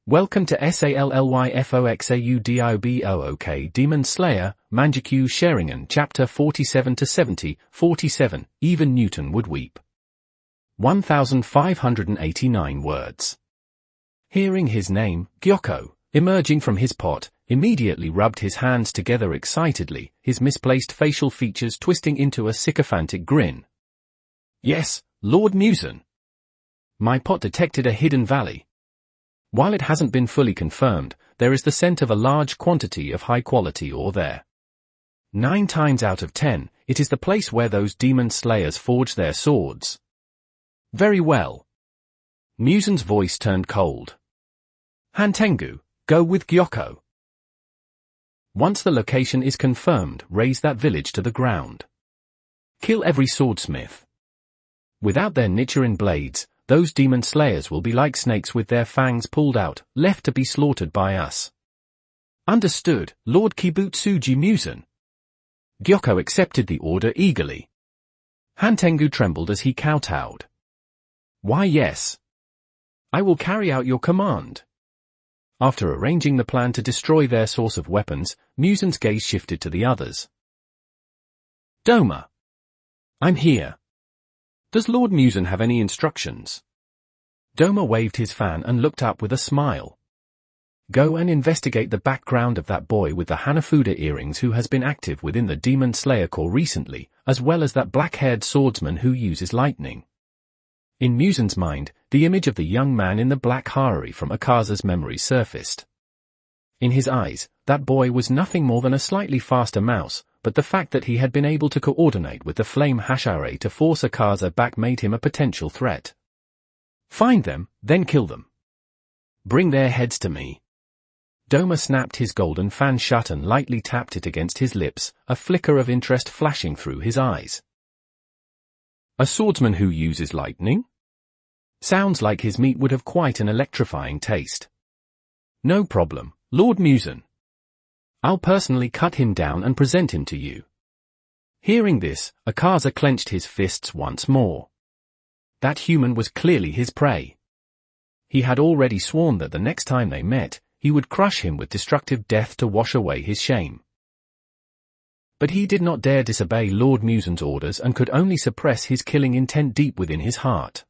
Welcome to SALLYFOXAUDIOBOOK Demon Slayer, Mangekyou Sharingan Chapter 47-70, 47, Even Newton Would Weep. 1589 words. Hearing his name, Gyoko, emerging from his pot, immediately rubbed his hands together excitedly, his misplaced facial features twisting into a sycophantic grin. Yes, Lord Musen. My pot detected a hidden valley. While it hasn't been fully confirmed, there is the scent of a large quantity of high-quality ore there. 9 times out of 10, it is the place where those demon slayers forge their swords. Very well. Musen's voice turned cold. Hantengu, go with Gyoko. Once the location is confirmed, raze that village to the ground. Kill every swordsmith. Without their Nichiren blades, those demon slayers will be like snakes with their fangs pulled out, left to be slaughtered by us. Understood, Lord Kibutsuji Musen. Gyoko accepted the order eagerly. Hantengu trembled as he kowtowed. Why yes. I will carry out your command. After arranging the plan to destroy their source of weapons, Musen's gaze shifted to the others. Doma. I'm here. Does Lord Musen have any instructions? Doma waved his fan and looked up with a smile. Go and investigate the background of that boy with the Hanafuda earrings who has been active within the Demon Slayer Corps recently, as well as that black-haired swordsman who uses lightning. In Musen's mind, the image of the young man in the black harari from Akaza's memory surfaced. In his eyes, that boy was nothing more than a slightly faster mouse, but the fact that he had been able to coordinate with the flame hashare to force Akaza back made him a potential threat. Find them, then kill them. Bring their heads to me. Doma snapped his golden fan shut and lightly tapped it against his lips, a flicker of interest flashing through his eyes. A swordsman who uses lightning? Sounds like his meat would have quite an electrifying taste. No problem, Lord Musen. I'll personally cut him down and present him to you. Hearing this, Akaza clenched his fists once more. That human was clearly his prey. He had already sworn that the next time they met, he would crush him with destructive death to wash away his shame. But he did not dare disobey Lord Musen's orders and could only suppress his killing intent deep within his heart.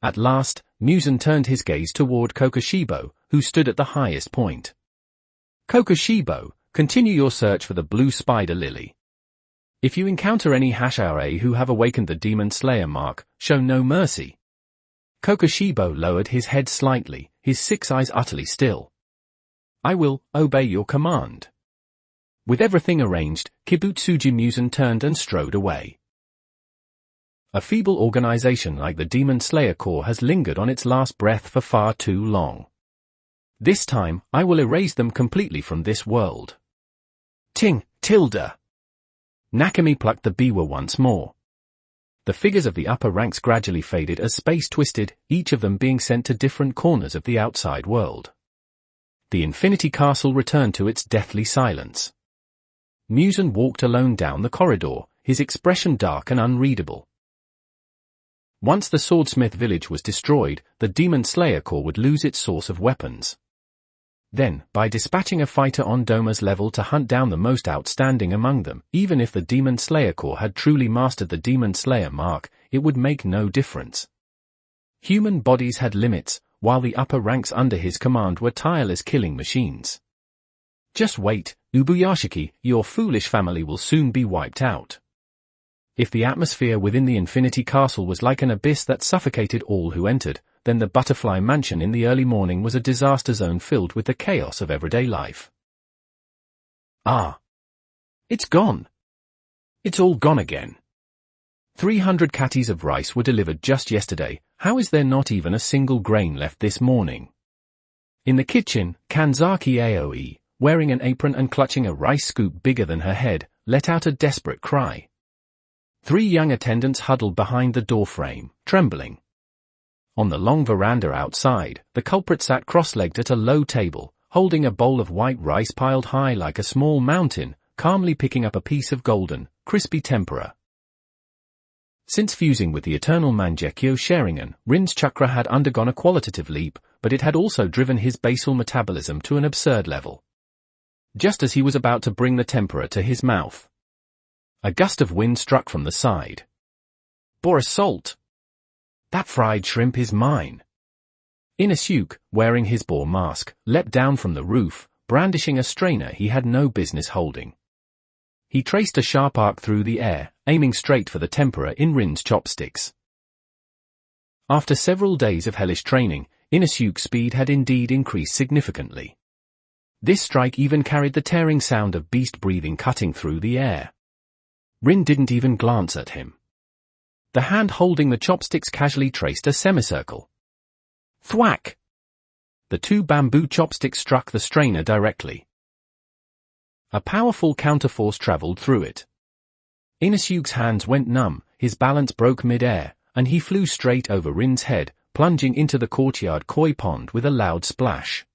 At last, Musen turned his gaze toward Kokushibo, who stood at the highest point. Kokushibo, continue your search for the blue spider lily. If you encounter any hashare who have awakened the demon slayer mark, show no mercy. Kokushibo lowered his head slightly, his 6 eyes utterly still. I will obey your command. With everything arranged, Kibutsuji Musen turned and strode away. A feeble organization like the Demon Slayer Corps has lingered on its last breath for far too long. This time, I will erase them completely from this world. Ting, tilde. Nakami plucked the biwa once more. The figures of the upper ranks gradually faded as space twisted, each of them being sent to different corners of the outside world. The Infinity Castle returned to its deathly silence. Musen walked alone down the corridor, his expression dark and unreadable. Once the swordsmith village was destroyed, the Demon Slayer Corps would lose its source of weapons. Then, by dispatching a fighter on Doma's level to hunt down the most outstanding among them, even if the Demon Slayer Corps had truly mastered the Demon Slayer mark, it would make no difference. Human bodies had limits, while the upper ranks under his command were tireless killing machines. Just wait, Ubuyashiki, your foolish family will soon be wiped out. If the atmosphere within the Infinity Castle was like an abyss that suffocated all who entered, then the Butterfly Mansion in the early morning was a disaster zone filled with the chaos of everyday life. Ah! It's gone! It's all gone again. 300 catties of rice were delivered just yesterday, how is there not even a single grain left this morning? In the kitchen, Kanzaki Aoi, wearing an apron and clutching a rice scoop bigger than her head, let out a desperate cry. 3 young attendants huddled behind the doorframe, trembling. On the long veranda outside, the culprit sat cross-legged at a low table, holding a bowl of white rice piled high like a small mountain, calmly picking up a piece of golden, crispy tempura. Since fusing with the eternal Mangekyou Sharingan, Rin's chakra had undergone a qualitative leap, but it had also driven his basal metabolism to an absurd level. Just as he was about to bring the tempura to his mouth, a gust of wind struck from the side. "Boar assault! That fried shrimp is mine!" Inosuke, wearing his boar mask, leapt down from the roof, brandishing a strainer he had no business holding. He traced a sharp arc through the air, aiming straight for the tempura in Rin's chopsticks. After several days of hellish training, Inosuke's speed had indeed increased significantly. This strike even carried the tearing sound of beast breathing cutting through the air. Rin didn't even glance at him. The hand holding the chopsticks casually traced a semicircle. Thwack! The two bamboo chopsticks struck the strainer directly. A powerful counterforce traveled through it. Inosuke's hands went numb, his balance broke mid-air, and he flew straight over Rin's head, plunging into the courtyard koi pond with a loud splash.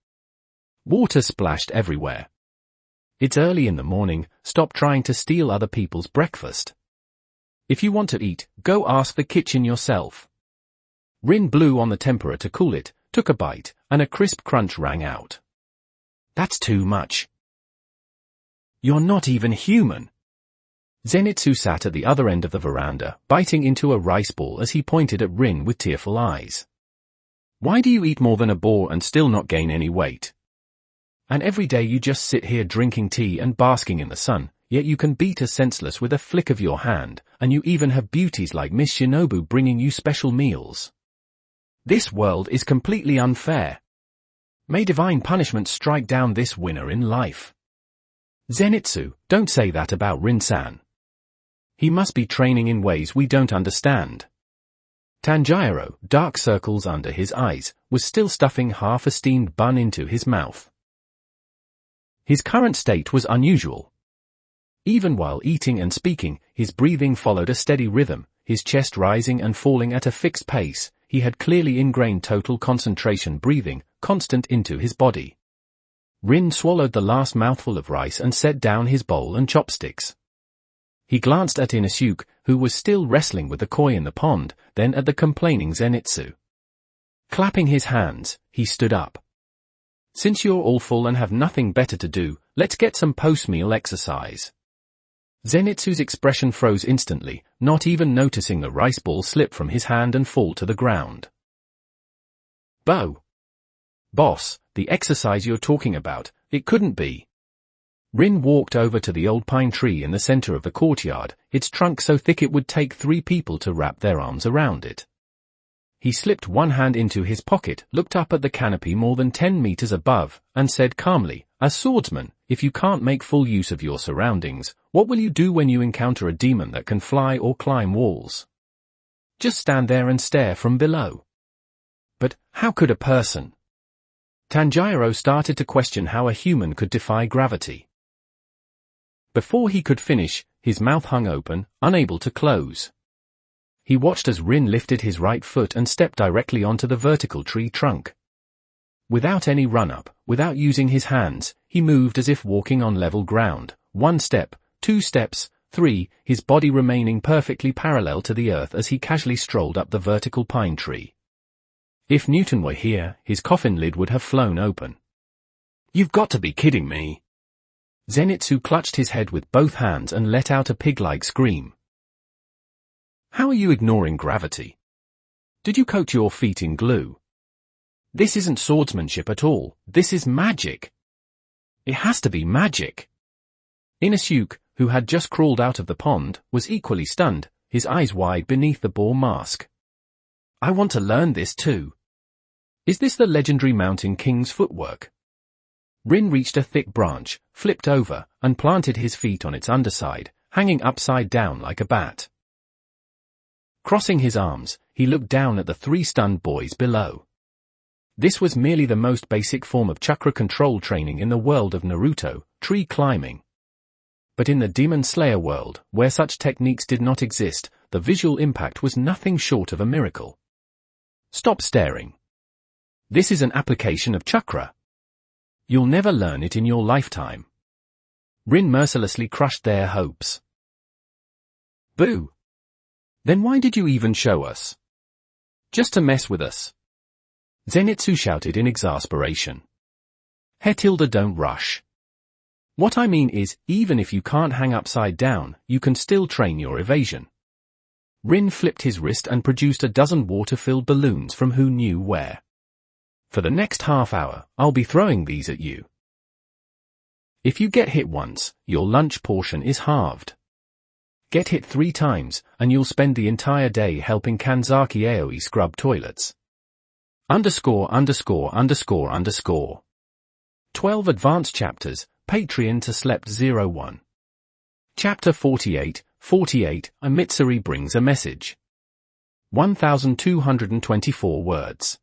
Water splashed everywhere. "It's early in the morning, stop trying to steal other people's breakfast. If you want to eat, go ask the kitchen yourself." Rin blew on the tempura to cool it, took a bite, and a crisp crunch rang out. "That's too much. You're not even human." Zenitsu sat at the other end of the veranda, biting into a rice ball as he pointed at Rin with tearful eyes. "Why do you eat more than a boar and still not gain any weight? And every day you just sit here drinking tea and basking in the sun, yet you can beat us senseless with a flick of your hand, and you even have beauties like Miss Shinobu bringing you special meals. This world is completely unfair. May divine punishment strike down this winner in life." "Zenitsu, don't say that about Rin-san. He must be training in ways we don't understand." Tanjiro, dark circles under his eyes, was still stuffing half a steamed bun into his mouth. His current state was unusual. Even while eating and speaking, his breathing followed a steady rhythm, his chest rising and falling at a fixed pace. He had clearly ingrained total concentration breathing, constant into his body. Rin swallowed the last mouthful of rice and set down his bowl and chopsticks. He glanced at Inosuke, who was still wrestling with the koi in the pond, then at the complaining Zenitsu. Clapping his hands, he stood up. "Since you're all full and have nothing better to do, let's get some post-meal exercise." Zenitsu's expression froze instantly, not even noticing the rice ball slip from his hand and fall to the ground. Boss, the exercise you're talking about, it couldn't be." Rin walked over to the old pine tree in the center of the courtyard, its trunk so thick it would take 3 people to wrap their arms around it. He slipped one hand into his pocket, looked up at the canopy more than 10 meters above, and said calmly, "As swordsman, if you can't make full use of your surroundings, what will you do when you encounter a demon that can fly or climb walls? Just stand there and stare from below." "But how could a person?" Tanjiro started to question how a human could defy gravity. Before he could finish, his mouth hung open, unable to close. He watched as Rin lifted his right foot and stepped directly onto the vertical tree trunk. Without any run-up, without using his hands, he moved as if walking on level ground, 1 step, 2 steps, 3, his body remaining perfectly parallel to the earth as he casually strolled up the vertical pine tree. If Newton were here, his coffin lid would have flown open. "You've got to be kidding me." Zenitsu clutched his head with both hands and let out a pig-like scream. "How are you ignoring gravity? Did you coat your feet in glue? This isn't swordsmanship at all, this is magic. It has to be magic." Inosuke, who had just crawled out of the pond, was equally stunned, his eyes wide beneath the boar mask. "I want to learn this too. Is this the legendary Mountain King's footwork?" Rin reached a thick branch, flipped over, and planted his feet on its underside, hanging upside down like a bat. Crossing his arms, he looked down at the 3 stunned boys below. This was merely the most basic form of chakra control training in the world of Naruto, tree climbing. But in the Demon Slayer world, where such techniques did not exist, the visual impact was nothing short of a miracle. "Stop staring. This is an application of chakra. You'll never learn it in your lifetime." Rin mercilessly crushed their hopes. "Boo! Then why did you even show us? Just to mess with us? Zenitsu shouted in exasperation. Hetilda, don't rush. What I mean is, even if you can't hang upside down, you can still train your evasion. Rin flipped his wrist and produced a dozen water-filled balloons from who knew where. For the next half hour, I'll be throwing these at you. If you get hit once, your lunch portion is halved. Get hit 3 times, and you'll spend the entire day helping Kanzaki Aoi scrub toilets. ______. 12 Advanced Chapters, Patreon to Slept 01. Chapter 48, a Mitsuri brings a message. 1,224 words.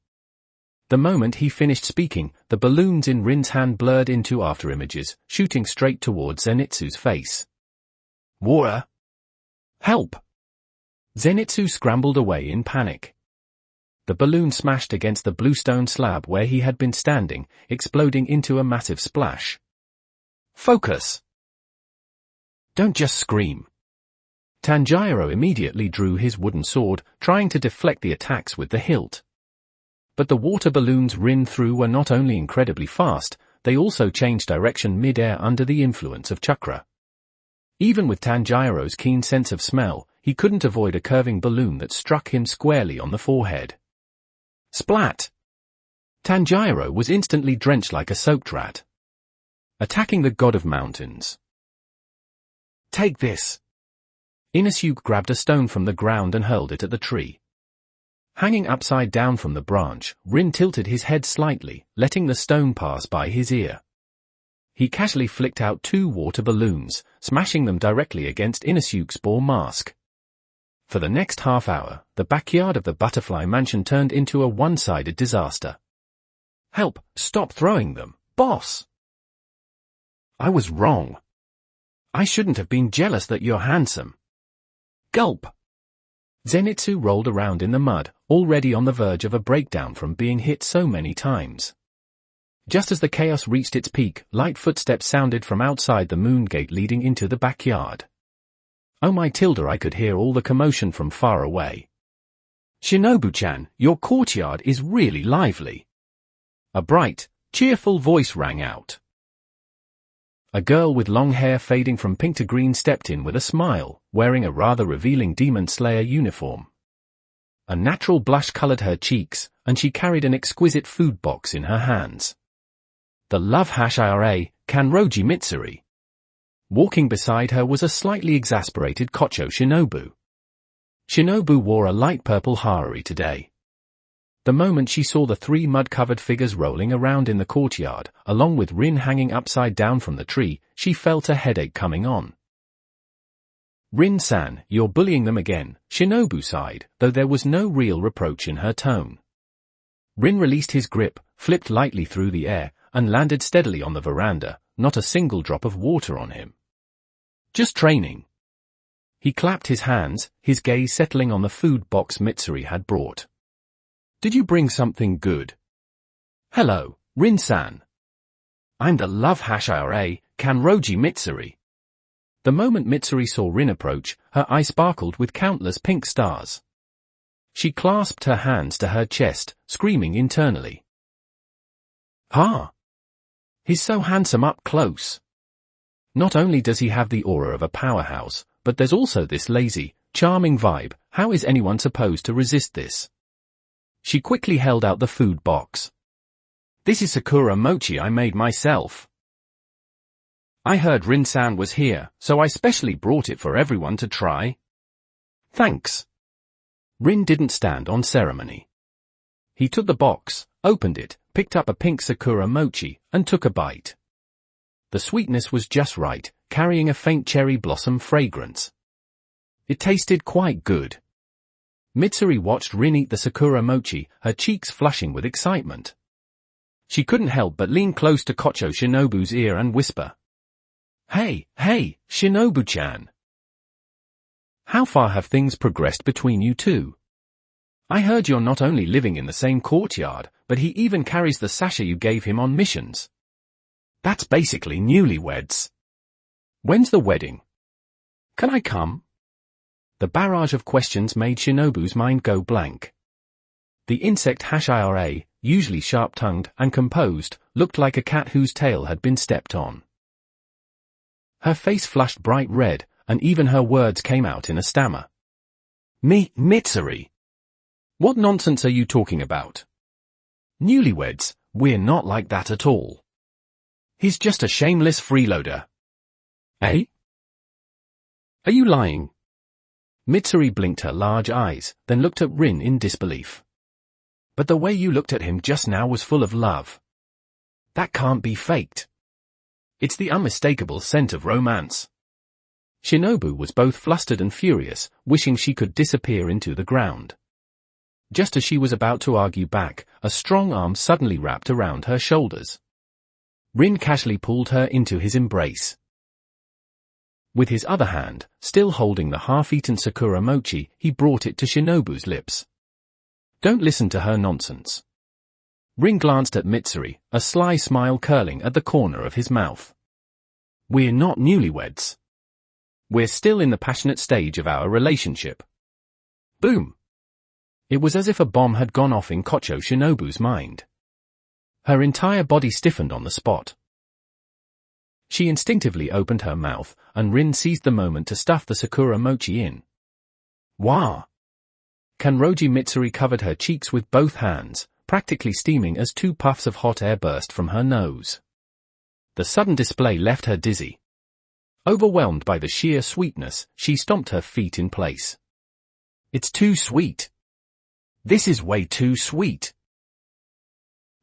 The moment he finished speaking, the balloons in Rin's hand blurred into afterimages, shooting straight towards Zenitsu's face. Water! Help! Zenitsu scrambled away in panic. The balloon smashed against the bluestone slab where he had been standing, exploding into a massive splash. Focus! Don't just scream. Tanjiro immediately drew his wooden sword, trying to deflect the attacks with the hilt. But the water balloons Rin threw were not only incredibly fast, they also changed direction mid-air under the influence of chakra. Even with Tanjiro's keen sense of smell, he couldn't avoid a curving balloon that struck him squarely on the forehead. Splat! Tanjiro was instantly drenched like a soaked rat. Attacking the god of mountains. Take this! Inosuke grabbed a stone from the ground and hurled it at the tree. Hanging upside down from the branch, Rin tilted his head slightly, letting the stone pass by his ear. He casually flicked out 2 water balloons, smashing them directly against Inosuke's ball mask. For the next half hour, the backyard of the butterfly mansion turned into a one-sided disaster. Help! Stop throwing them, boss! I was wrong. I shouldn't have been jealous that you're handsome. Gulp! Zenitsu rolled around in the mud, already on the verge of a breakdown from being hit so many times. Just as the chaos reached its peak, light footsteps sounded from outside the moon gate leading into the backyard. Oh my Tilda, I could hear all the commotion from far away. Shinobu-chan, your courtyard is really lively. A bright, cheerful voice rang out. A girl with long hair fading from pink to green stepped in with a smile, wearing a rather revealing Demon Slayer uniform. A natural blush colored her cheeks, and she carried an exquisite food box in her hands. The love #IRA, Kanroji Mitsuri. Walking beside her was a slightly exasperated Kocho Shinobu. Shinobu wore a light purple harari today. The moment she saw the 3 mud-covered figures rolling around in the courtyard, along with Rin hanging upside down from the tree, she felt a headache coming on. Rin-san, you're bullying them again, Shinobu sighed, though there was no real reproach in her tone. Rin released his grip, flipped lightly through the air, and landed steadily on the veranda, not a single drop of water on him. Just training. He clapped his hands, his gaze settling on the food box Mitsuri had brought. Did you bring something good? Hello, Rin-san. I'm the love #IRA, Kanroji Mitsuri. The moment Mitsuri saw Rin approach, her eye sparkled with countless pink stars. She clasped her hands to her chest, screaming internally. Ha! He's so handsome up close. Not only does he have the aura of a powerhouse, but there's also this lazy, charming vibe. How is anyone supposed to resist this? She quickly held out the food box. This is Sakura mochi I made myself. I heard Rin-san was here, so I specially brought it for everyone to try. Thanks. Rin didn't stand on ceremony. He took the box, opened it, picked up a pink Sakura mochi, and took a bite. The sweetness was just right, carrying a faint cherry blossom fragrance. It tasted quite good. Mitsuri watched Rin eat the Sakura mochi, her cheeks flushing with excitement. She couldn't help but lean close to Kocho Shinobu's ear and whisper. Hey, Shinobu-chan. How far have things progressed between you two? I heard you're not only living in the same courtyard, but he even carries the sasha you gave him on missions. That's basically newlyweds. When's the wedding? Can I come? The barrage of questions made Shinobu's mind go blank. The insect Hashira, usually sharp-tongued and composed, looked like a cat whose tail had been stepped on. Her face flushed bright red, and even her words came out in a stammer. Mitsuri. What nonsense are you talking about? Newlyweds, we're not like that at all. He's just a shameless freeloader. Eh? Are you lying? Mitsuri blinked her large eyes, then looked at Rin in disbelief. But the way you looked at him just now was full of love. That can't be faked. It's the unmistakable scent of romance. Shinobu was both flustered and furious, wishing she could disappear into the ground. Just as she was about to argue back, a strong arm suddenly wrapped around her shoulders. Rin casually pulled her into his embrace. With his other hand, still holding the half-eaten Sakura mochi, he brought it to Shinobu's lips. Don't listen to her nonsense. Rin glanced at Mitsuri, a sly smile curling at the corner of his mouth. We're not newlyweds. We're still in the passionate stage of our relationship. Boom! It was as if a bomb had gone off in Kocho Shinobu's mind. Her entire body stiffened on the spot. She instinctively opened her mouth, and Rin seized the moment to stuff the Sakura mochi in. Wah! Kanroji Mitsuri covered her cheeks with both hands, practically steaming as 2 puffs of hot air burst from her nose. The sudden display left her dizzy. Overwhelmed by the sheer sweetness, she stomped her feet in place. It's too sweet. This is way too sweet.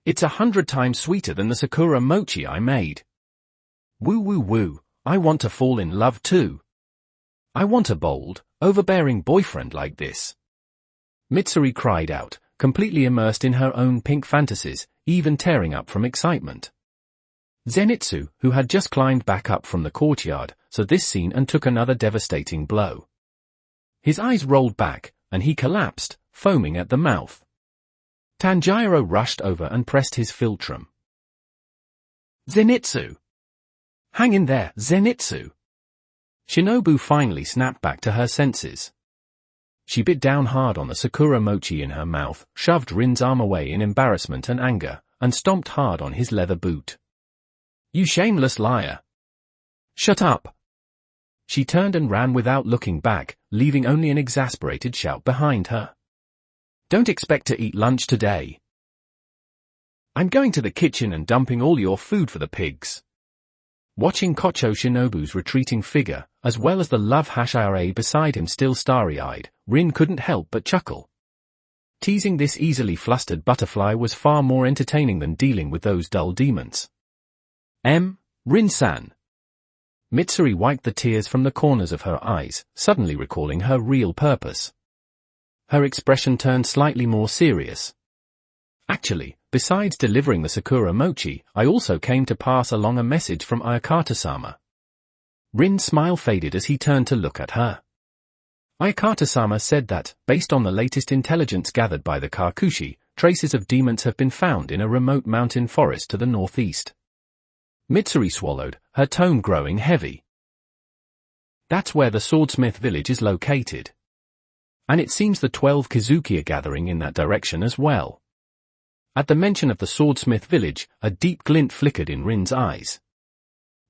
It's 100 times sweeter than the Sakura mochi I made. Woo woo woo, I want to fall in love too. I want a bold, overbearing boyfriend like this. Mitsuri cried out, completely immersed in her own pink fantasies, even tearing up from excitement. Zenitsu, who had just climbed back up from the courtyard, saw this scene and took another devastating blow. His eyes rolled back, and he collapsed, foaming at the mouth. Tanjiro rushed over and pressed his philtrum. Zenitsu! Hang in there, Zenitsu! Shinobu finally snapped back to her senses. She bit down hard on the Sakura mochi in her mouth, shoved Rin's arm away in embarrassment and anger, and stomped hard on his leather boot. You shameless liar! Shut up! She turned and ran without looking back, leaving only an exasperated shout behind her. Don't expect to eat lunch today. I'm going to the kitchen and dumping all your food for the pigs. Watching Kocho Shinobu's retreating figure, as well as the love Hashira beside him still starry-eyed, Rin couldn't help but chuckle. Teasing this easily flustered butterfly was far more entertaining than dealing with those dull demons. Rin-san. Mitsuri wiped the tears from the corners of her eyes, suddenly recalling her real purpose. Her expression turned slightly more serious. Actually, besides delivering the Sakura mochi, I also came to pass along a message from Ayakata-sama. Rin's smile faded as he turned to look at her. Ayakata-sama said that, based on the latest intelligence gathered by the Kakushi, traces of demons have been found in a remote mountain forest to the northeast. Mitsuri swallowed, her tone growing heavy. That's where the swordsmith village is located. And it seems the 12 Kizuki are gathering in that direction as well. At the mention of the swordsmith village, a deep glint flickered in Rin's eyes.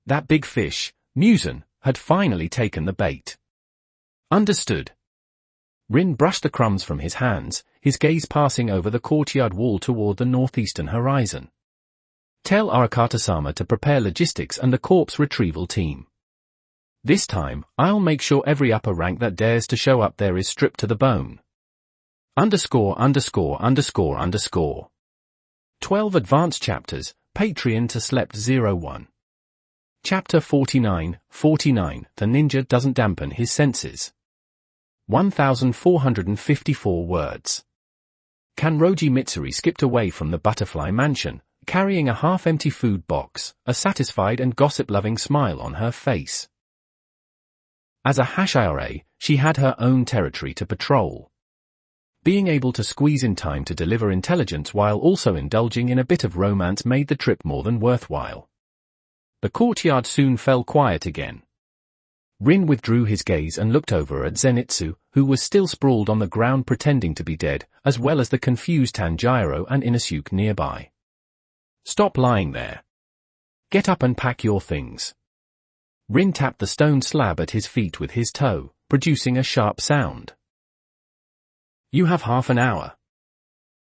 That big fish, Musen, had finally taken the bait. Understood. Rin brushed the crumbs from his hands, his gaze passing over the courtyard wall toward the northeastern horizon. Tell Ayakata-sama to prepare logistics and the corpse retrieval team. This time, I'll make sure every upper rank that dares to show up there is stripped to the bone. ______. 12 Advanced Chapters, Patreon to Slept 01. Chapter 49, The Ninja Doesn't Dampen His Senses. 1454 words. Kanroji Mitsuri skipped away from the butterfly mansion, carrying a half-empty food box, a satisfied and gossip-loving smile on her face. As a Hashira, she had her own territory to patrol. Being able to squeeze in time to deliver intelligence while also indulging in a bit of romance made the trip more than worthwhile. The courtyard soon fell quiet again. Rin withdrew his gaze and looked over at Zenitsu, who was still sprawled on the ground pretending to be dead, as well as the confused Tanjiro and Inosuke nearby. Stop lying there. Get up and pack your things. Rin tapped the stone slab at his feet with his toe, producing a sharp sound. You have half an hour.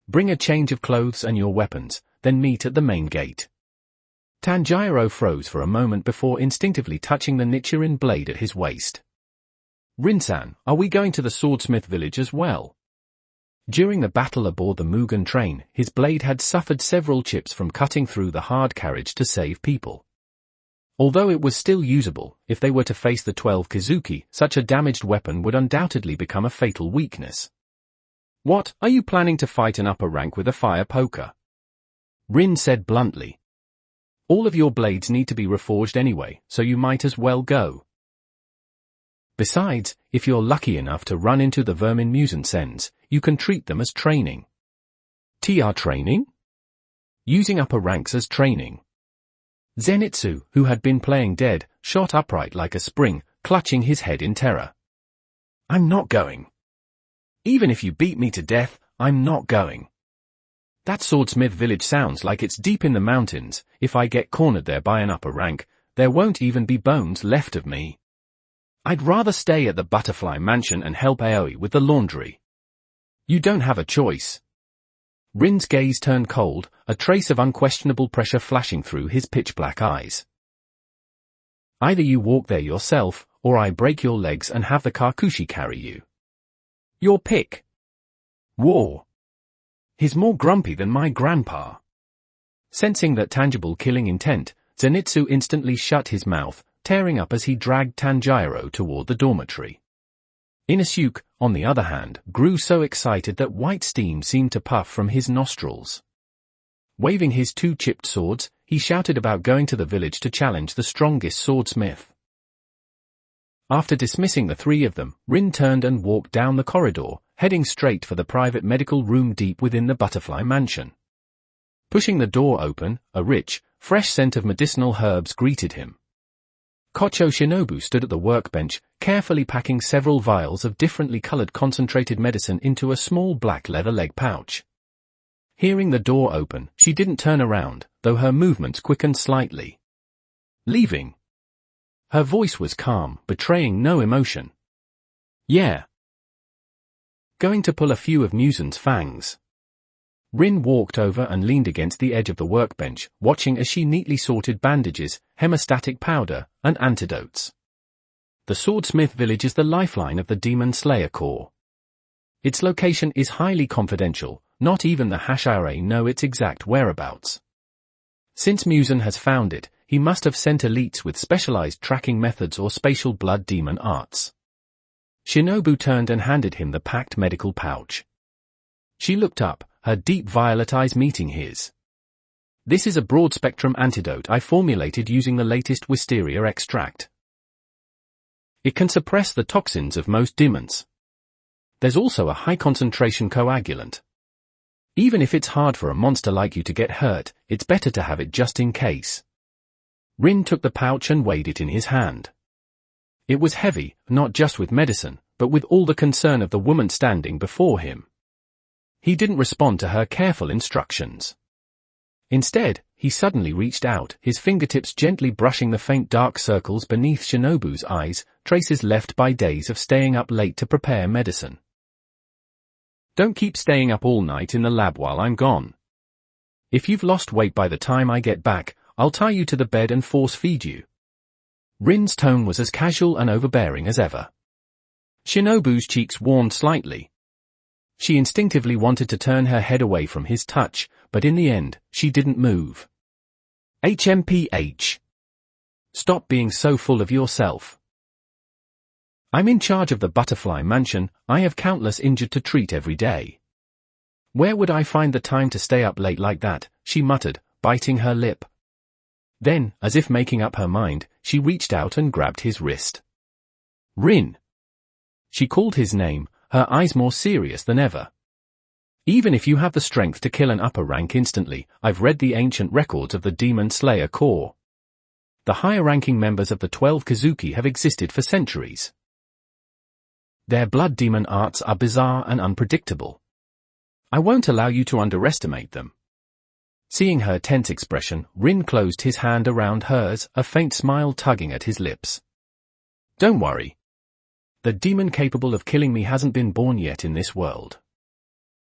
Bring a change of clothes and your weapons, then meet at the main gate. Tanjiro froze for a moment before instinctively touching the Nichirin blade at his waist. Rin-san, are we going to the swordsmith village as well? During the battle aboard the Mugen train, his blade had suffered several chips from cutting through the hard carriage to save people. Although it was still usable, if they were to face the 12 Kizuki, such a damaged weapon would undoubtedly become a fatal weakness. What, are you planning to fight an upper rank with a fire poker? Rin said bluntly. All of your blades need to be reforged anyway, so you might as well go. Besides, if you're lucky enough to run into the vermin Musen sends, you can treat them as training. TR training? Using upper ranks as training. Zenitsu, who had been playing dead, shot upright like a spring, clutching his head in terror. I'm not going. Even if you beat me to death, I'm not going. That swordsmith village sounds like it's deep in the mountains. If I get cornered there by an upper rank, there won't even be bones left of me. I'd rather stay at the butterfly mansion and help Aoi with the laundry. You don't have a choice. Rin's gaze turned cold, a trace of unquestionable pressure flashing through his pitch-black eyes. Either you walk there yourself, or I break your legs and have the Kakushi carry you. Your pick. War. He's more grumpy than my grandpa. Sensing that tangible killing intent, Zenitsu instantly shut his mouth, tearing up as he dragged Tanjiro toward the dormitory. Inosuke, on the other hand, grew so excited that white steam seemed to puff from his nostrils. Waving his two chipped swords, he shouted about going to the village to challenge the strongest swordsmith. After dismissing the three of them, Rin turned and walked down the corridor, heading straight for the private medical room deep within the butterfly mansion. Pushing the door open, a rich, fresh scent of medicinal herbs greeted him. Kocho Shinobu stood at the workbench, carefully packing several vials of differently colored concentrated medicine into a small black leather leg pouch. Hearing the door open, she didn't turn around, though her movements quickened slightly. Leaving? Her voice was calm, betraying no emotion. Yeah. Going to pull a few of Musen's fangs. Rin walked over and leaned against the edge of the workbench, watching as she neatly sorted bandages, hemostatic powder, and antidotes. The Swordsmith village is the lifeline of the Demon Slayer Corps. Its location is highly confidential, not even the Hashira know its exact whereabouts. Since Musen has found it, he must have sent elites with specialized tracking methods or spatial blood demon arts. Shinobu turned and handed him the packed medical pouch. She looked up, her deep violet eyes meeting his. This is a broad-spectrum antidote I formulated using the latest wisteria extract. It can suppress the toxins of most demons. There's also a high-concentration coagulant. Even if it's hard for a monster like you to get hurt, it's better to have it just in case. Rin took the pouch and weighed it in his hand. It was heavy, not just with medicine, but with all the concern of the woman standing before him. He didn't respond to her careful instructions. Instead, he suddenly reached out, his fingertips gently brushing the faint dark circles beneath Shinobu's eyes, traces left by days of staying up late to prepare medicine. Don't keep staying up all night in the lab while I'm gone. If you've lost weight by the time I get back, I'll tie you to the bed and force feed you. Rin's tone was as casual and overbearing as ever. Shinobu's cheeks warmed slightly. She instinctively wanted to turn her head away from his touch, but in the end, she didn't move. HMPH. Stop being so full of yourself. I'm in charge of the butterfly mansion, I have countless injured to treat every day. Where would I find the time to stay up late like that, she muttered, biting her lip. Then, as if making up her mind, she reached out and grabbed his wrist. Rin. She called his name, her eyes more serious than ever. Even if you have the strength to kill an upper rank instantly, I've read the ancient records of the Demon Slayer Corps. The higher-ranking members of the 12 Kazuki have existed for centuries. Their blood demon arts are bizarre and unpredictable. I won't allow you to underestimate them. Seeing her tense expression, Rin closed his hand around hers, a faint smile tugging at his lips. Don't worry. The demon capable of killing me hasn't been born yet in this world.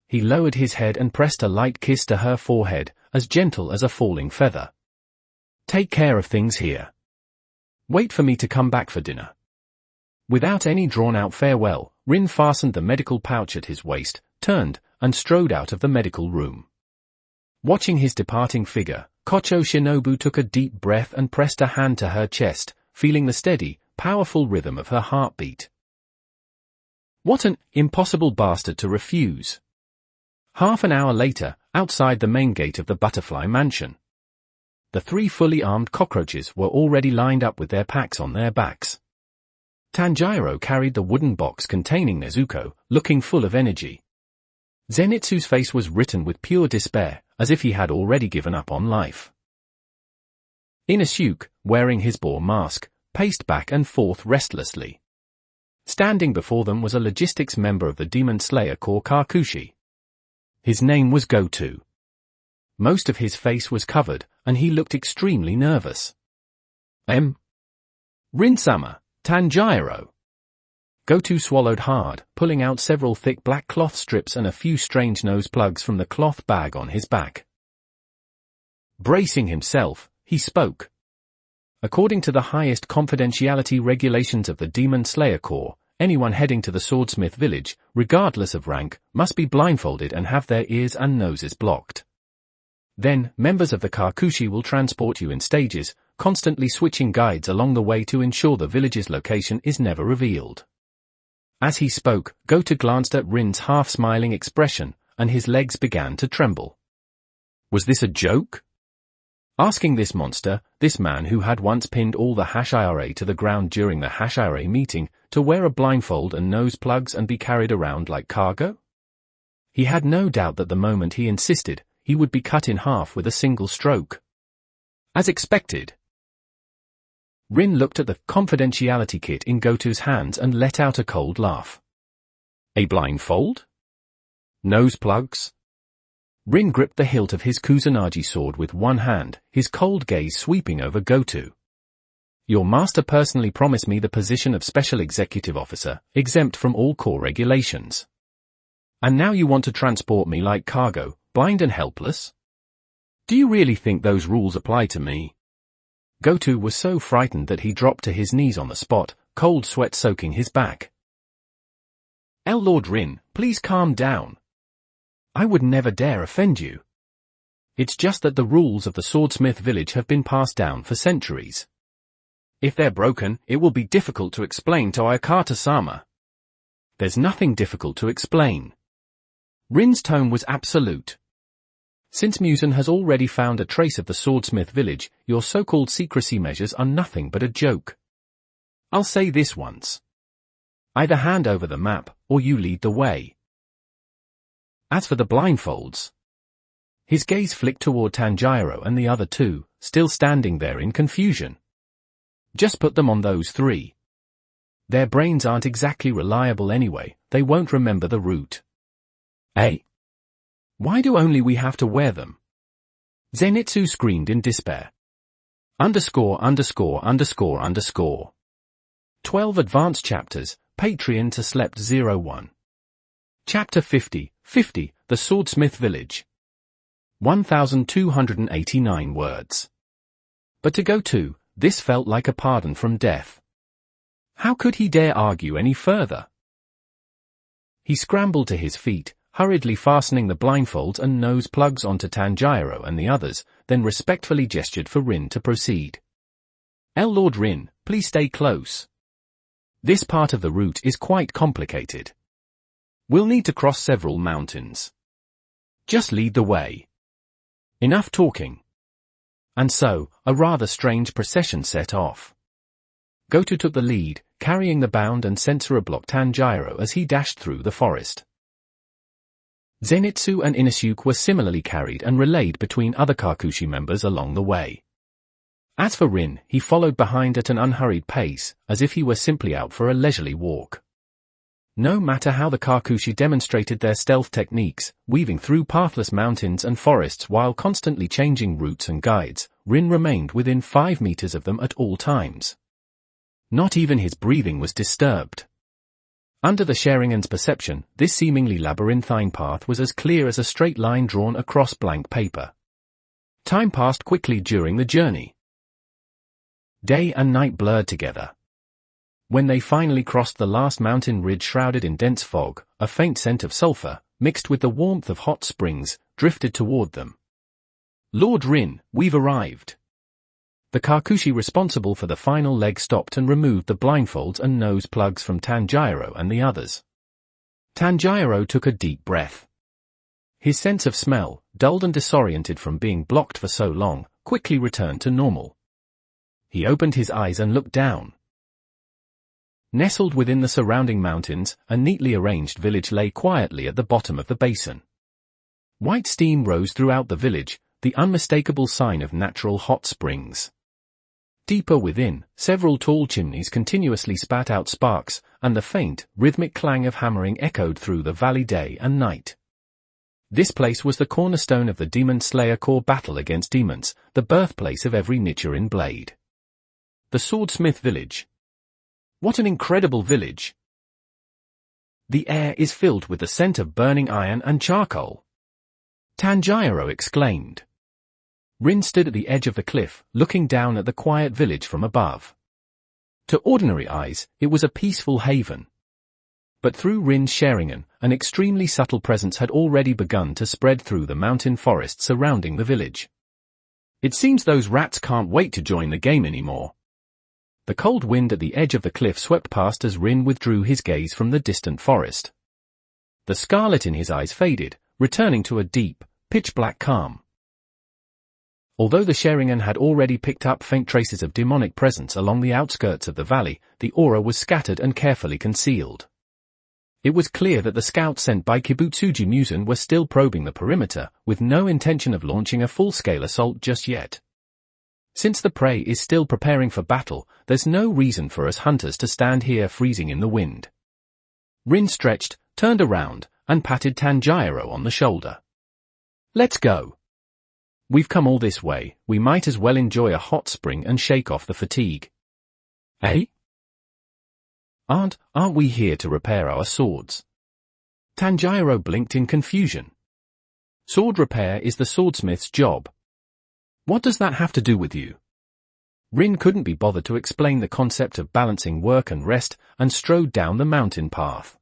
He lowered his head and pressed a light kiss to her forehead, as gentle as a falling feather. Take care of things here. Wait for me to come back for dinner. Without any drawn-out farewell, Rin fastened the medical pouch at his waist, turned, and strode out of the medical room. Watching his departing figure, Kocho Shinobu took a deep breath and pressed a hand to her chest, feeling the steady, powerful rhythm of her heartbeat. What an impossible bastard to refuse. Half an hour later, outside the main gate of the Butterfly Mansion. The 3 fully armed cockroaches were already lined up with their packs on their backs. Tanjiro carried the wooden box containing Nezuko, looking full of energy. Zenitsu's face was written with pure despair, as if he had already given up on life. Inosuke, wearing his boar mask, paced back and forth restlessly. Standing before them was a logistics member of the Demon Slayer Corps Kakushi. His name was Goto. Most of his face was covered, and he looked extremely nervous. Rin-sama, Tanjiro. Goto swallowed hard, pulling out several thick black cloth strips and a few strange nose plugs from the cloth bag on his back. Bracing himself, he spoke. According to the highest confidentiality regulations of the Demon Slayer Corps, anyone heading to the Swordsmith Village, regardless of rank, must be blindfolded and have their ears and noses blocked. Then, members of the Kakushi will transport you in stages, constantly switching guides along the way to ensure the village's location is never revealed. As he spoke, Goto glanced at Rin's half-smiling expression, and his legs began to tremble. Was this a joke? Asking this monster, this man who had once pinned all the Hashira to the ground during the Hashira meeting, to wear a blindfold and nose plugs and be carried around like cargo? He had no doubt that the moment he insisted, he would be cut in half with a single stroke. As expected. Rin looked at the confidentiality kit in Goto's hands and let out a cold laugh. A blindfold? Nose plugs? Rin gripped the hilt of his Kusanagi sword with one hand, his cold gaze sweeping over Goto. Your master personally promised me the position of Special Executive Officer, exempt from all core regulations. And now you want to transport me like cargo, blind and helpless? Do you really think those rules apply to me? Goto was so frightened that he dropped to his knees on the spot, cold sweat soaking his back. Lord Rin, please calm down. I would never dare offend you. It's just that the rules of the Swordsmith Village have been passed down for centuries. If they're broken, it will be difficult to explain to Ayakata-sama. There's nothing difficult to explain. Rin's tone was absolute. Since Musen has already found a trace of the Swordsmith Village, your so-called secrecy measures are nothing but a joke. I'll say this once. Either hand over the map, or you lead the way. As for the blindfolds. His gaze flicked toward Tanjiro and the other 2, still standing there in confusion. Just put them on those 3. Their brains aren't exactly reliable anyway, they won't remember the route. Why do only we have to wear them? Zenitsu screamed in despair. ______. 12 Advanced Chapters, Patreon to Slept 01. Chapter 50, The Swordsmith Village. 1289 words. But to Goto, this felt like a pardon from death. How could he dare argue any further? He scrambled to his feet, hurriedly fastening the blindfolds and nose plugs onto Tanjiro and the others, then respectfully gestured for Rin to proceed. Lord Rin, please stay close. This part of the route is quite complicated. We'll need to cross several mountains. Just lead the way. Enough talking. And so, a rather strange procession set off. Goto took the lead, carrying the bound and sensor-blocked Tanjiro as he dashed through the forest. Zenitsu and Inosuke were similarly carried and relayed between other Kakushi members along the way. As for Rin, he followed behind at an unhurried pace, as if he were simply out for a leisurely walk. No matter how the Kakushi demonstrated their stealth techniques, weaving through pathless mountains and forests while constantly changing routes and guides, Rin remained within 5 meters of them at all times. Not even his breathing was disturbed. Under the Sharingan's perception, this seemingly labyrinthine path was as clear as a straight line drawn across blank paper. Time passed quickly during the journey. Day and night blurred together. When they finally crossed the last mountain ridge shrouded in dense fog, a faint scent of sulfur, mixed with the warmth of hot springs, drifted toward them. "Lord Rin, we've arrived." The Kakushi responsible for the final leg stopped and removed the blindfolds and nose plugs from Tanjiro and the others. Tanjiro took a deep breath. His sense of smell, dulled and disoriented from being blocked for so long, quickly returned to normal. He opened his eyes and looked down. Nestled within the surrounding mountains, a neatly arranged village lay quietly at the bottom of the basin. White steam rose throughout the village, the unmistakable sign of natural hot springs. Deeper within, several tall chimneys continuously spat out sparks, and the faint, rhythmic clang of hammering echoed through the valley day and night. This place was the cornerstone of the Demon Slayer Corps battle against demons, the birthplace of every Nichiren blade. The Swordsmith Village. What an incredible village! The air is filled with the scent of burning iron and charcoal. Tanjiro exclaimed. Rin stood at the edge of the cliff, looking down at the quiet village from above. To ordinary eyes, it was a peaceful haven. But through Rin's Sharingan, an extremely subtle presence had already begun to spread through the mountain forest surrounding the village. It seems those rats can't wait to join the game anymore. The cold wind at the edge of the cliff swept past as Rin withdrew his gaze from the distant forest. The scarlet in his eyes faded, returning to a deep, pitch-black calm. Although the Sharingan had already picked up faint traces of demonic presence along the outskirts of the valley, the aura was scattered and carefully concealed. It was clear that the scouts sent by Kibutsuji Musen were still probing the perimeter, with no intention of launching a full-scale assault just yet. Since the prey is still preparing for battle, there's no reason for us hunters to stand here freezing in the wind. Rin stretched, turned around, and patted Tanjiro on the shoulder. "Let's go. We've come all this way, we might as well enjoy a hot spring and shake off the fatigue." "Eh? Aren't we here to repair our swords?" Tanjiro blinked in confusion. "Sword repair is the swordsmith's job. What does that have to do with you?" Rin couldn't be bothered to explain the concept of balancing work and rest, and strode down the mountain path.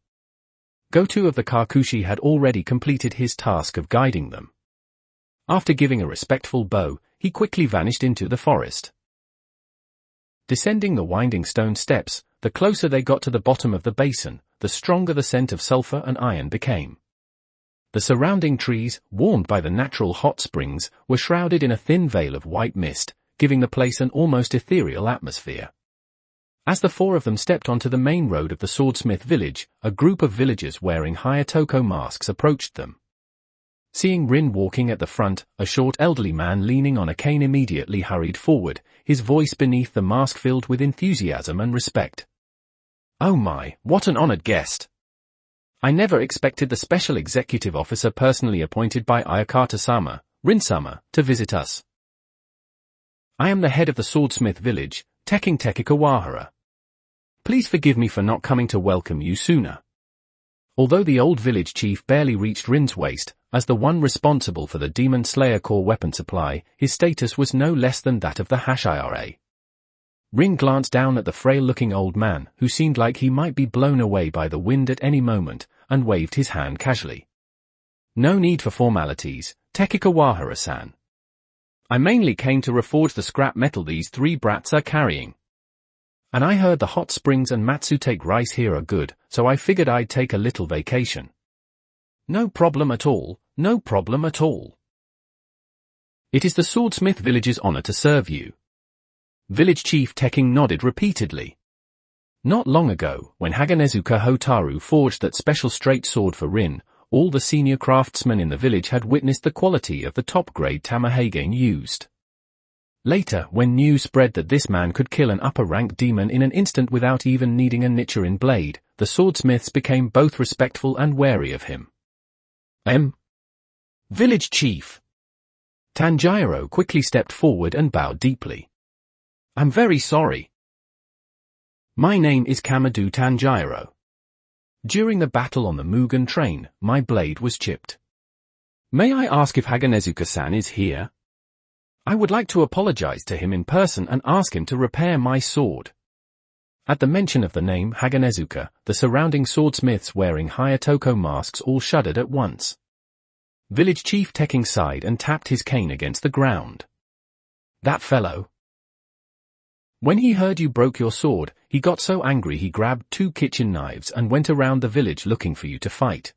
Goto of the Kakushi had already completed his task of guiding them. After giving a respectful bow, he quickly vanished into the forest. Descending the winding stone steps, the closer they got to the bottom of the basin, the stronger the scent of sulfur and iron became. The surrounding trees, warmed by the natural hot springs, were shrouded in a thin veil of white mist, giving the place an almost ethereal atmosphere. As the four of them stepped onto the main road of the Swordsmith village, a group of villagers wearing Hayatoko masks approached them. Seeing Rin walking at the front, a short elderly man leaning on a cane immediately hurried forward, his voice beneath the mask filled with enthusiasm and respect. "Oh my, what an honored guest! I never expected the special executive officer personally appointed by Ayakata-sama, Rin-sama, to visit us. I am the head of the Swordsmith village, Tekken Kawahara. Please forgive me for not coming to welcome you sooner." Although the old village chief barely reached Rin's waist, as the one responsible for the Demon Slayer Corps weapon supply, his status was no less than that of the Hashira. Rin glanced down at the frail-looking old man, who seemed like he might be blown away by the wind at any moment, and waved his hand casually. "No need for formalities, Tekikawahara-san. I mainly came to reforge the scrap metal these three brats are carrying. And I heard the hot springs and Matsutake rice here are good, so I figured I'd take a little vacation." "No problem at all, no problem at all. It is the Swordsmith village's honor to serve you." Village Chief Tekken nodded repeatedly. Not long ago, when Haganezuka Hotaru forged that special straight sword for Rin, all the senior craftsmen in the village had witnessed the quality of the top-grade Tamahagen used. Later, when news spread that this man could kill an upper-rank demon in an instant without even needing a Nichiren blade, the swordsmiths became both respectful and wary of him. Village chief. Tanjiro quickly stepped forward and bowed deeply. I'm very sorry. My name is Kamado Tanjiro. During the battle on the Mugen train, my blade was chipped. May I ask if Haganezuka-san is here? I would like to apologize to him in person and ask him to repair my sword. At the mention of the name Haganezuka, the surrounding swordsmiths wearing Hayatoko masks all shuddered at once. Village chief Tekking sighed and tapped his cane against the ground. That fellow. When he heard you broke your sword, he got so angry he grabbed 2 kitchen knives and went around the village looking for you to fight.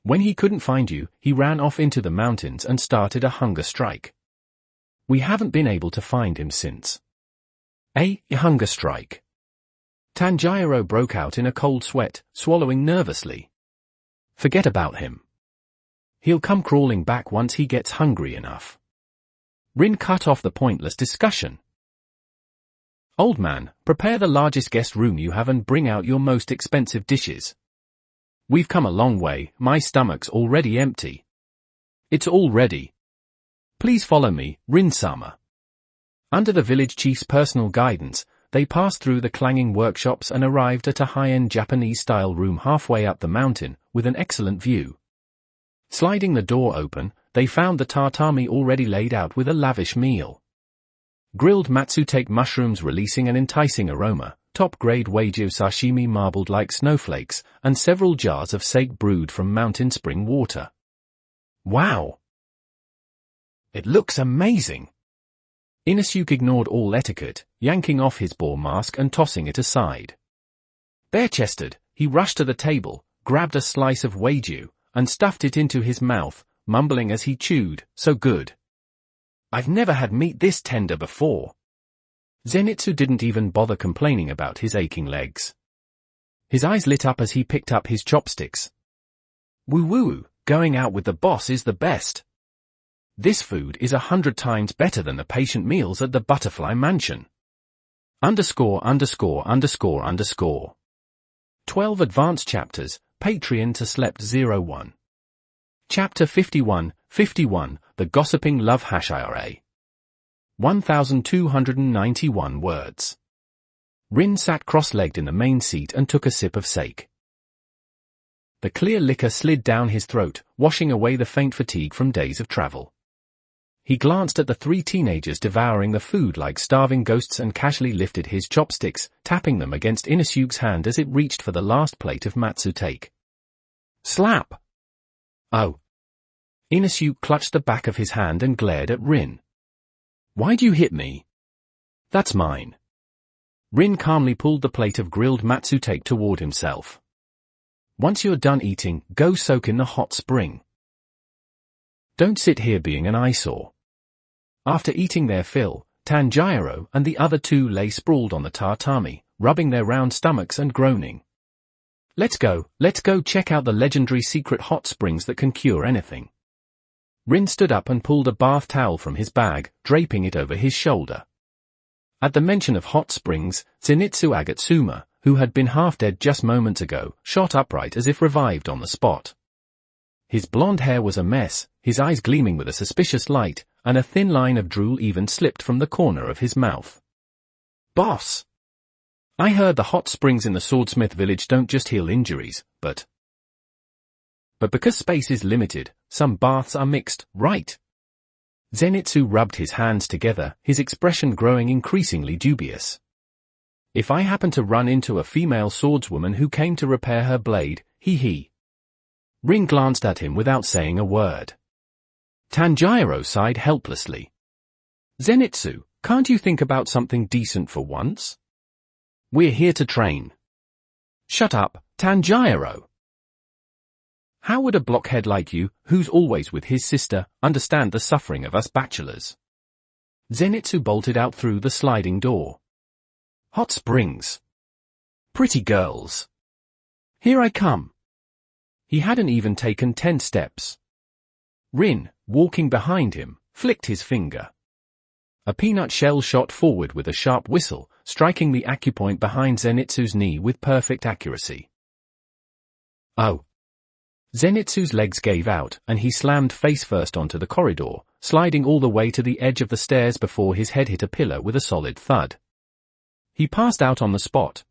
When he couldn't find you, he ran off into the mountains and started a hunger strike. We haven't been able to find him since. A hunger strike. Tanjiro broke out in a cold sweat, swallowing nervously. Forget about him. He'll come crawling back once he gets hungry enough. Rin cut off the pointless discussion. Old man, prepare the largest guest room you have and bring out your most expensive dishes. We've come a long way, my stomach's already empty. It's all ready. Please follow me, Rin-sama. Under the village chief's personal guidance, they passed through the clanging workshops and arrived at a high-end Japanese-style room halfway up the mountain, with an excellent view. Sliding the door open, they found the tatami already laid out with a lavish meal. Grilled matsutake mushrooms releasing an enticing aroma, top-grade wagyu sashimi marbled like snowflakes, and several jars of sake brewed from mountain spring water. Wow! It looks amazing! Inosuke ignored all etiquette, yanking off his boar mask and tossing it aside. Bare-chested, he rushed to the table, grabbed a slice of wagyu, and stuffed it into his mouth, mumbling as he chewed, so good. I've never had meat this tender before. Zenitsu didn't even bother complaining about his aching legs. His eyes lit up as he picked up his chopsticks. Woo-woo, going out with the boss is the best. This food is 100 times better than the patient meals at the Butterfly Mansion. ______. 12 Advanced Chapters, Patreon to Slept 01. Chapter 51, The Gossiping Love #IRA. 1291 words. Rin sat cross-legged in the main seat and took a sip of sake. The clear liquor slid down his throat, washing away the faint fatigue from days of travel. He glanced at the 3 teenagers devouring the food like starving ghosts and casually lifted his chopsticks, tapping them against Inosuke's hand as it reached for the last plate of matsutake. Slap! Oh. Inosuke clutched the back of his hand and glared at Rin. Why'd you hit me? That's mine. Rin calmly pulled the plate of grilled matsutake toward himself. Once you're done eating, go soak in the hot spring. Don't sit here being an eyesore. After eating their fill, Tanjiro and the other 2 lay sprawled on the tatami, rubbing their round stomachs and groaning. Let's go check out the legendary secret hot springs that can cure anything. Rin stood up and pulled a bath towel from his bag, draping it over his shoulder. At the mention of hot springs, Zenitsu Agatsuma, who had been half dead just moments ago, shot upright as if revived on the spot. His blonde hair was a mess, his eyes gleaming with a suspicious light, and a thin line of drool even slipped from the corner of his mouth. Boss! I heard the hot springs in the Swordsmith village don't just heal injuries, but because space is limited, some baths are mixed, right? Zenitsu rubbed his hands together, his expression growing increasingly dubious. If I happen to run into a female swordswoman who came to repair her blade, hee. Rin glanced at him without saying a word. Tanjiro sighed helplessly. Zenitsu, can't you think about something decent for once? We're here to train. Shut up, Tanjiro. How would a blockhead like you, who's always with his sister, understand the suffering of us bachelors? Zenitsu bolted out through the sliding door. Hot springs. Pretty girls. Here I come. He hadn't even taken 10 steps. Rin, walking behind him, flicked his finger. A peanut shell shot forward with a sharp whistle, striking the acupoint behind Zenitsu's knee with perfect accuracy. Oh! Zenitsu's legs gave out, and he slammed face first onto the corridor, sliding all the way to the edge of the stairs before his head hit a pillar with a solid thud. He passed out on the spot.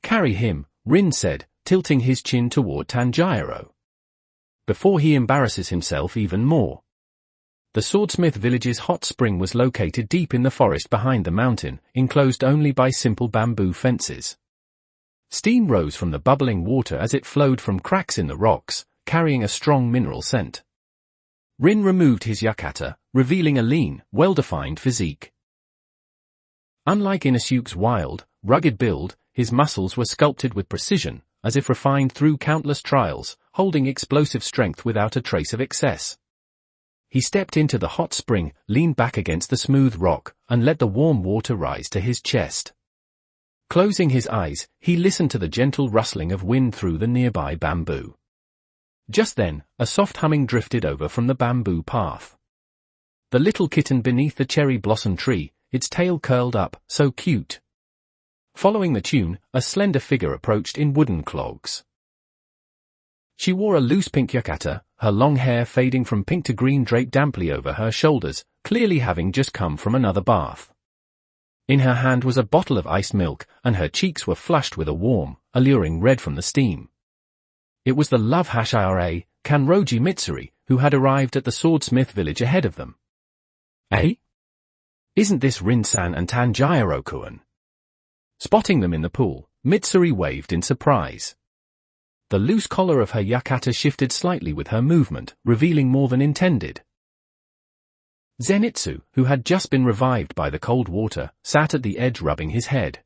"Carry him," Rin said, tilting his chin toward Tanjiro. "Before he embarrasses himself even more." The swordsmith village's hot spring was located deep in the forest behind the mountain, enclosed only by simple bamboo fences. Steam rose from the bubbling water as it flowed from cracks in the rocks, carrying a strong mineral scent. Rin removed his yukata, revealing a lean, well-defined physique. Unlike Inosuke's wild, rugged build, his muscles were sculpted with precision, as if refined through countless trials, holding explosive strength without a trace of excess. He stepped into the hot spring, leaned back against the smooth rock, and let the warm water rise to his chest. Closing his eyes, he listened to the gentle rustling of wind through the nearby bamboo. Just then, a soft humming drifted over from the bamboo path. The little kitten beneath the cherry blossom tree, its tail curled up, so cute. Following the tune, a slender figure approached in wooden clogs. She wore a loose pink yukata, her long hair fading from pink to green draped damply over her shoulders, clearly having just come from another bath. In her hand was a bottle of iced milk, and her cheeks were flushed with a warm, alluring red from the steam. It was the love Hashira, Kanroji Mitsuri, who had arrived at the swordsmith village ahead of them. "Eh? Isn't this Rin-san and Tanjiro-kun?" Spotting them in the pool, Mitsuri waved in surprise. The loose collar of her yukata shifted slightly with her movement, revealing more than intended. Zenitsu, who had just been revived by the cold water, sat at the edge rubbing his head.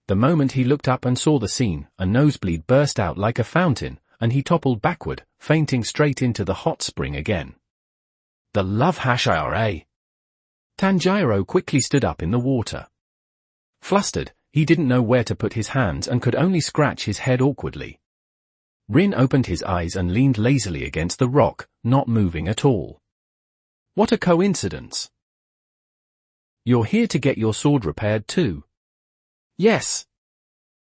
The moment he looked up and saw the scene, a nosebleed burst out like a fountain, and he toppled backward, fainting straight into the hot spring again. "The love Hashira!" Tanjiro quickly stood up in the water. Flustered, he didn't know where to put his hands and could only scratch his head awkwardly. Rin opened his eyes and leaned lazily against the rock, not moving at all. What a coincidence. "You're here to get your sword repaired too?" "Yes."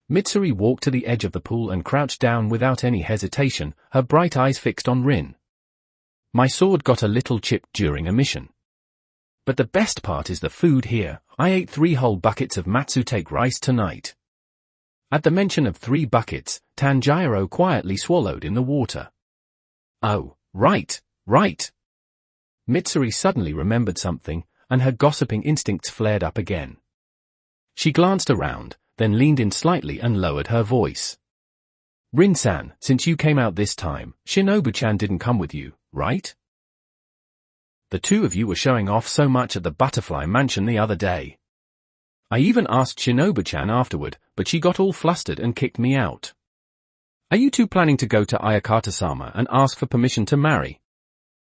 Mitsuri walked to the edge of the pool and crouched down without any hesitation, her bright eyes fixed on Rin. "My sword got a little chipped during a mission. But the best part is the food here. I ate 3 whole buckets of matsutake rice tonight." At the mention of 3 buckets, Tanjiro quietly swallowed in the water. "Oh, right. Mitsuri suddenly remembered something, and her gossiping instincts flared up again. She glanced around, then leaned in slightly and lowered her voice. "Rin-san, since you came out this time, Shinobu-chan didn't come with you, right? The two of you were showing off so much at the Butterfly Mansion the other day. I even asked Shinobu-chan afterward, but she got all flustered and kicked me out. Are you two planning to go to Ayakata-sama and ask for permission to marry?"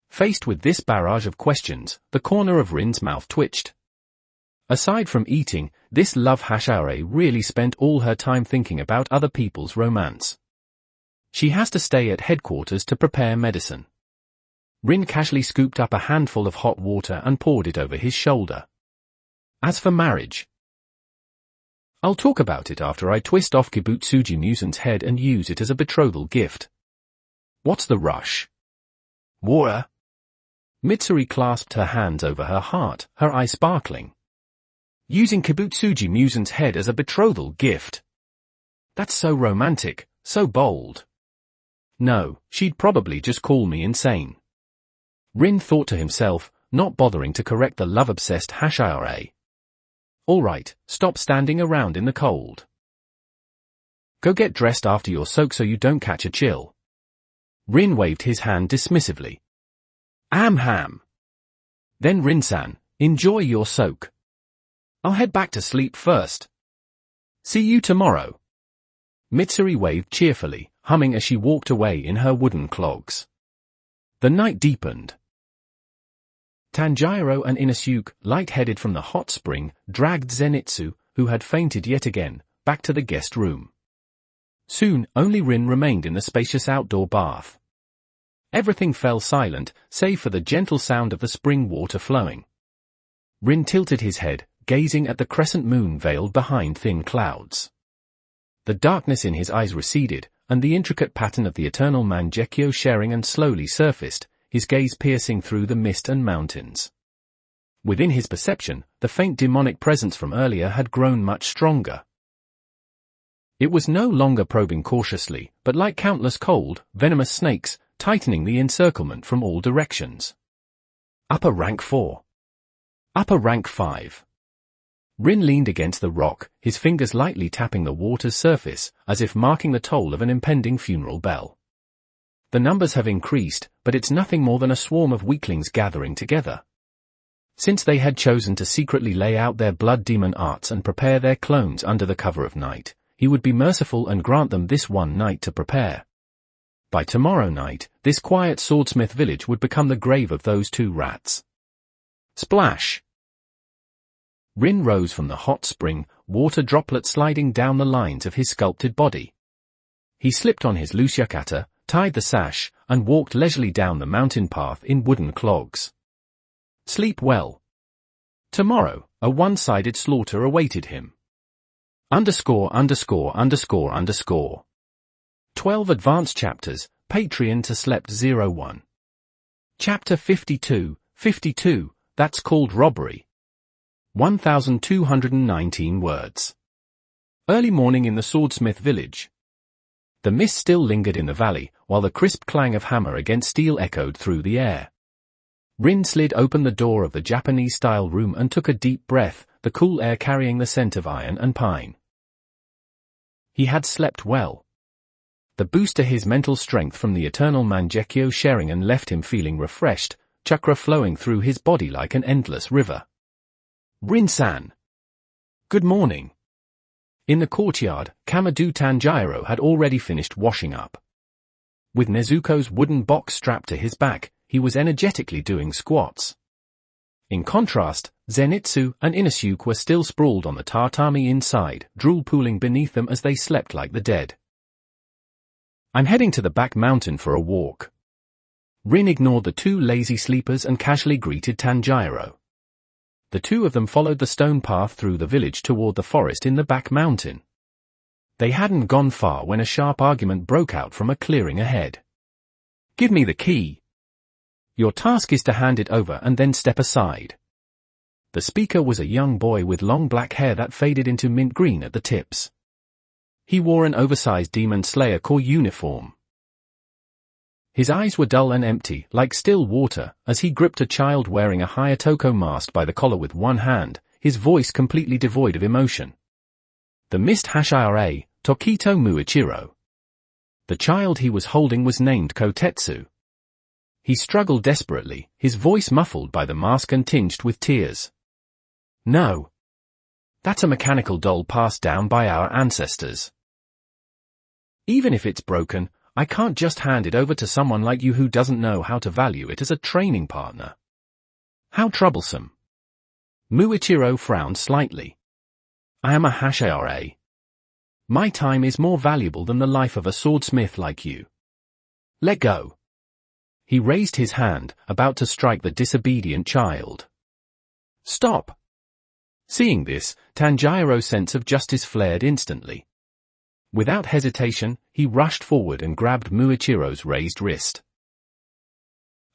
Faced with this barrage of questions, the corner of Rin's mouth twitched. Aside from eating, this love Hashira really spent all her time thinking about other people's romance. She has to stay at headquarters to prepare medicine. Rin casually scooped up a handful of hot water and poured it over his shoulder. "As for marriage, I'll talk about it after I twist off Kibutsuji Musen's head and use it as a betrothal gift. What's the rush?" "Water." Mitsuri clasped her hands over her heart, her eyes sparkling. "Using Kibutsuji Musen's head as a betrothal gift? That's so romantic, so bold. No, she'd probably just call me insane." Rin thought to himself, not bothering to correct the love-obsessed Hashira. "All right, stop standing around in the cold. Go get dressed after your soak so you don't catch a chill." Rin waved his hand dismissively. "Ham. Then Rin-san, enjoy your soak. I'll head back to sleep first. See you tomorrow." Mitsuri waved cheerfully, humming as she walked away in her wooden clogs. The night deepened. Tanjiro and Inosuke, light-headed from the hot spring, dragged Zenitsu, who had fainted yet again, back to the guest room. Soon, only Rin remained in the spacious outdoor bath. Everything fell silent, save for the gentle sound of the spring water flowing. Rin tilted his head, gazing at the crescent moon veiled behind thin clouds. The darkness in his eyes receded, and the intricate pattern of the eternal Mangekyou Sharingan slowly surfaced, his gaze piercing through the mist and mountains. Within his perception, the faint demonic presence from earlier had grown much stronger. It was no longer probing cautiously, but like countless cold, venomous snakes, tightening the encirclement from all directions. Upper rank 4. Upper rank 5. Rin leaned against the rock, his fingers lightly tapping the water's surface, as if marking the toll of an impending funeral bell. The numbers have increased, but it's nothing more than a swarm of weaklings gathering together. Since they had chosen to secretly lay out their blood demon arts and prepare their clones under the cover of night, he would be merciful and grant them this one night to prepare. By tomorrow night, this quiet swordsmith village would become the grave of those two rats. Splash! Rin rose from the hot spring, water droplets sliding down the lines of his sculpted body. He slipped on his loose yukata, tied the sash, and walked leisurely down the mountain path in wooden clogs. Sleep well. Tomorrow, a one-sided slaughter awaited him. _____. 12 advanced chapters, Patreon to Slept 01. Chapter 52, that's called robbery. 1219 words. Early morning in the swordsmith village. The mist still lingered in the valley, while the crisp clang of hammer against steel echoed through the air. Rin slid open the door of the Japanese-style room and took a deep breath, the cool air carrying the scent of iron and pine. He had slept well. The boost to his mental strength from the eternal Mangekyou Sharingan left him feeling refreshed, chakra flowing through his body like an endless river. Rin-san. Good morning. In the courtyard, Kamado Tanjiro had already finished washing up. With Nezuko's wooden box strapped to his back, he was energetically doing squats. In contrast, Zenitsu and Inosuke were still sprawled on the tatami inside, drool pooling beneath them as they slept like the dead. I'm heading to the back mountain for a walk. Rin ignored the two lazy sleepers and casually greeted Tanjiro. The two of them followed the stone path through the village toward the forest in the back mountain. They hadn't gone far when a sharp argument broke out from a clearing ahead. Give me the key. Your task is to hand it over and then step aside. The speaker was a young boy with long black hair that faded into mint green at the tips. He wore an oversized Demon Slayer Corps uniform. His eyes were dull and empty, like still water, as he gripped a child wearing a Hayatoko mask by the collar with one hand, his voice completely devoid of emotion. The mist Hashira, Tokito Muichiro. The child he was holding was named Kotetsu. He struggled desperately, his voice muffled by the mask and tinged with tears. No. That's a mechanical doll passed down by our ancestors. Even if it's broken, I can't just hand it over to someone like you who doesn't know how to value it as a training partner. How troublesome. Muichiro frowned slightly. I am a Hashira. My time is more valuable than the life of a swordsmith like you. Let go. He raised his hand, about to strike the disobedient child. Stop. Seeing this, Tanjiro's sense of justice flared instantly. Without hesitation, he rushed forward and grabbed Muichiro's raised wrist.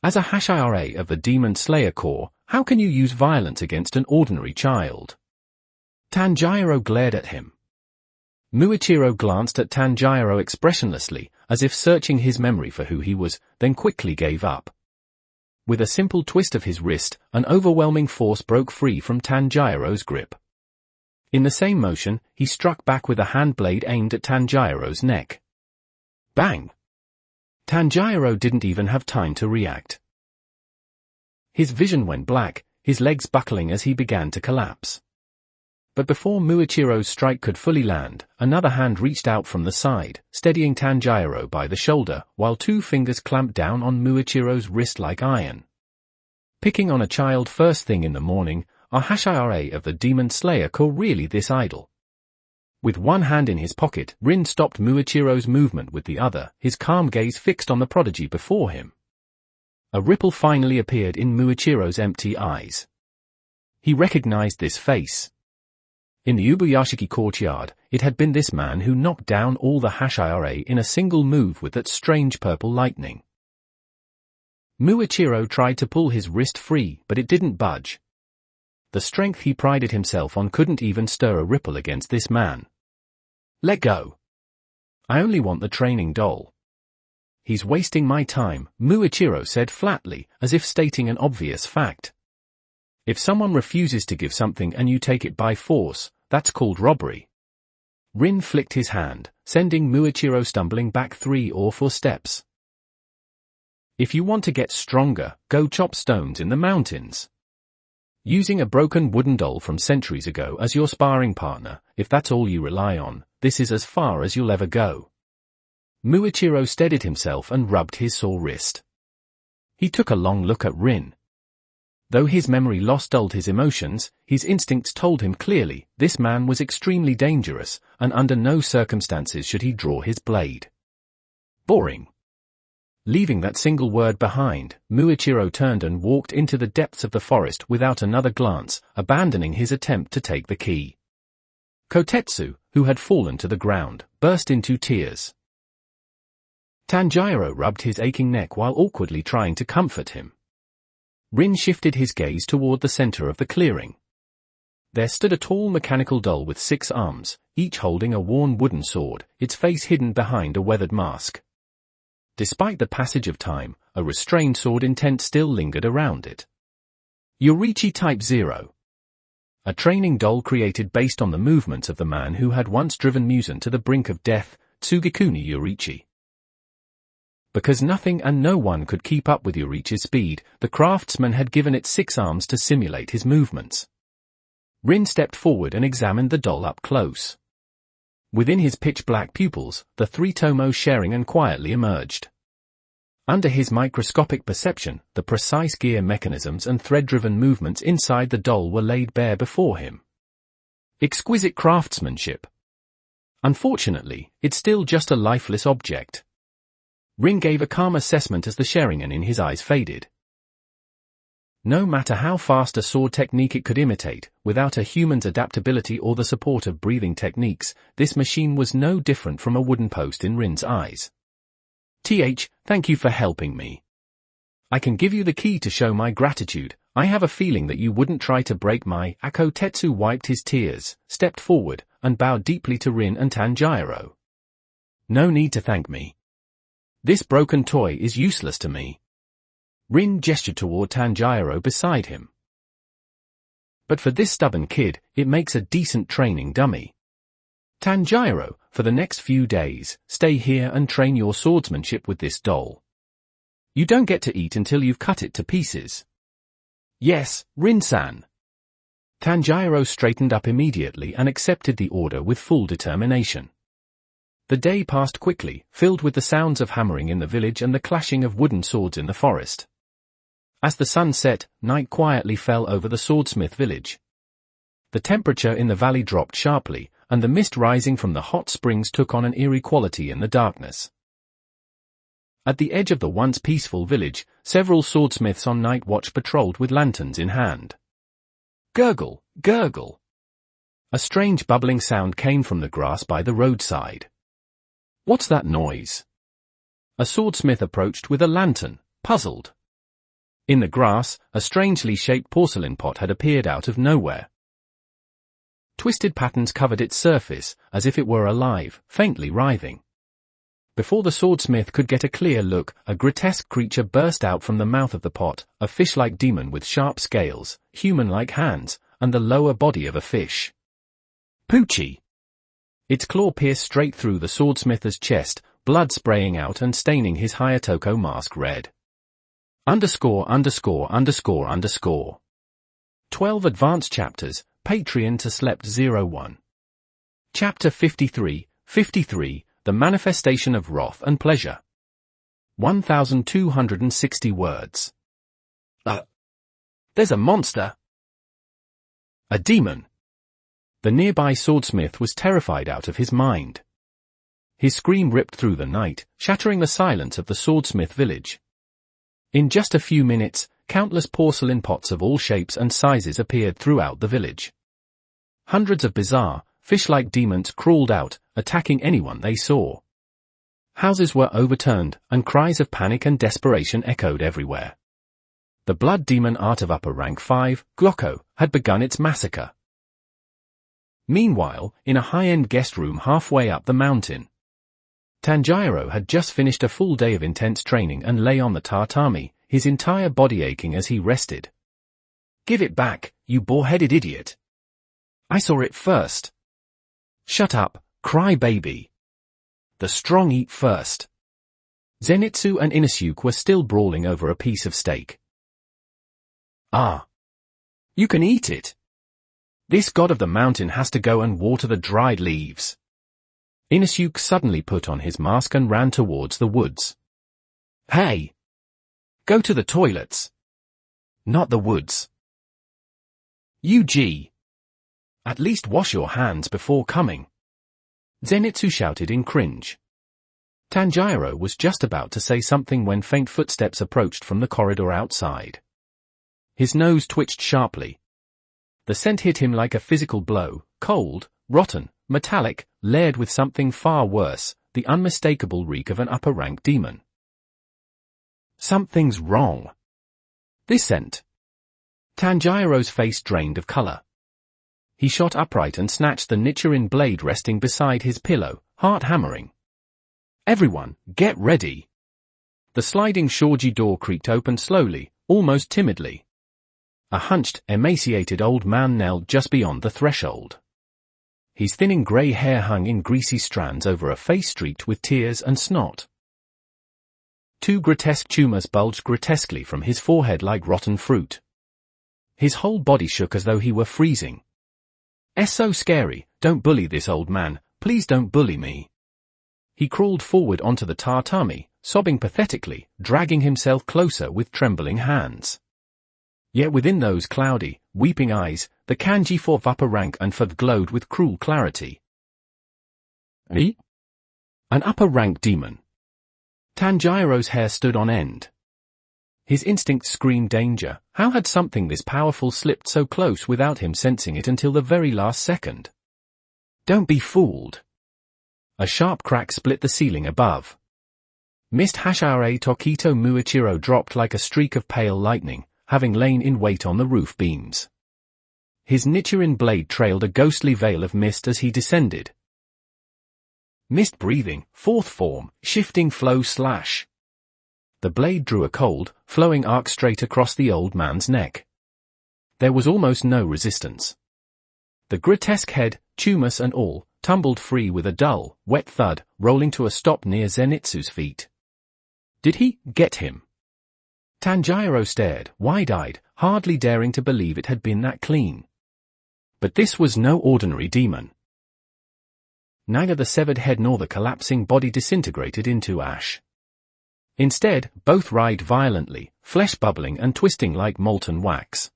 As a Hashira of the Demon Slayer Corps, how can you use violence against an ordinary child? Tanjiro glared at him. Muichiro glanced at Tanjiro expressionlessly, as if searching his memory for who he was, then quickly gave up. With a simple twist of his wrist, an overwhelming force broke free from Tanjiro's grip. In the same motion, he struck back with a hand blade aimed at Tanjiro's neck. Bang! Tanjiro didn't even have time to react. His vision went black, his legs buckling as he began to collapse. But before Muichiro's strike could fully land, another hand reached out from the side, steadying Tanjiro by the shoulder, while two fingers clamped down on Muichiro's wrist like iron. Picking on a child first thing in the morning, are Hashira of the Demon Slayer Corps really this idle? With one hand in his pocket, Rin stopped Muichiro's movement with the other, his calm gaze fixed on the prodigy before him. A ripple finally appeared in Muichiro's empty eyes. He recognized this face. In the Ubuyashiki courtyard, it had been this man who knocked down all the Hashira in a single move with that strange purple lightning. Muichiro tried to pull his wrist free, but it didn't budge. The strength he prided himself on couldn't even stir a ripple against this man. Let go. I only want the training doll. He's wasting my time, Muichiro said flatly, as if stating an obvious fact. If someone refuses to give something and you take it by force, that's called robbery. Rin flicked his hand, sending Muichiro stumbling back 3 or 4 steps. If you want to get stronger, go chop stones in the mountains. Using a broken wooden doll from centuries ago as your sparring partner, if that's all you rely on, this is as far as you'll ever go. Muichiro steadied himself and rubbed his sore wrist. He took a long look at Rin. Though his memory loss dulled his emotions, his instincts told him clearly, this man was extremely dangerous, and under no circumstances should he draw his blade. Boring. Leaving that single word behind, Muichiro turned and walked into the depths of the forest without another glance, abandoning his attempt to take the key. Kotetsu, who had fallen to the ground, burst into tears. Tanjiro rubbed his aching neck while awkwardly trying to comfort him. Rin shifted his gaze toward the center of the clearing. There stood a tall mechanical doll with 6 arms, each holding a worn wooden sword, its face hidden behind a weathered mask. Despite the passage of time, a restrained sword intent still lingered around it. Yorichi Type 0. A training doll created based on the movements of the man who had once driven Muzan to the brink of death, Tsugikuni Yorichi. Because nothing and no one could keep up with Yorichi's speed, the craftsman had given it 6 arms to simulate his movements. Rin stepped forward and examined the doll up close. Within his pitch-black pupils, the 3-tomo Sharingan quietly emerged. Under his microscopic perception, the precise gear mechanisms and thread-driven movements inside the doll were laid bare before him. Exquisite craftsmanship. Unfortunately, it's still just a lifeless object. Rin gave a calm assessment as the Sharingan in his eyes faded. No matter how fast a sword technique it could imitate, without a human's adaptability or the support of breathing techniques, this machine was no different from a wooden post in Rin's eyes. Thank you for helping me. I can give you the key to show my gratitude. I have a feeling that you wouldn't try to break my... Kotetsu wiped his tears, stepped forward, and bowed deeply to Rin and Tanjiro. No need to thank me. This broken toy is useless to me. Rin gestured toward Tanjiro beside him. But for this stubborn kid, it makes a decent training dummy. Tanjiro, for the next few days, stay here and train your swordsmanship with this doll. You don't get to eat until you've cut it to pieces. Yes, Rin-san. Tanjiro straightened up immediately and accepted the order with full determination. The day passed quickly, filled with the sounds of hammering in the village and the clashing of wooden swords in the forest. As the sun set, night quietly fell over the swordsmith village. The temperature in the valley dropped sharply, and the mist rising from the hot springs took on an eerie quality in the darkness. At the edge of the once peaceful village, several swordsmiths on night watch patrolled with lanterns in hand. Gurgle, gurgle. A strange bubbling sound came from the grass by the roadside. What's that noise? A swordsmith approached with a lantern, puzzled. In the grass, a strangely shaped porcelain pot had appeared out of nowhere. Twisted patterns covered its surface, as if it were alive, faintly writhing. Before the swordsmith could get a clear look, a grotesque creature burst out from the mouth of the pot, a fish-like demon with sharp scales, human-like hands, and the lower body of a fish. Poochie! Its claw pierced straight through the swordsmith's chest, blood spraying out and staining his Hayatoko mask red. _____. 12 advanced chapters, Patreon to Slept 01. Chapter 53, The Manifestation of Wrath and Pleasure. 1260 words. There's a monster! A demon! The nearby swordsmith was terrified out of his mind. His scream ripped through the night, shattering the silence of the swordsmith village. In just a few minutes, countless porcelain pots of all shapes and sizes appeared throughout the village. Hundreds of bizarre, fish-like demons crawled out, attacking anyone they saw. Houses were overturned, and cries of panic and desperation echoed everywhere. The blood demon art of upper rank 5, Gyokko, had begun its massacre. Meanwhile, in a high-end guest room halfway up the mountain, Tanjiro had just finished a full day of intense training and lay on the tatami, his entire body aching as he rested. "Give it back, you boar-headed idiot. I saw it first." "Shut up, cry baby. The strong eat first." Zenitsu and Inosuke were still brawling over a piece of steak. "Ah. You can eat it. This god of the mountain has to go and water the dried leaves." Inosuke suddenly put on his mask and ran towards the woods. "Hey! Go to the toilets. Not the woods. UG. At least wash your hands before coming." Zenitsu shouted in cringe. Tanjiro was just about to say something when faint footsteps approached from the corridor outside. His nose twitched sharply. The scent hit him like a physical blow, cold, rotten, metallic, layered with something far worse, the unmistakable reek of an upper-rank demon. Something's wrong. This scent. Tanjiro's face drained of color. He shot upright and snatched the Nichirin blade resting beside his pillow, heart hammering. "Everyone, get ready." The sliding shoji door creaked open slowly, almost timidly. A hunched, emaciated old man knelt just beyond the threshold. His thinning grey hair hung in greasy strands over a face streaked with tears and snot. Two grotesque tumors bulged grotesquely from his forehead like rotten fruit. His whole body shook as though he were freezing. "It's so scary, don't bully this old man, please don't bully me." He crawled forward onto the tatami, sobbing pathetically, dragging himself closer with trembling hands. Yet within those cloudy, weeping eyes, the kanji for upper rank and for glowed with cruel clarity. "Eh? An upper rank demon?" Tanjiro's hair stood on end. His instincts screamed danger. How had something this powerful slipped so close without him sensing it until the very last second? "Don't be fooled." A sharp crack split the ceiling above. Mist Hashare Tokito Muichiro dropped like a streak of pale lightning, having lain in wait on the roof beams. His Nichirin blade trailed a ghostly veil of mist as he descended. Mist breathing, fourth form, shifting flow slash. The blade drew a cold, flowing arc straight across the old man's neck. There was almost no resistance. The grotesque head, tumors and all, tumbled free with a dull, wet thud, rolling to a stop near Zenitsu's feet. Did he get him? Tanjiro stared, wide-eyed, hardly daring to believe it had been that clean. But this was no ordinary demon. Neither the severed head nor the collapsing body disintegrated into ash. Instead, both writhed violently, flesh bubbling and twisting like molten wax.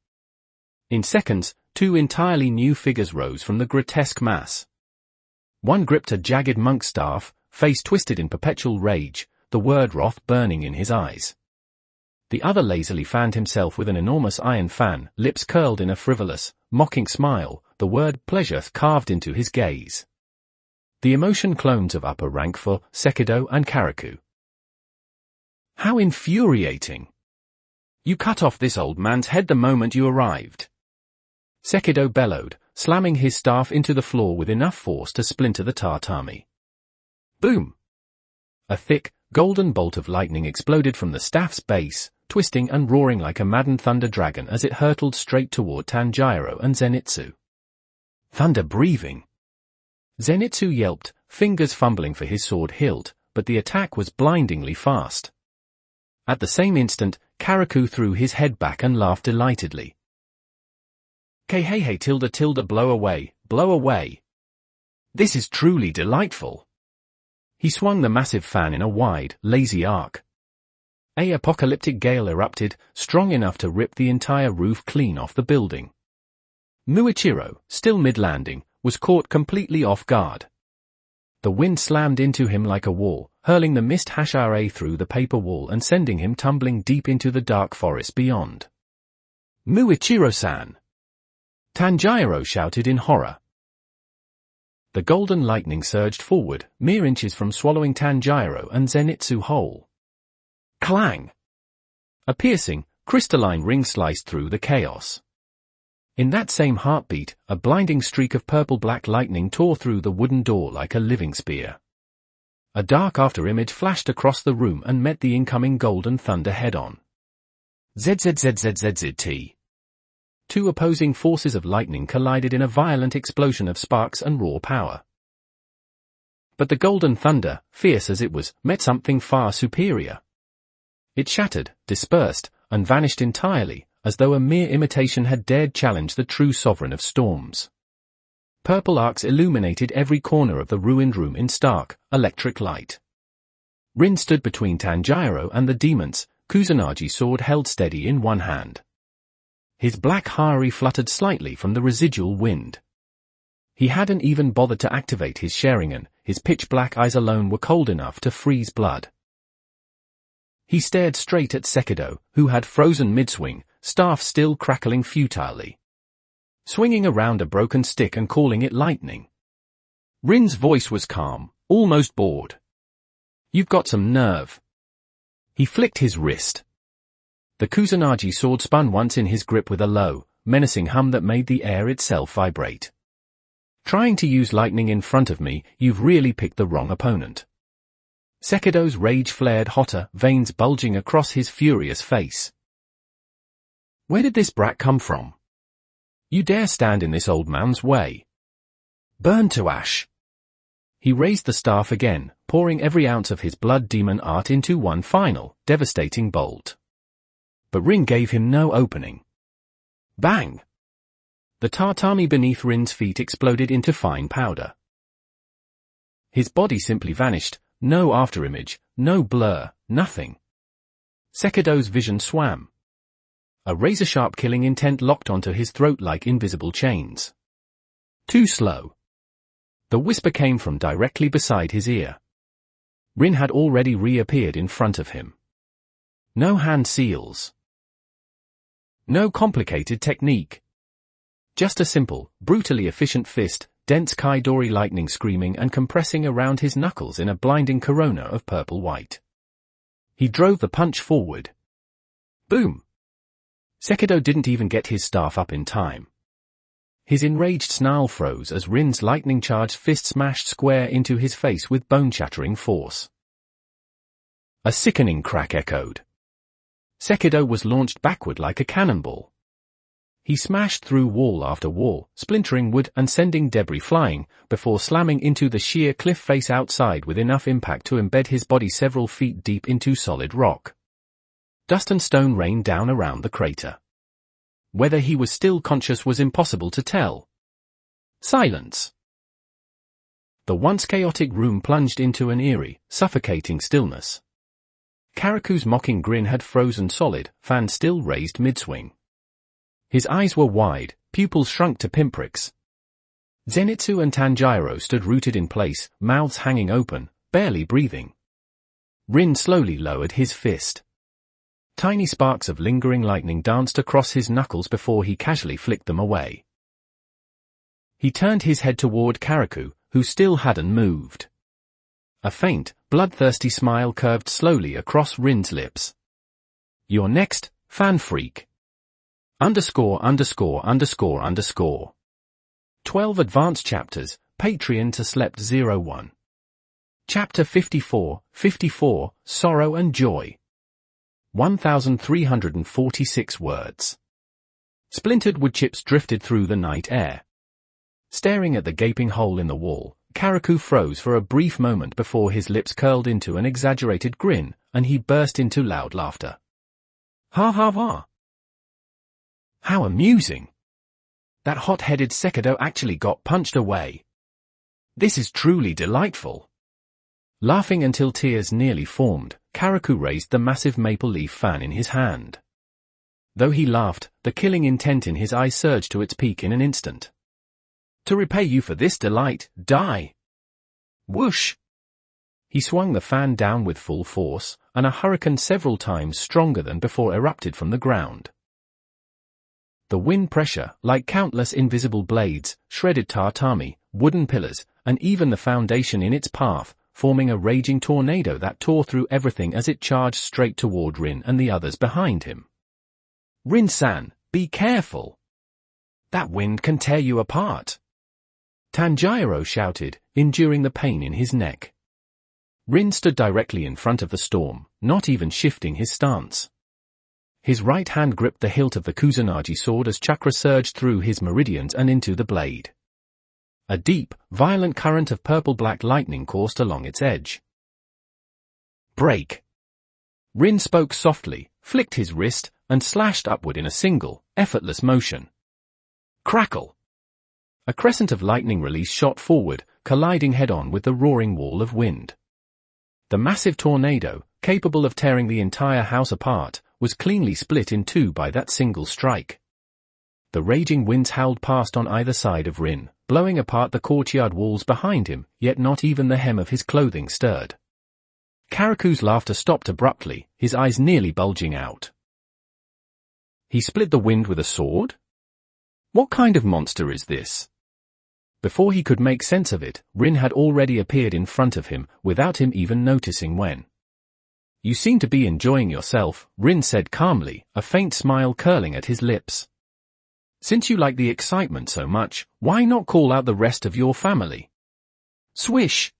In seconds, two entirely new figures rose from the grotesque mass. One gripped a jagged monk staff, face twisted in perpetual rage, the word wrath burning in his eyes. The other lazily fanned himself with an enormous iron fan, lips curled in a frivolous, mocking smile, the word pleasure carved into his gaze. The emotion clones of upper rank for Sekido and Karaku. How infuriating! You cut off this old man's head the moment you arrived. Sekido bellowed, slamming his staff into the floor with enough force to splinter the tatami. Boom! A thick, golden bolt of lightning exploded from the staff's base, twisting and roaring like a maddened thunder dragon as it hurtled straight toward Tanjiro and Zenitsu. Thunder breathing! Zenitsu yelped, fingers fumbling for his sword hilt, but the attack was blindingly fast. At the same instant, Karaku threw his head back and laughed delightedly. Hey tilde blow away, blow away. This is truly delightful. He swung the massive fan in a wide, lazy arc. A apocalyptic gale erupted, strong enough to rip the entire roof clean off the building. Muichiro, still mid-landing, was caught completely off guard. The wind slammed into him like a wall, hurling the mist hashare through the paper wall and sending him tumbling deep into the dark forest beyond. "Muichiro-san!" Tanjiro shouted in horror. The golden lightning surged forward, mere inches from swallowing Tanjiro and Zenitsu whole. Clang! A piercing, crystalline ring sliced through the chaos. In that same heartbeat, a blinding streak of purple-black lightning tore through the wooden door like a living spear. A dark after-image flashed across the room and met the incoming golden thunder head-on. ZZZZZZT. Two opposing forces of lightning collided in a violent explosion of sparks and raw power. But the golden thunder, fierce as it was, met something far superior. It shattered, dispersed, and vanished entirely, as though a mere imitation had dared challenge the true sovereign of storms. Purple arcs illuminated every corner of the ruined room in stark, electric light. Rin stood between Tanjiro and the demons, Kusanagi sword held steady in one hand. His black hari fluttered slightly from the residual wind. He hadn't even bothered to activate his Sharingan, his pitch-black eyes alone were cold enough to freeze blood. He stared straight at Sekido, who had frozen mid-swing, staff still crackling futilely. Swinging around a broken stick and calling it lightning. Rin's voice was calm, almost bored. "You've got some nerve." He flicked his wrist. The Kusanagi sword spun once in his grip with a low, menacing hum that made the air itself vibrate. "Trying to use lightning in front of me, you've really picked the wrong opponent." Sekido's rage flared hotter, veins bulging across his furious face. "Where did this brat come from? You dare stand in this old man's way? Burn to ash!" He raised the staff again, pouring every ounce of his blood demon art into one final, devastating bolt. But Rin gave him no opening. Bang! The tatami beneath Rin's feet exploded into fine powder. His body simply vanished, no afterimage, no blur, nothing. Sekido's vision swam. A razor-sharp killing intent locked onto his throat like invisible chains. Too slow. The whisper came from directly beside his ear. Rin had already reappeared in front of him. No hand seals. No complicated technique. Just a simple, brutally efficient fist, dense Kaidori lightning screaming and compressing around his knuckles in a blinding corona of purple-white. He drove the punch forward. Boom! Sekido didn't even get his staff up in time. His enraged snarl froze as Rin's lightning-charged fist smashed square into his face with bone-shattering force. A sickening crack echoed. Sekido was launched backward like a cannonball. He smashed through wall after wall, splintering wood and sending debris flying, before slamming into the sheer cliff face outside with enough impact to embed his body several feet deep into solid rock. Dust and stone rained down around the crater. Whether he was still conscious was impossible to tell. Silence. The once chaotic room plunged into an eerie, suffocating stillness. Karaku's mocking grin had frozen solid, fan still raised mid-swing. His eyes were wide, pupils shrunk to pinpricks. Zenitsu and Tanjiro stood rooted in place, mouths hanging open, barely breathing. Rin slowly lowered his fist. Tiny sparks of lingering lightning danced across his knuckles before he casually flicked them away. He turned his head toward Karaku, who still hadn't moved. A faint, bloodthirsty smile curved slowly across Rin's lips. "You're next, fan freak. ______. 12 advanced chapters, Patreon to Slept 01. Chapter 54, Sorrow and Joy. 1,346 words. Splintered wood chips drifted through the night air. Staring at the gaping hole in the wall, Karaku froze for a brief moment before his lips curled into an exaggerated grin, and he burst into loud laughter. Ha ha ha! How amusing! That hot-headed Sekido actually got punched away. This is truly delightful. Laughing until tears nearly formed, Karaku raised the massive maple leaf fan in his hand. Though he laughed, the killing intent in his eyes surged to its peak in an instant. To repay you for this delight, die! Whoosh! He swung the fan down with full force, and a hurricane several times stronger than before erupted from the ground. The wind pressure, like countless invisible blades, shredded tatami, wooden pillars, and even the foundation in its path, forming a raging tornado that tore through everything as it charged straight toward Rin and the others behind him. "Rin-san, be careful! That wind can tear you apart!" Tanjiro shouted, enduring the pain in his neck. Rin stood directly in front of the storm, not even shifting his stance. His right hand gripped the hilt of the Kusanagi sword as chakra surged through his meridians and into the blade. A deep, violent current of purple-black lightning coursed along its edge. "Break!" Rin spoke softly, flicked his wrist, and slashed upward in a single, effortless motion. Crackle! A crescent of lightning release shot forward, colliding head-on with the roaring wall of wind. The massive tornado, capable of tearing the entire house apart, was cleanly split in two by that single strike. The raging winds howled past on either side of Rin, blowing apart the courtyard walls behind him, yet not even the hem of his clothing stirred. Karaku's laughter stopped abruptly, his eyes nearly bulging out. He split the wind with a sword? What kind of monster is this? Before he could make sense of it, Rin had already appeared in front of him, without him even noticing when. "You seem to be enjoying yourself," Rin said calmly, a faint smile curling at his lips. "Since you like the excitement so much, why not call out the rest of your family?" Swish!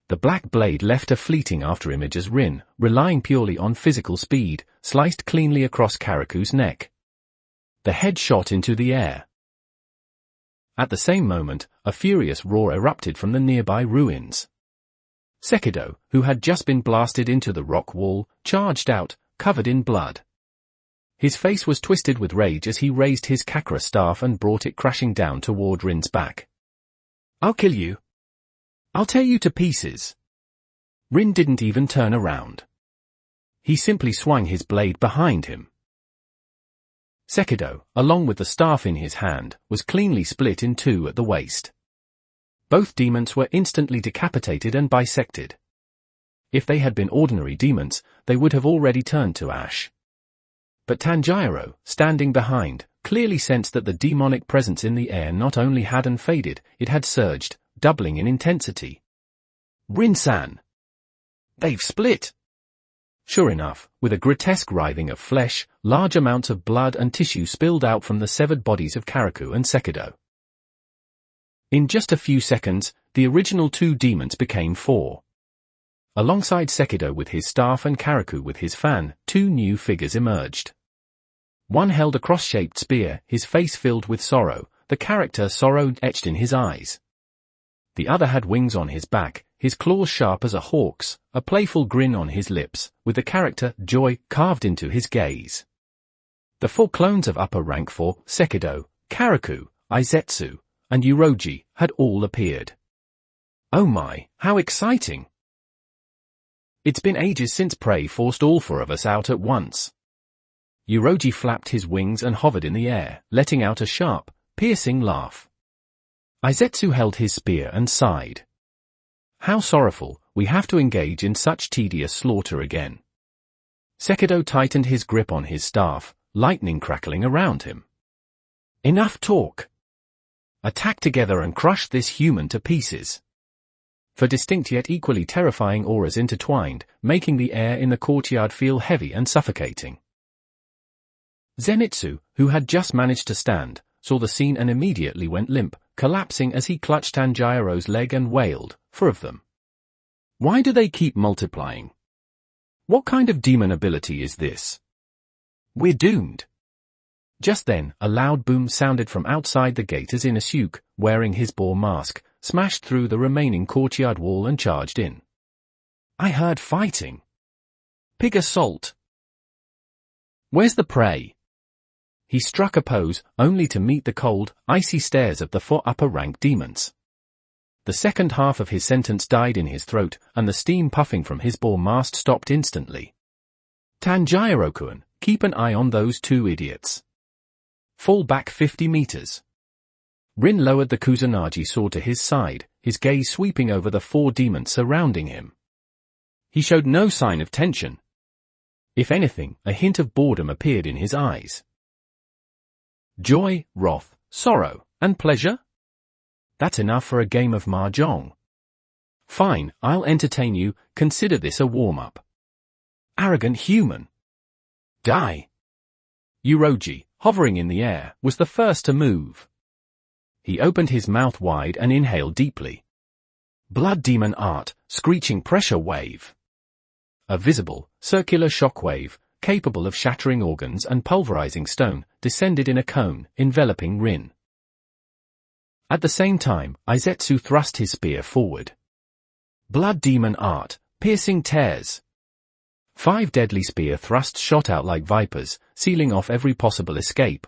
The black blade left a fleeting afterimage as Rin, relying purely on physical speed, sliced cleanly across Karaku's neck. The head shot into the air. At the same moment, a furious roar erupted from the nearby ruins. Sekido, who had just been blasted into the rock wall, charged out, covered in blood. His face was twisted with rage as he raised his Kakra staff and brought it crashing down toward Rin's back. "I'll kill you. I'll tear you to pieces." Rin didn't even turn around. He simply swung his blade behind him. Sekido, along with the staff in his hand, was cleanly split in two at the waist. Both demons were instantly decapitated and bisected. If they had been ordinary demons, they would have already turned to ash. But Tanjiro, standing behind, clearly sensed that the demonic presence in the air not only hadn't faded, it had surged, doubling in intensity. "Rin-san! They've split!" Sure enough, with a grotesque writhing of flesh, large amounts of blood and tissue spilled out from the severed bodies of Karaku and Sekido. In just a few seconds, the original two demons became four. Alongside Sekido with his staff and Karaku with his fan, two new figures emerged. One held a cross-shaped spear, his face filled with sorrow, the character sorrow etched in his eyes. The other had wings on his back, his claws sharp as a hawk's, a playful grin on his lips, with the character joy carved into his gaze. The four clones of upper rank for Sekido, Karaku, Izetsu, and Uroji had all appeared. Oh my, how exciting! It's been ages since Prey forced all four of us out at once. Uroji flapped his wings and hovered in the air, letting out a sharp, piercing laugh. Izetsu held his spear and sighed. How sorrowful, we have to engage in such tedious slaughter again. Sekido tightened his grip on his staff, lightning crackling around him. Enough talk. Attack together and crush this human to pieces. For distinct yet equally terrifying auras intertwined, making the air in the courtyard feel heavy and suffocating. Zenitsu, who had just managed to stand, saw the scene and immediately went limp, collapsing as he clutched Tanjiro's leg and wailed, "Four of them. Why do they keep multiplying? What kind of demon ability is this? We're doomed." Just then, a loud boom sounded from outside the gate as Inosuke, wearing his boar mask, smashed through the remaining courtyard wall and charged in. I heard fighting. Pig assault. Where's the prey? He struck a pose, only to meet the cold, icy stares of the four upper-rank demons. The second half of his sentence died in his throat, and the steam puffing from his boar mask stopped instantly. Tanjiro-kun, keep an eye on those two idiots. Fall back 50 meters. Rin lowered the Kusanagi sword to his side, his gaze sweeping over the 4 demons surrounding him. He showed no sign of tension. If anything, a hint of boredom appeared in his eyes. Joy, wrath, sorrow, and pleasure? That's enough for a game of mahjong. Fine, I'll entertain you, consider this a warm-up. Arrogant human. Die. Uroji, hovering in the air, was the first to move. He opened his mouth wide and inhaled deeply. Blood demon art, screeching pressure wave. A visible, circular shock wave, capable of shattering organs and pulverizing stone, descended in a cone, enveloping Rin. At the same time, Izetsu thrust his spear forward. Blood demon art, piercing tears. 5 deadly spear thrusts shot out like vipers, sealing off every possible escape.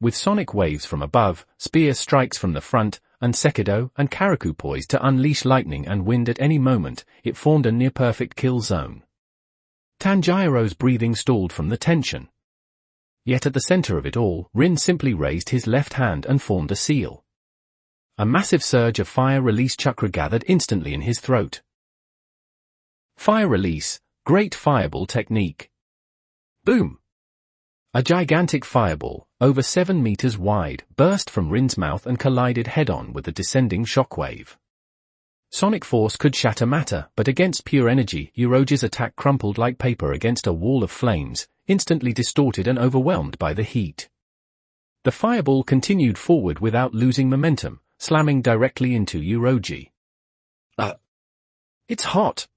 With sonic waves from above, spear strikes from the front, and Sekido and Karaku poised to unleash lightning and wind at any moment, it formed a near-perfect kill zone. Tanjiro's breathing stalled from the tension. Yet at the center of it all, Rin simply raised his left hand and formed a seal. A massive surge of fire release chakra gathered instantly in his throat. Fire release, great fireball technique. Boom! A gigantic fireball, over 7 meters wide, burst from Rin's mouth and collided head-on with the descending shockwave. Sonic force could shatter matter, but against pure energy, Uroji's attack crumpled like paper against a wall of flames, instantly distorted and overwhelmed by the heat. The fireball continued forward without losing momentum, slamming directly into Uroji. It's hot!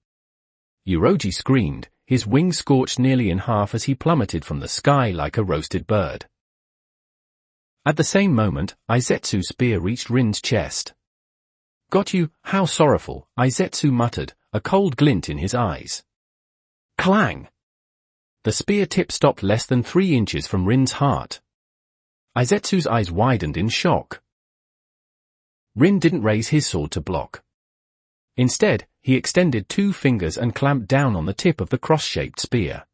Uroji screamed, his wings scorched nearly in half as he plummeted from the sky like a roasted bird. At the same moment, Izetsu's spear reached Rin's chest. Got you, how sorrowful, Izetsu muttered, a cold glint in his eyes. Clang! The spear tip stopped less than 3 inches from Rin's heart. Izetsu's eyes widened in shock. Rin didn't raise his sword to block. Instead, he extended 2 fingers and clamped down on the tip of the cross-shaped spear.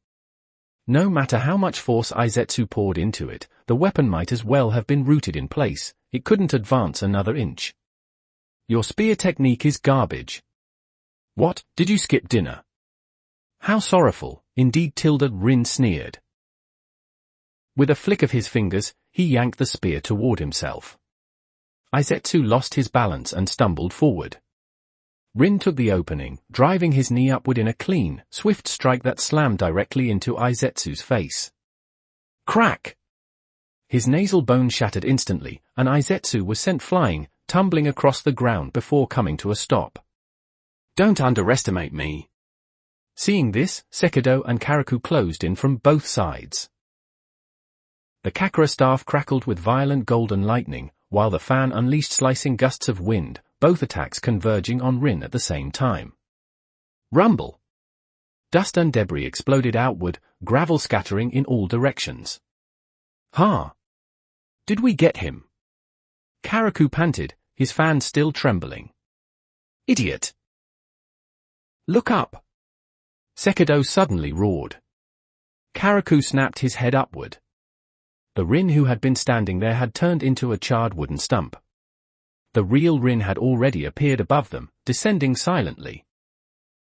No matter how much force Izetsu poured into it, the weapon might as well have been rooted in place, it couldn't advance another inch. Your spear technique is garbage. What, did you skip dinner? How sorrowful, indeed, Rin sneered. With a flick of his fingers, he yanked the spear toward himself. Izetsu lost his balance and stumbled forward. Rin took the opening, driving his knee upward in a clean, swift strike that slammed directly into Izetsu's face. Crack! His nasal bone shattered instantly, and Izetsu was sent flying, tumbling across the ground before coming to a stop. Don't underestimate me. Seeing this, Sekido and Karaku closed in from both sides. The Kakura staff crackled with violent golden lightning, while the fan unleashed slicing gusts of wind, both attacks converging on Rin at the same time. Rumble! Dust and debris exploded outward, gravel scattering in all directions. Did we get him? Karaku panted, his fan still trembling. Idiot! Look up! Sekido suddenly roared. Karaku snapped his head upward. The Rin who had been standing there had turned into a charred wooden stump. The real Rin had already appeared above them, descending silently.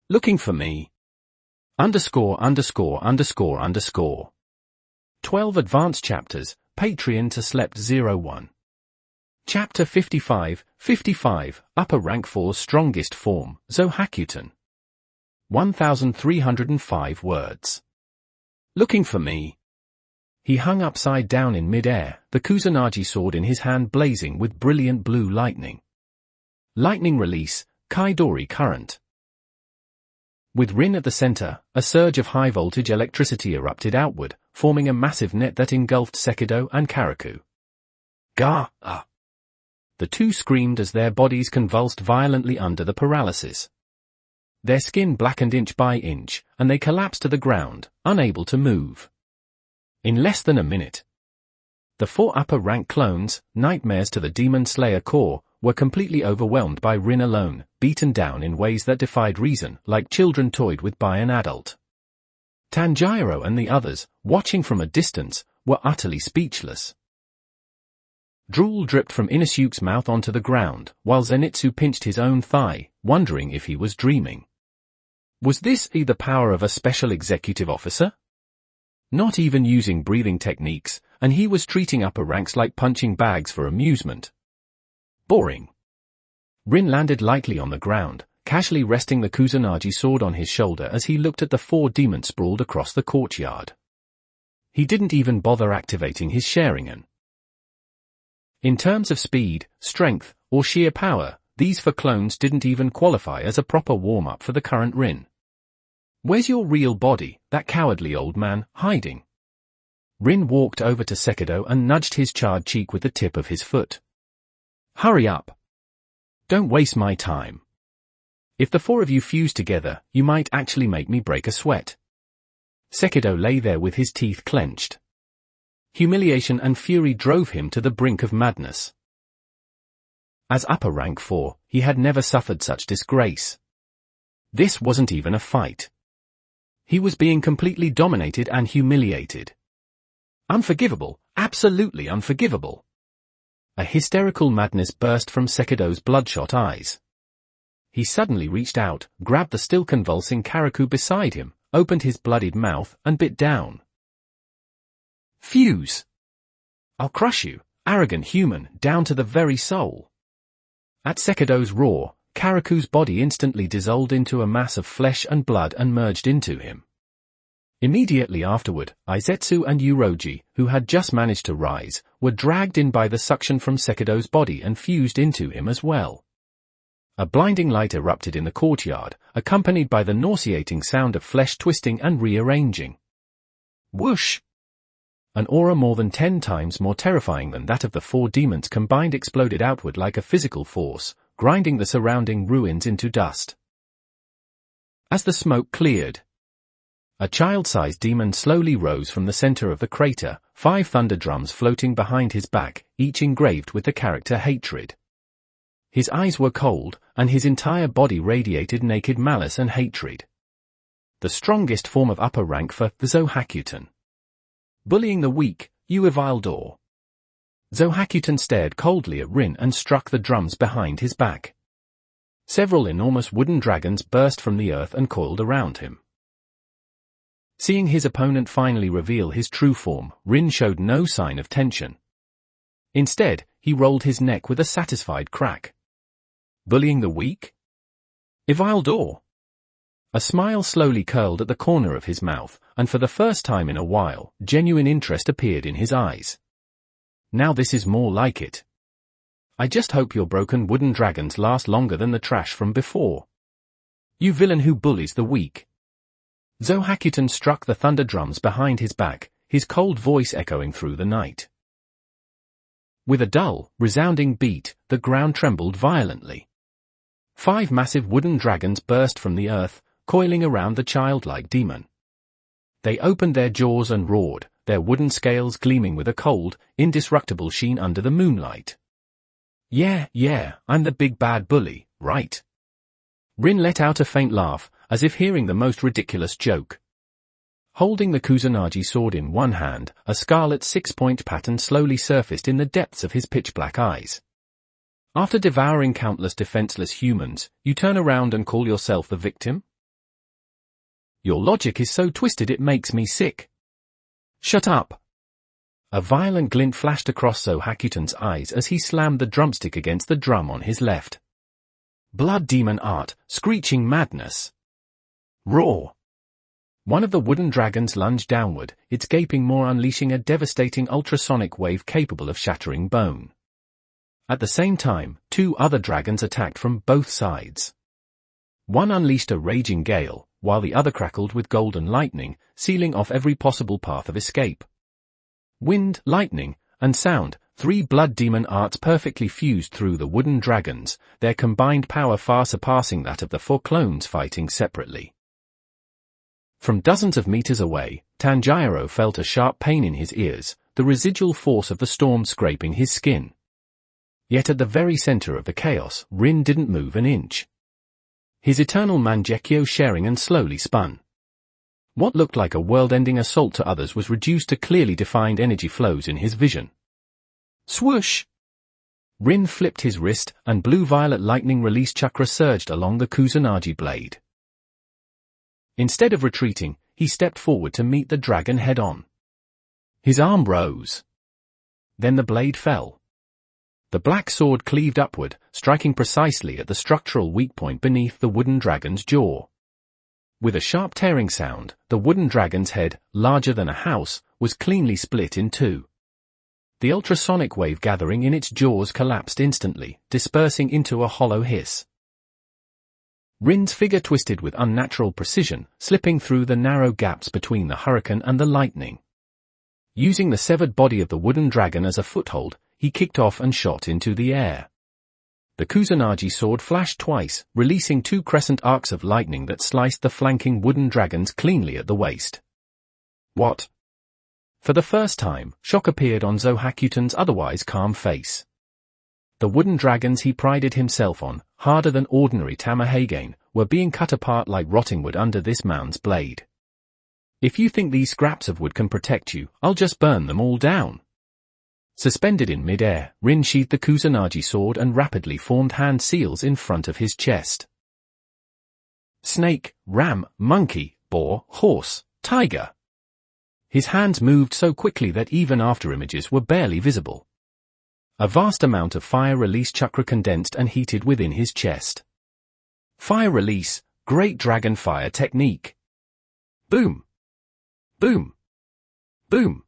Looking for me? ______. 12 advanced chapters, Patreon to Slept 01. Chapter 55, Upper Rank 4 Strongest Form, Zohakuton. 1305 words. Looking for me? He hung upside down in mid-air, the Kusanagi sword in his hand blazing with brilliant blue lightning. Lightning release, Kaidori current. With Rin at the center, a surge of high-voltage electricity erupted outward, forming a massive net that engulfed Sekido and Karaku. Gah! The two screamed as their bodies convulsed violently under the paralysis. Their skin blackened inch by inch, and they collapsed to the ground, unable to move. In less than a minute, the 4 upper-rank clones, nightmares to the Demon Slayer Corps, were completely overwhelmed by Rin alone, beaten down in ways that defied reason, like children toyed with by an adult. Tanjiro and the others, watching from a distance, were utterly speechless. Drool dripped from Inosuke's mouth onto the ground, while Zenitsu pinched his own thigh, wondering if he was dreaming. Was this the power of a special executive officer? Not even using breathing techniques, and he was treating upper ranks like punching bags for amusement. Boring. Rin landed lightly on the ground, casually resting the Kusanagi sword on his shoulder as he looked at the 4 demons sprawled across the courtyard. He didn't even bother activating his Sharingan. In terms of speed, strength, or sheer power, these 4 clones didn't even qualify as a proper warm-up for the current Rin. Where's your real body, that cowardly old man, hiding? Rin walked over to Sekido and nudged his charred cheek with the tip of his foot. Hurry up. Don't waste my time. If the 4 of you fuse together, you might actually make me break a sweat. Sekido lay there with his teeth clenched. Humiliation and fury drove him to the brink of madness. As upper rank 4, he had never suffered such disgrace. This wasn't even a fight. He was being completely dominated and humiliated. Unforgivable, absolutely unforgivable. A hysterical madness burst from Sekido's bloodshot eyes. He suddenly reached out, grabbed the still convulsing Karaku beside him, opened his bloodied mouth, and bit down. Fuse! I'll crush you, arrogant human, down to the very soul. At Sekido's roar, Karaku's body instantly dissolved into a mass of flesh and blood and merged into him. Immediately afterward, Izetsu and Uroji, who had just managed to rise, were dragged in by the suction from Sekido's body and fused into him as well. A blinding light erupted in the courtyard, accompanied by the nauseating sound of flesh twisting and rearranging. Whoosh! An aura more than 10 times more terrifying than that of the 4 demons combined exploded outward like a physical force, grinding the surrounding ruins into dust. As the smoke cleared, a child-sized demon slowly rose from the center of the crater, 5 thunder drums floating behind his back, each engraved with the character hatred. His eyes were cold, and his entire body radiated naked malice and hatred. The strongest form of upper rank for the Zohakuton. Bullying the weak, you Ivaldor. Zohakuton stared coldly at Rin and struck the drums behind his back. Several enormous wooden dragons burst from the earth and coiled around him. Seeing his opponent finally reveal his true form, Rin showed no sign of tension. Instead, he rolled his neck with a satisfied crack. Bullying the weak? Ivaldor. A smile slowly curled at the corner of his mouth, and for the first time in a while, genuine interest appeared in his eyes. Now this is more like it. I just hope your broken wooden dragons last longer than the trash from before. You villain who bullies the weak. Zohakuton struck the thunder drums behind his back, his cold voice echoing through the night. With a dull, resounding beat, the ground trembled violently. 5 massive wooden dragons burst from the earth, coiling around the childlike demon. They opened their jaws and roared, their wooden scales gleaming with a cold, indestructible sheen under the moonlight. Yeah, I'm the big bad bully, right? Rin let out a faint laugh, as if hearing the most ridiculous joke. Holding the Kusanagi sword in one hand, a scarlet 6-point pattern slowly surfaced in the depths of his pitch-black eyes. After devouring countless defenseless humans, you turn around and call yourself the victim? Your logic is so twisted it makes me sick. Shut up! A violent glint flashed across Zohakuton's eyes as he slammed the drumstick against the drum on his left. Blood demon art, screeching madness. Roar! One of the wooden dragons lunged downward, its gaping maw unleashing a devastating ultrasonic wave capable of shattering bone. At the same time, 2 other dragons attacked from both sides. One unleashed a raging gale, while the other crackled with golden lightning, sealing off every possible path of escape. Wind, lightning, and sound, 3 blood demon arts perfectly fused through the wooden dragons, their combined power far surpassing that of the 4 clones fighting separately. From dozens of meters away, Tanjiro felt a sharp pain in his ears, the residual force of the storm scraping his skin. Yet at the very center of the chaos, Rin didn't move an inch. His eternal Mangekyou Sharingan slowly spun. What looked like a world-ending assault to others was reduced to clearly defined energy flows in his vision. Swoosh! Rin flipped his wrist, and blue-violet lightning release chakra surged along the Kusanagi blade. Instead of retreating, he stepped forward to meet the dragon head-on. His arm rose. Then the blade fell. The black sword cleaved upward, striking precisely at the structural weak point beneath the wooden dragon's jaw. With a sharp tearing sound, the wooden dragon's head, larger than a house, was cleanly split in two. The ultrasonic wave gathering in its jaws collapsed instantly, dispersing into a hollow hiss. Rin's figure twisted with unnatural precision, slipping through the narrow gaps between the hurricane and the lightning. Using the severed body of the wooden dragon as a foothold, he kicked off and shot into the air. The Kusanagi sword flashed twice, releasing two crescent arcs of lightning that sliced the flanking wooden dragons cleanly at the waist. What? For the first time, shock appeared on Zohakuten's otherwise calm face. The wooden dragons he prided himself on, harder than ordinary Tamahagane, were being cut apart like rotting wood under this man's blade. If you think these scraps of wood can protect you, I'll just burn them all down. Suspended in mid-air, Rin sheathed the Kusanagi sword and rapidly formed hand seals in front of his chest. Snake, ram, monkey, boar, horse, tiger. His hands moved so quickly that even afterimages were barely visible. A vast amount of fire release chakra condensed and heated within his chest. Fire release, great dragon fire technique. Boom! Boom! Boom!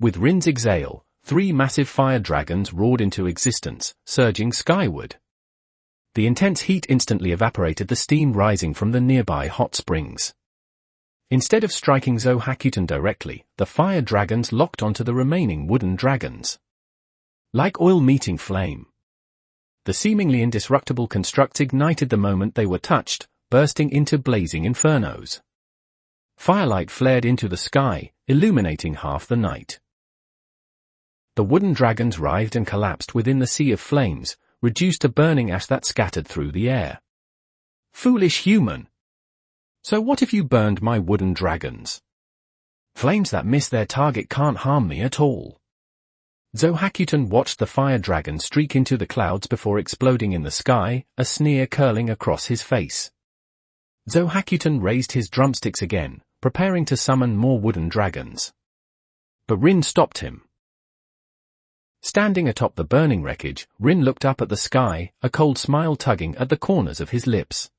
With Rin's exhale, 3 massive fire dragons roared into existence, surging skyward. The intense heat instantly evaporated the steam rising from the nearby hot springs. Instead of striking Zohakuten directly, the fire dragons locked onto the remaining wooden dragons. Like oil meeting flame. The seemingly indestructible constructs ignited the moment they were touched, bursting into blazing infernos. Firelight flared into the sky, illuminating half the night. The wooden dragons writhed and collapsed within the sea of flames, reduced to burning ash that scattered through the air. Foolish human! So what if you burned my wooden dragons? Flames that miss their target can't harm me at all. Zohakuten watched the fire dragon streak into the clouds before exploding in the sky, a sneer curling across his face. Zohakuten raised his drumsticks again, preparing to summon more wooden dragons. But Rin stopped him. Standing atop the burning wreckage, Rin looked up at the sky, a cold smile tugging at the corners of his lips.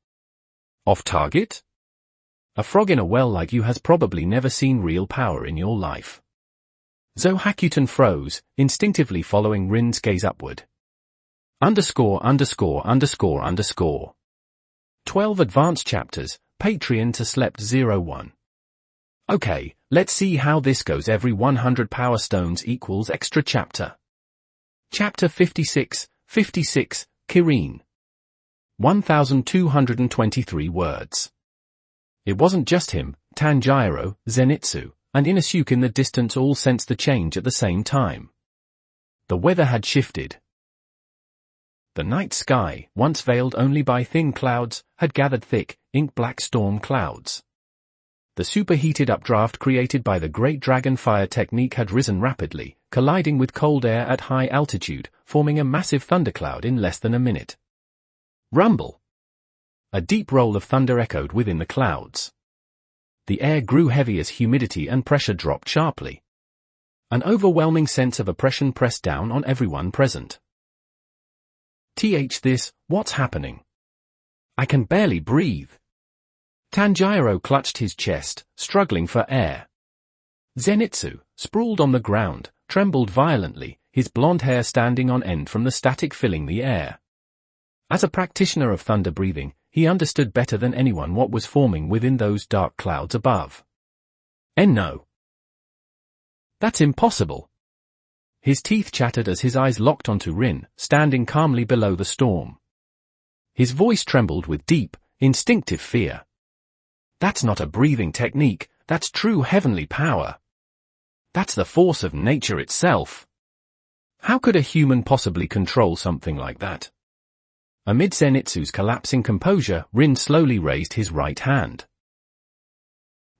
Off target? A frog in a well like you has probably never seen real power in your life. Zohakuten froze, instinctively following Rin's gaze upward. _____. 12 advanced chapters, Patreon to Slept 01. Okay, let's see how this goes. Every 100 power stones equals extra chapter. Chapter 56, Kirin. 1223 words. It wasn't just him, Tanjiro, Zenitsu, and Inosuke in the distance all sensed the change at the same time. The weather had shifted. The night sky, once veiled only by thin clouds, had gathered thick, ink-black storm clouds. The superheated updraft created by the great dragon fire technique had risen rapidly, colliding with cold air at high altitude, forming a massive thundercloud in less than a minute. Rumble! A deep roll of thunder echoed within the clouds. The air grew heavy as humidity and pressure dropped sharply. An overwhelming sense of oppression pressed down on everyone present. What's happening? I can barely breathe. Tanjiro clutched his chest, struggling for air. Zenitsu, sprawled on the ground, trembled violently, his blonde hair standing on end from the static filling the air. As a practitioner of thunder breathing, he understood better than anyone what was forming within those dark clouds above. No. That's impossible. His teeth chattered as his eyes locked onto Rin, standing calmly below the storm. His voice trembled with deep, instinctive fear. That's not a breathing technique, that's true heavenly power. That's the force of nature itself. How could a human possibly control something like that? Amid Zenitsu's collapsing composure, Rin slowly raised his right hand.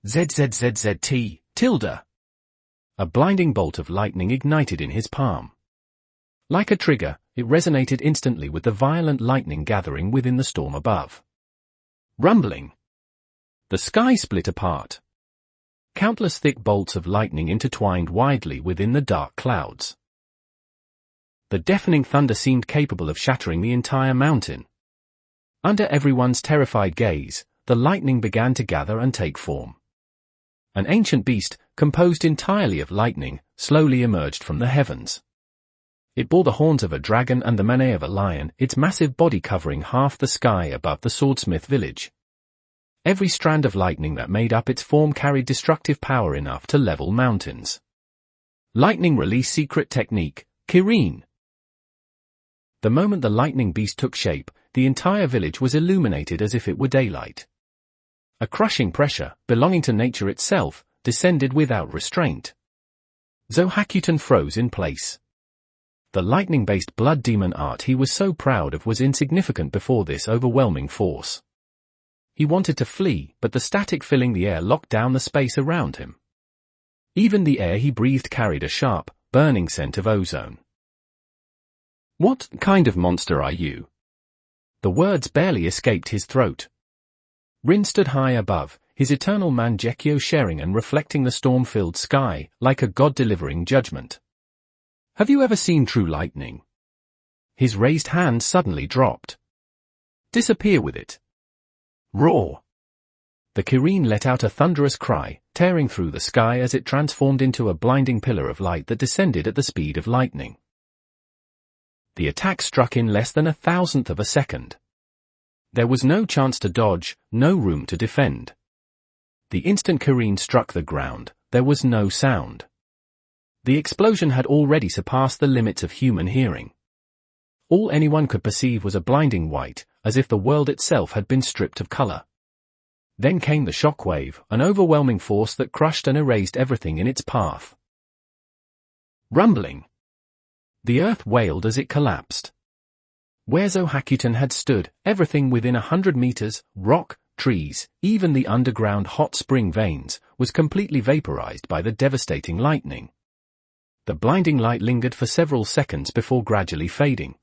ZZZZT, tilde. A blinding bolt of lightning ignited in his palm. Like a trigger, it resonated instantly with the violent lightning gathering within the storm above. Rumbling. The sky split apart. Countless thick bolts of lightning intertwined widely within the dark clouds. The deafening thunder seemed capable of shattering the entire mountain. Under everyone's terrified gaze, the lightning began to gather and take form. An ancient beast, composed entirely of lightning, slowly emerged from the heavens. It bore the horns of a dragon and the mane of a lion, its massive body covering half the sky above the swordsmith village. Every strand of lightning that made up its form carried destructive power enough to level mountains. Lightning Release Secret Technique, Kirin. The moment the lightning beast took shape, the entire village was illuminated as if it were daylight. A crushing pressure, belonging to nature itself, descended without restraint. Zohakuton froze in place. The lightning-based blood demon art he was so proud of was insignificant before this overwhelming force. He wanted to flee, but the static filling the air locked down the space around him. Even the air he breathed carried a sharp, burning scent of ozone. "What kind of monster are you?" The words barely escaped his throat. Rin stood high above, his eternal Mangekyou Sharingan reflecting the storm-filled sky, like a god delivering judgment. "Have you ever seen true lightning?" His raised hand suddenly dropped. "Disappear with it." Roar! The Kirin let out a thunderous cry, tearing through the sky as it transformed into a blinding pillar of light that descended at the speed of lightning. The attack struck in less than 1,000th of a second. There was no chance to dodge, no room to defend. The instant Kirin struck the ground, there was no sound. The explosion had already surpassed the limits of human hearing. All anyone could perceive was a blinding white, as if the world itself had been stripped of color. Then came the shockwave, an overwhelming force that crushed and erased everything in its path. Rumbling. The earth wailed as it collapsed. Where Zohakuton had stood, everything within 100 meters, rock, trees, even the underground hot spring veins, was completely vaporized by the devastating lightning. The blinding light lingered for several seconds before gradually fading.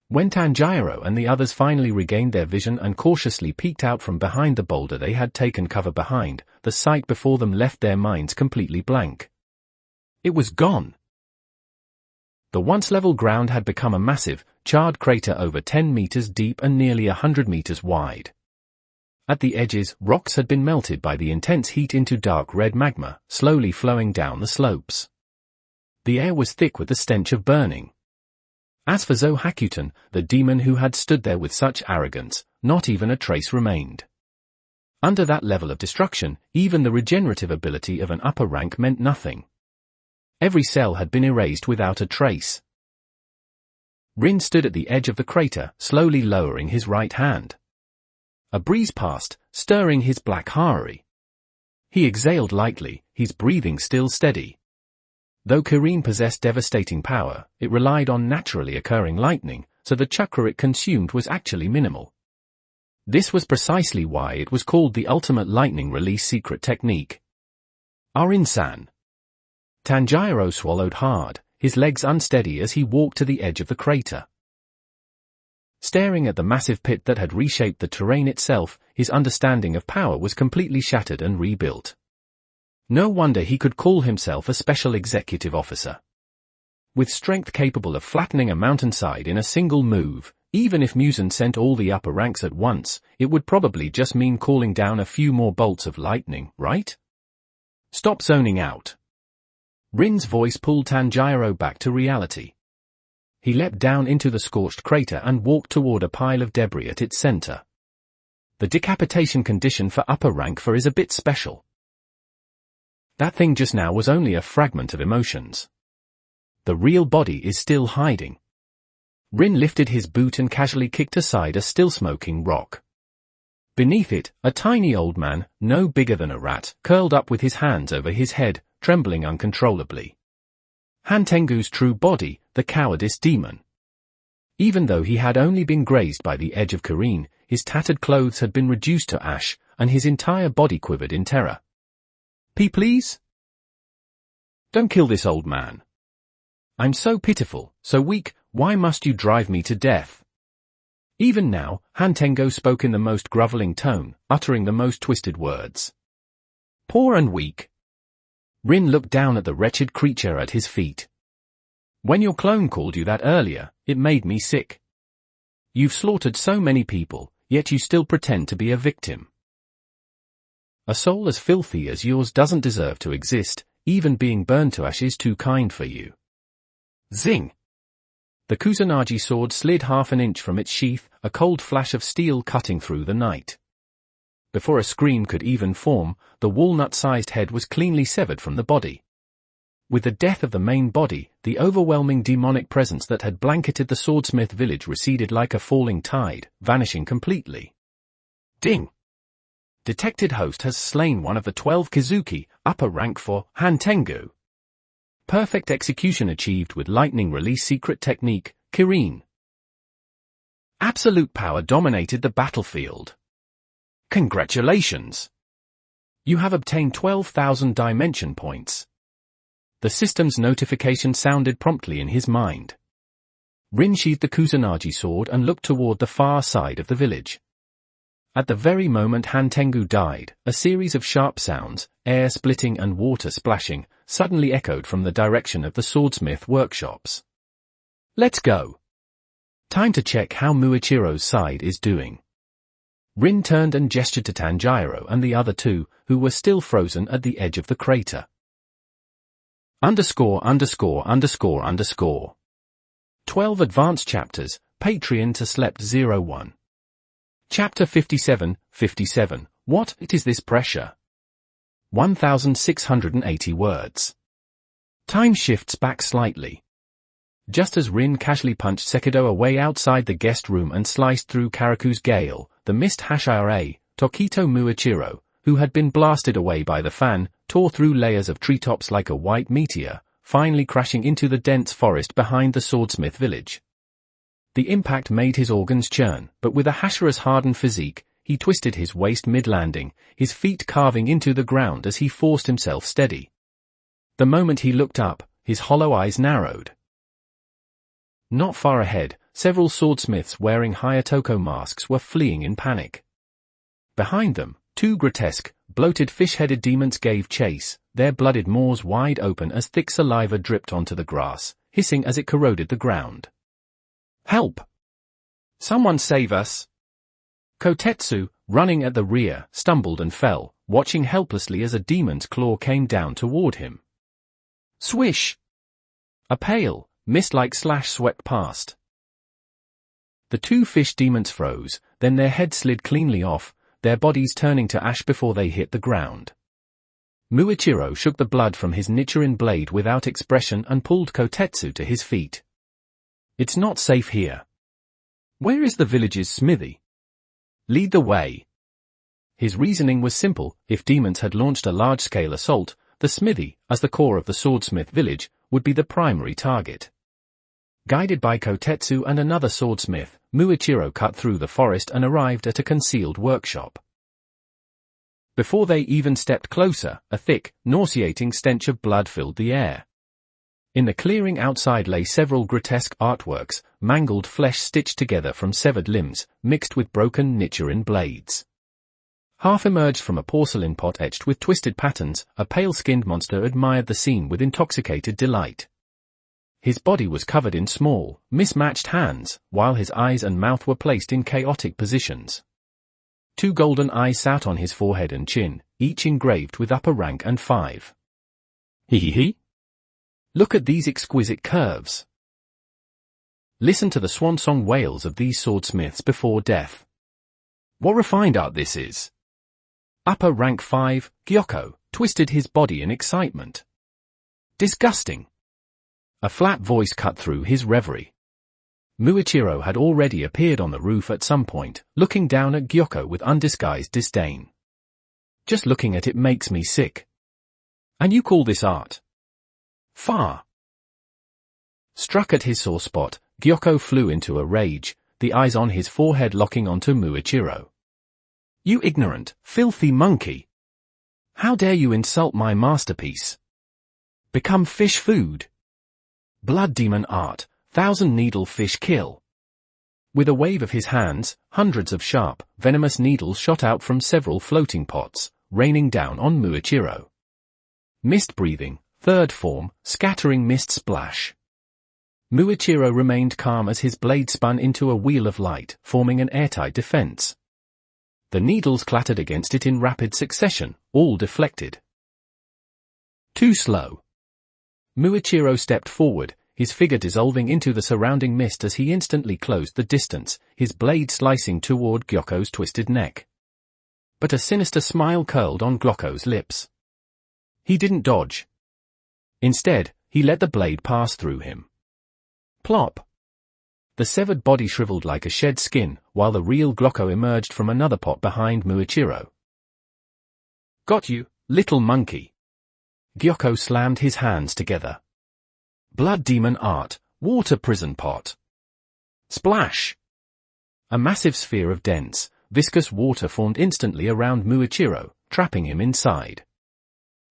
When Tanjiro and the others finally regained their vision and cautiously peeked out from behind the boulder they had taken cover behind, the sight before them left their minds completely blank. It was gone. The once level ground had become a massive, charred crater over 10 meters deep and nearly 100 meters wide. At the edges, rocks had been melted by the intense heat into dark red magma, slowly flowing down the slopes. The air was thick with the stench of burning. As for Zohakuton, the demon who had stood there with such arrogance, not even a trace remained. Under that level of destruction, even the regenerative ability of an upper rank meant nothing. Every cell had been erased without a trace. Rin stood at the edge of the crater, slowly lowering his right hand. A breeze passed, stirring his black harari. He exhaled lightly, his breathing still steady. Though Kirin possessed devastating power, it relied on naturally occurring lightning, so the chakra it consumed was actually minimal. This was precisely why it was called the ultimate lightning release secret technique. Arin-san. Tanjiro swallowed hard, his legs unsteady as he walked to the edge of the crater. Staring at the massive pit that had reshaped the terrain itself, his understanding of power was completely shattered and rebuilt. No wonder he could call himself a special executive officer. With strength capable of flattening a mountainside in a single move, even if Muzan sent all the upper ranks at once, it would probably just mean calling down a few more bolts of lightning, right? Stop zoning out. Rin's voice pulled Tanjiro back to reality. He leapt down into the scorched crater and walked toward a pile of debris at its center. The decapitation condition for upper rank 4 is a bit special. That thing just now was only a fragment of emotions. The real body is still hiding. Rin lifted his boot and casually kicked aside a still-smoking rock. Beneath it, a tiny old man, no bigger than a rat, curled up with his hands over his head, trembling uncontrollably. Hantengu's true body, the cowardice demon. Even though he had only been grazed by the edge of Kirin, his tattered clothes had been reduced to ash, and his entire body quivered in terror. Please? Don't kill this old man. I'm so pitiful, so weak, why must you drive me to death? Even now, Hantengo spoke in the most groveling tone, uttering the most twisted words. Poor and weak. Rin looked down at the wretched creature at his feet. When your clone called you that earlier, it made me sick. You've slaughtered so many people, yet you still pretend to be a victim. A soul as filthy as yours doesn't deserve to exist, even being burned to ash is too kind for you. Zing! The Kusanagi sword slid half an inch from its sheath, a cold flash of steel cutting through the night. Before a scream could even form, the walnut-sized head was cleanly severed from the body. With the death of the main body, the overwhelming demonic presence that had blanketed the swordsmith village receded like a falling tide, vanishing completely. Ding! Detected host has slain one of the 12 Kizuki, upper rank for Hantengo. Perfect execution achieved with lightning release secret technique, Kirin. Absolute power dominated the battlefield. Congratulations! You have obtained 12,000 dimension points. The system's notification sounded promptly in his mind. Rin sheathed the Kusanagi sword and looked toward the far side of the village. At the very moment Hantengo died, a series of sharp sounds, air splitting and water splashing, suddenly echoed from the direction of the swordsmith workshops. Let's go. Time to check how Muichiro's side is doing. Rin turned and gestured to Tanjiro and the other two, who were still frozen at the edge of the crater. ______. 12 Advanced Chapters, Patreon to Slept 01. Chapter 57, What is this pressure? 1,680 words. Time shifts back slightly. Just as Rin casually punched Sekido away outside the guest room and sliced through Karaku's gale, the mist Hashira, Tokito Muichiro, who had been blasted away by the fan, tore through layers of treetops like a white meteor, finally crashing into the dense forest behind the swordsmith village. The impact made his organs churn, but with a Hashira's hardened physique, he twisted his waist mid-landing, his feet carving into the ground as he forced himself steady. The moment he looked up, his hollow eyes narrowed. Not far ahead, several swordsmiths wearing Hayatoko masks were fleeing in panic. Behind them, two grotesque, bloated fish-headed demons gave chase, their blooded maws wide open as thick saliva dripped onto the grass, hissing as it corroded the ground. Help! Someone save us! Kotetsu, running at the rear, stumbled and fell, watching helplessly as a demon's claw came down toward him. Swish! A pale, mist-like slash swept past. The two fish demons froze, then their heads slid cleanly off, their bodies turning to ash before they hit the ground. Muichiro shook the blood from his Nichirin blade without expression and pulled Kotetsu to his feet. It's not safe here. Where is the village's smithy? Lead the way. His reasoning was simple: if demons had launched a large-scale assault, the smithy, as the core of the swordsmith village, would be the primary target. Guided by Kotetsu and another swordsmith, Muichiro cut through the forest and arrived at a concealed workshop. Before they even stepped closer, a thick, nauseating stench of blood filled the air. In the clearing outside lay several grotesque artworks, mangled flesh stitched together from severed limbs, mixed with broken Nichirin blades. Half emerged from a porcelain pot etched with twisted patterns, a pale-skinned monster admired the scene with intoxicated delight. His body was covered in small, mismatched hands, while his eyes and mouth were placed in chaotic positions. Two golden eyes sat on his forehead and chin, each engraved with upper rank and 5. Hee. Look at these exquisite curves. Listen to the swan-song wails of these swordsmiths before death. What refined art this is! Upper rank 5, Gyoko, twisted his body in excitement. Disgusting! A flat voice cut through his reverie. Muichiro had already appeared on the roof at some point, looking down at Gyoko with undisguised disdain. Just looking at it makes me sick. And you call this art? Far. Struck at his sore spot, Gyoko flew into a rage, the eyes on his forehead locking onto Muichiro. You ignorant, filthy monkey! How dare you insult my masterpiece? Become fish food! Blood Demon Art, 1,000 Needle Fish Kill. With a wave of his hands, hundreds of sharp, venomous needles shot out from several floating pots, raining down on Muichiro. Mist breathing, third form, scattering mist splash. Muichiro remained calm as his blade spun into a wheel of light, forming an airtight defense. The needles clattered against it in rapid succession, all deflected. Too slow. Muichiro stepped forward, his figure dissolving into the surrounding mist as he instantly closed the distance, his blade slicing toward Gyoko's twisted neck. But a sinister smile curled on Gyoko's lips. He didn't dodge. Instead, he let the blade pass through him. Plop! The severed body shriveled like a shed skin, while the real Gyoko emerged from another pot behind Muichiro. Got you, little monkey. Gyoko slammed his hands together. Blood Demon Art, Water Prison Pot. Splash! A massive sphere of dense, viscous water formed instantly around Muichiro, trapping him inside.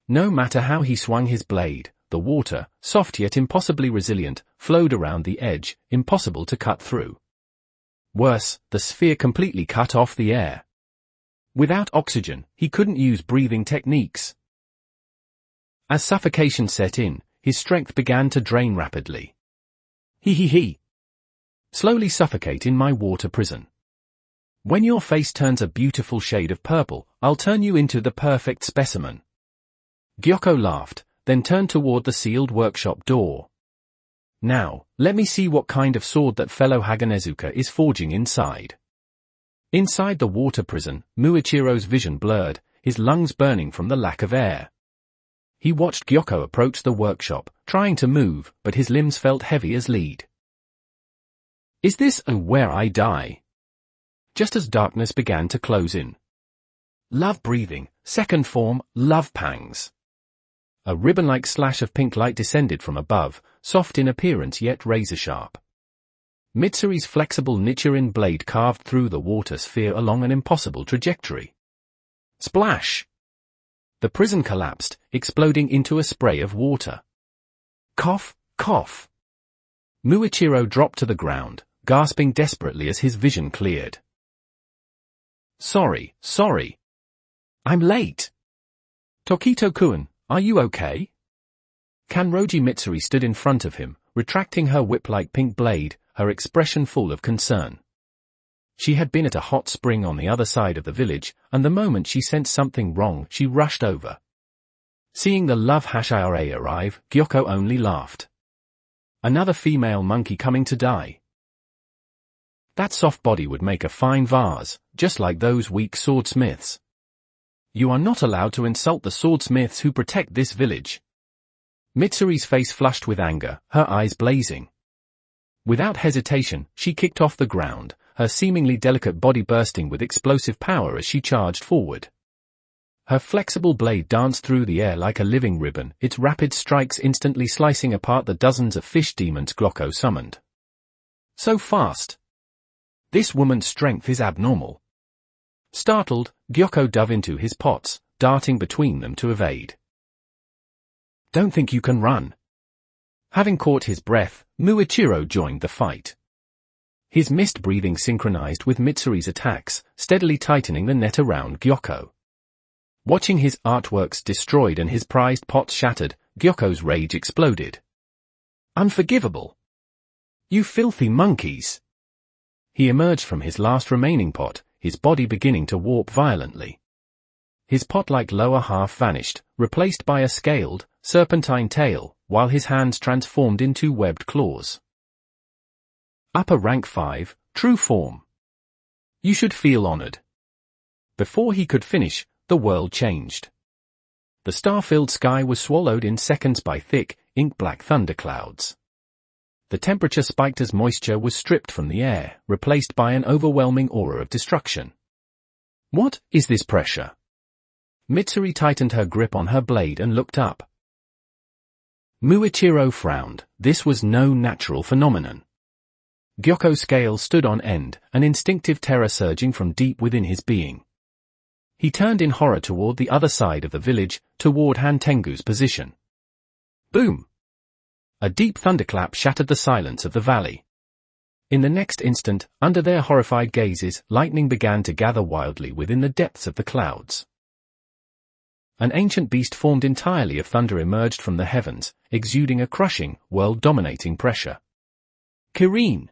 No matter how he swung his blade, the water, soft yet impossibly resilient, flowed around the edge, impossible to cut through. Worse, the sphere completely cut off the air. Without oxygen, he couldn't use breathing techniques. As suffocation set in, his strength began to drain rapidly. He. Slowly suffocate in my water prison. When your face turns a beautiful shade of purple, I'll turn you into the perfect specimen. Gyoko laughed, then turned toward the sealed workshop door. Now, let me see what kind of sword that fellow Haganezuka is forging inside. Inside the water prison, Muichiro's vision blurred, his lungs burning from the lack of air. He watched Gyoko approach the workshop, trying to move, but his limbs felt heavy as lead. Is this where I die? Just as darkness began to close in. Love breathing, second form, love pangs. A ribbon-like slash of pink light descended from above, soft in appearance yet razor-sharp. Mitsuri's flexible Nichirin blade carved through the water sphere along an impossible trajectory. Splash! The prison collapsed, exploding into a spray of water. Cough, cough. Muichiro dropped to the ground, gasping desperately as his vision cleared. Sorry. I'm late. Tokito-kun, are you okay? Kanroji Mitsuri stood in front of him, retracting her whip-like pink blade, her expression full of concern. She had been at a hot spring on the other side of the village, and the moment she sensed something wrong, she rushed over. Seeing the love Hashira arrive, Gyoko only laughed. Another female monkey coming to die. That soft body would make a fine vase, just like those weak swordsmiths. You are not allowed to insult the swordsmiths who protect this village. Mitsuri's face flushed with anger, her eyes blazing. Without hesitation, she kicked off the ground, her seemingly delicate body bursting with explosive power as she charged forward. Her flexible blade danced through the air like a living ribbon, its rapid strikes instantly slicing apart the dozens of fish demons Gyoko summoned. So fast. This woman's strength is abnormal. Startled, Gyoko dove into his pots, darting between them to evade. Don't think you can run. Having caught his breath, Muichiro joined the fight. His mist breathing synchronized with Mitsuri's attacks, steadily tightening the net around Gyoko. Watching his artworks destroyed and his prized pots shattered, Gyoko's rage exploded. Unforgivable! You filthy monkeys! He emerged from his last remaining pot, his body beginning to warp violently. His pot-like lower half vanished, replaced by a scaled, serpentine tail, while his hands transformed into webbed claws. Upper rank 5, true form. You should feel honored. Before he could finish, the world changed. The star-filled sky was swallowed in seconds by thick, ink-black thunderclouds. The temperature spiked as moisture was stripped from the air, replaced by an overwhelming aura of destruction. What is this pressure? Mitsuri tightened her grip on her blade and looked up. Muichiro frowned. This was no natural phenomenon. Gyoko's scales stood on end, an instinctive terror surging from deep within his being. He turned in horror toward the other side of the village, toward Han Tengu's position. Boom! A deep thunderclap shattered the silence of the valley. In the next instant, under their horrified gazes, lightning began to gather wildly within the depths of the clouds. An ancient beast formed entirely of thunder emerged from the heavens, exuding a crushing, world-dominating pressure. Kirin!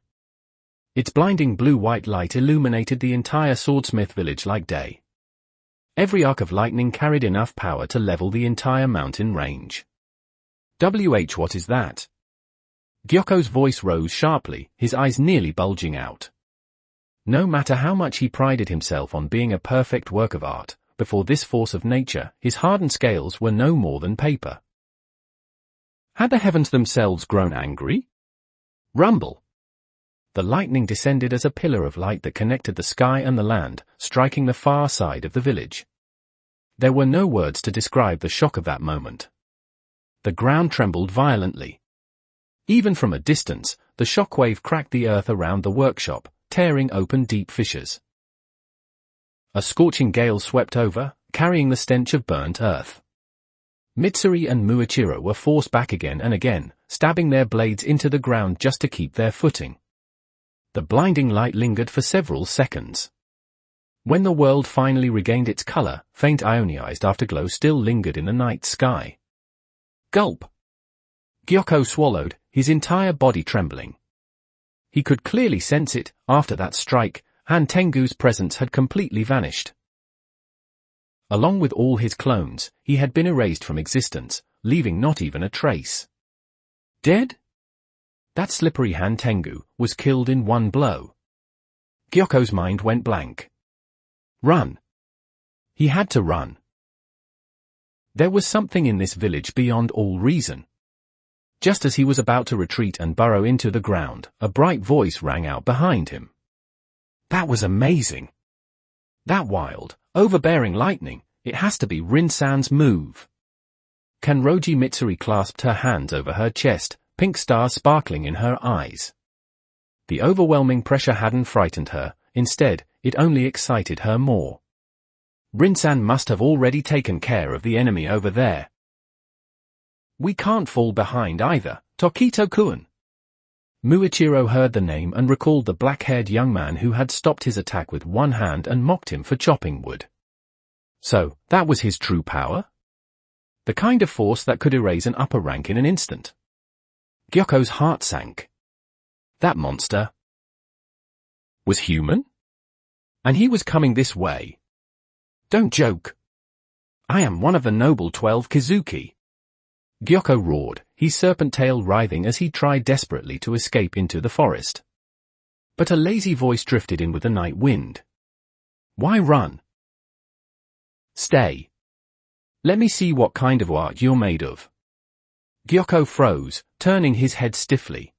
Its blinding blue-white light illuminated the entire swordsmith village like day. Every arc of lightning carried enough power to level the entire mountain range. What is that? Gyoko's voice rose sharply, his eyes nearly bulging out. No matter how much he prided himself on being a perfect work of art, before this force of nature, his hardened scales were no more than paper. Had the heavens themselves grown angry? Rumble! The lightning descended as a pillar of light that connected the sky and the land, striking the far side of the village. There were no words to describe the shock of that moment. The ground trembled violently. Even from a distance, the shockwave cracked the earth around the workshop, tearing open deep fissures. A scorching gale swept over, carrying the stench of burnt earth. Mitsuri and Muichiro were forced back again and again, stabbing their blades into the ground just to keep their footing. The blinding light lingered for several seconds. When the world finally regained its color, faint ionized afterglow still lingered in the night sky. Gulp! Gyoko swallowed, his entire body trembling. He could clearly sense it. After that strike, Han Tengu's presence had completely vanished. Along with all his clones, he had been erased from existence, leaving not even a trace. Dead? That slippery Han Tengu was killed in one blow. Gyoko's mind went blank. Run! He had to run. There was something in this village beyond all reason. Just as he was about to retreat and burrow into the ground, a bright voice rang out behind him. That was amazing. That wild, overbearing lightning, it has to be Rin-san's move. Kanroji Mitsuri clasped her hands over her chest, pink stars sparkling in her eyes. The overwhelming pressure hadn't frightened her, instead, it only excited her more. Rin-san must have already taken care of the enemy over there. We can't fall behind either, Tokito-kun. Muichiro heard the name and recalled the black-haired young man who had stopped his attack with one hand and mocked him for chopping wood. So, that was his true power? The kind of force that could erase an upper rank in an instant. Gyoko's heart sank. That monster was human? And he was coming this way. Don't joke. I am one of the noble 12 Kizuki. Gyoko roared, his serpent tail writhing as he tried desperately to escape into the forest. But a lazy voice drifted in with the night wind. Why run? Stay. Let me see what kind of art you're made of. Gyoko froze, turning his head stiffly.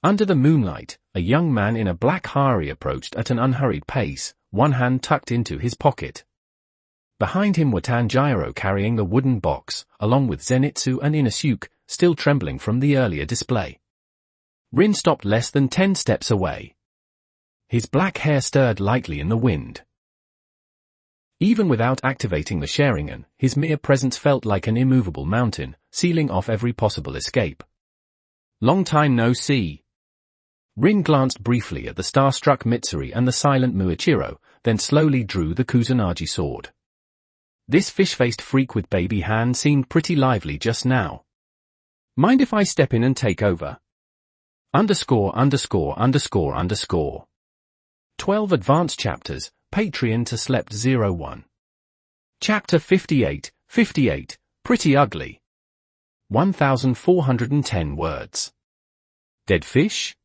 Under the moonlight, a young man in a black hari approached at an unhurried pace, one hand tucked into his pocket. Behind him were Tanjiro carrying the wooden box, along with Zenitsu and Inosuke, still trembling from the earlier display. Rin stopped less than 10 steps away. His black hair stirred lightly in the wind. Even without activating the Sharingan, his mere presence felt like an immovable mountain, sealing off every possible escape. Long time no see. Rin glanced briefly at the starstruck Mitsuri and the silent Muichiro, then slowly drew the Kusanagi sword. This fish-faced freak with baby hand seemed pretty lively just now. Mind if I step in and take over? _____. 12 advanced chapters, Patreon to Slept 01. Chapter 58, Pretty Ugly. 1410 words. Dead fish?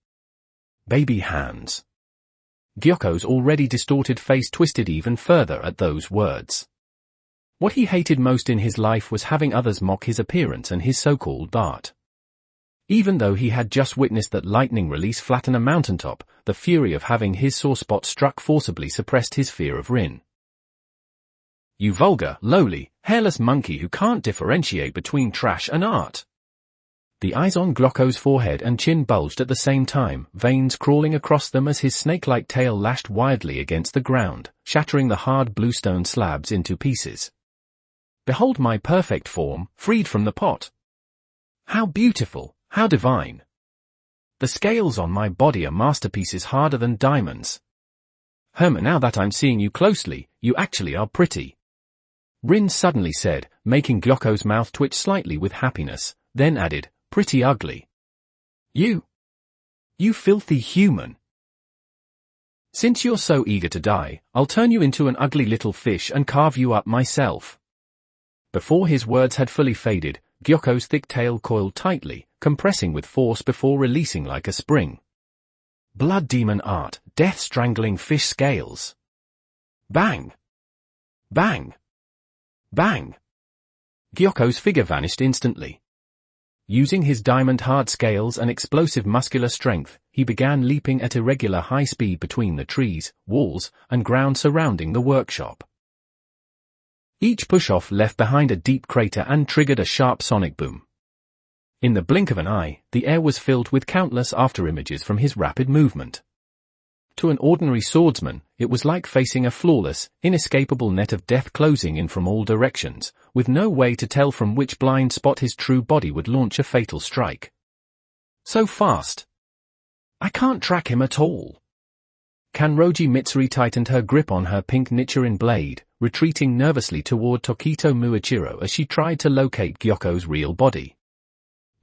Baby hands. Gyoko's already distorted face twisted even further at those words. What he hated most in his life was having others mock his appearance and his so-called art. Even though he had just witnessed that lightning release flatten a mountaintop, the fury of having his sore spot struck forcibly suppressed his fear of Rin. You vulgar, lowly, hairless monkey who can't differentiate between trash and art. The eyes on Gyoko's forehead and chin bulged at the same time, veins crawling across them as his snake-like tail lashed wildly against the ground, shattering the hard bluestone slabs into pieces. Behold my perfect form, freed from the pot. How beautiful, How divine! The scales on my body are masterpieces harder than diamonds. Now that I'm seeing you closely, you actually are pretty. Rin suddenly said, making Gyoko's mouth twitch slightly with happiness, then added, pretty ugly. You filthy human. Since you're so eager to die, I'll turn you into an ugly little fish and carve you up myself. Before his words had fully faded, Gyoko's thick tail coiled tightly, compressing with force before releasing like a spring. Blood demon art, death strangling fish scales. Bang! Bang! Bang! Gyoko's figure vanished instantly. Using his diamond-hard scales and explosive muscular strength, he began leaping at irregular high speed between the trees, walls, and ground surrounding the workshop. Each push-off left behind a deep crater and triggered a sharp sonic boom. In the blink of an eye, the air was filled with countless afterimages from his rapid movement. To an ordinary swordsman, it was like facing a flawless, inescapable net of death closing in from all directions, with no way to tell from which blind spot his true body would launch a fatal strike. So fast! I can't track him at all. Kanroji Mitsuri tightened her grip on her pink Nichirin blade, retreating nervously toward Tokito Muichiro as she tried to locate Gyoko's real body.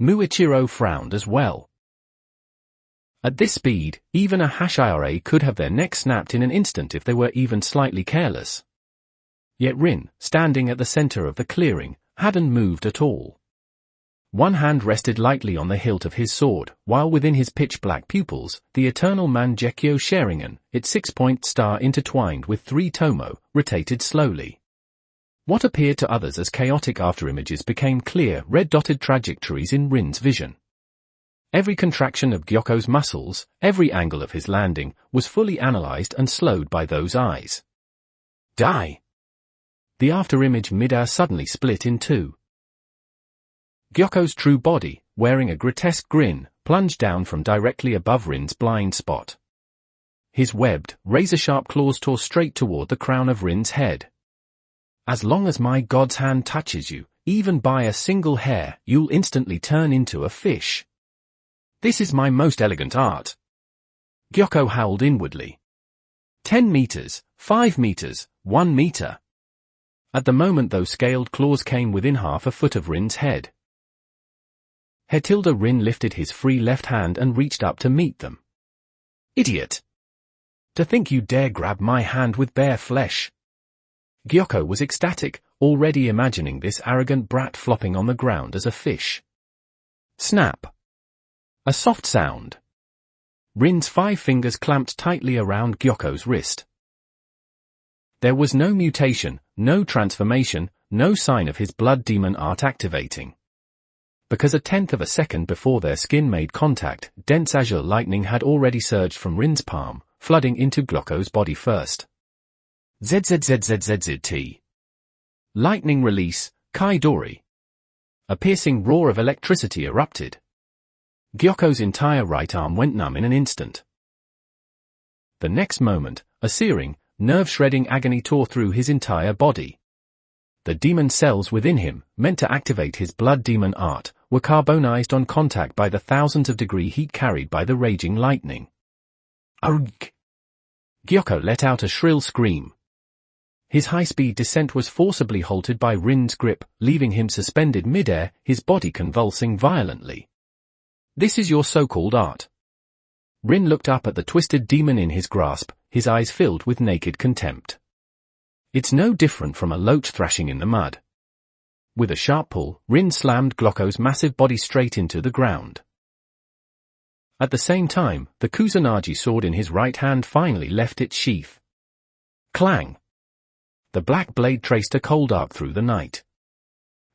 Muichiro frowned as well. At this speed, even a Hashira could have their neck snapped in an instant if they were even slightly careless. Yet Rin, standing at the center of the clearing, hadn't moved at all. One hand rested lightly on the hilt of his sword, while within his pitch-black pupils, the eternal Mangekyou Sharingan, its six-point star intertwined with 3 tomo, rotated slowly. What appeared to others as chaotic afterimages became clear, red-dotted trajectories in Rin's vision. Every contraction of Gyoko's muscles, every angle of his landing, was fully analyzed and slowed by those eyes. Die! The afterimage midair suddenly split in two. Gyoko's true body, wearing a grotesque grin, plunged down from directly above Rin's blind spot. His webbed, razor-sharp claws tore straight toward the crown of Rin's head. As long as my god's hand touches you, even by a single hair, you'll instantly turn into a fish. This is my most elegant art. Gyoko howled inwardly. 10 meters, 5 meters, 1 meter. At the moment those scaled claws came within half a foot of Rin's head. Hetilda Rin lifted his free left hand and reached up to meet them. Idiot! To think you dare grab my hand with bare flesh. Gyoko was ecstatic, already imagining this arrogant brat flopping on the ground as a fish. Snap! A soft sound. Rin's 5 fingers clamped tightly around Gyoko's wrist. There was no mutation, no transformation, no sign of his blood demon art activating. Because a tenth of a second before their skin made contact, dense azure lightning had already surged from Rin's palm, flooding into Gyoko's body first. ZZZZZZT. Lightning release, Kaidori. A piercing roar of electricity erupted. Gyoko's entire right arm went numb in an instant. The next moment, a searing, nerve-shredding agony tore through his entire body. The demon cells within him, meant to activate his blood demon art, were carbonized on contact by the thousands of degree heat carried by the raging lightning. Argh! Gyoko let out a shrill scream. His high-speed descent was forcibly halted by Rin's grip, leaving him suspended midair, his body convulsing violently. This is your so-called art. Rin looked up at the twisted demon in his grasp, his eyes filled with naked contempt. It's no different from a loach thrashing in the mud. With a sharp pull, Rin slammed Gyoko's massive body straight into the ground. At the same time, the Kusanagi sword in his right hand finally left its sheath. Clang! The black blade traced a cold arc through the night.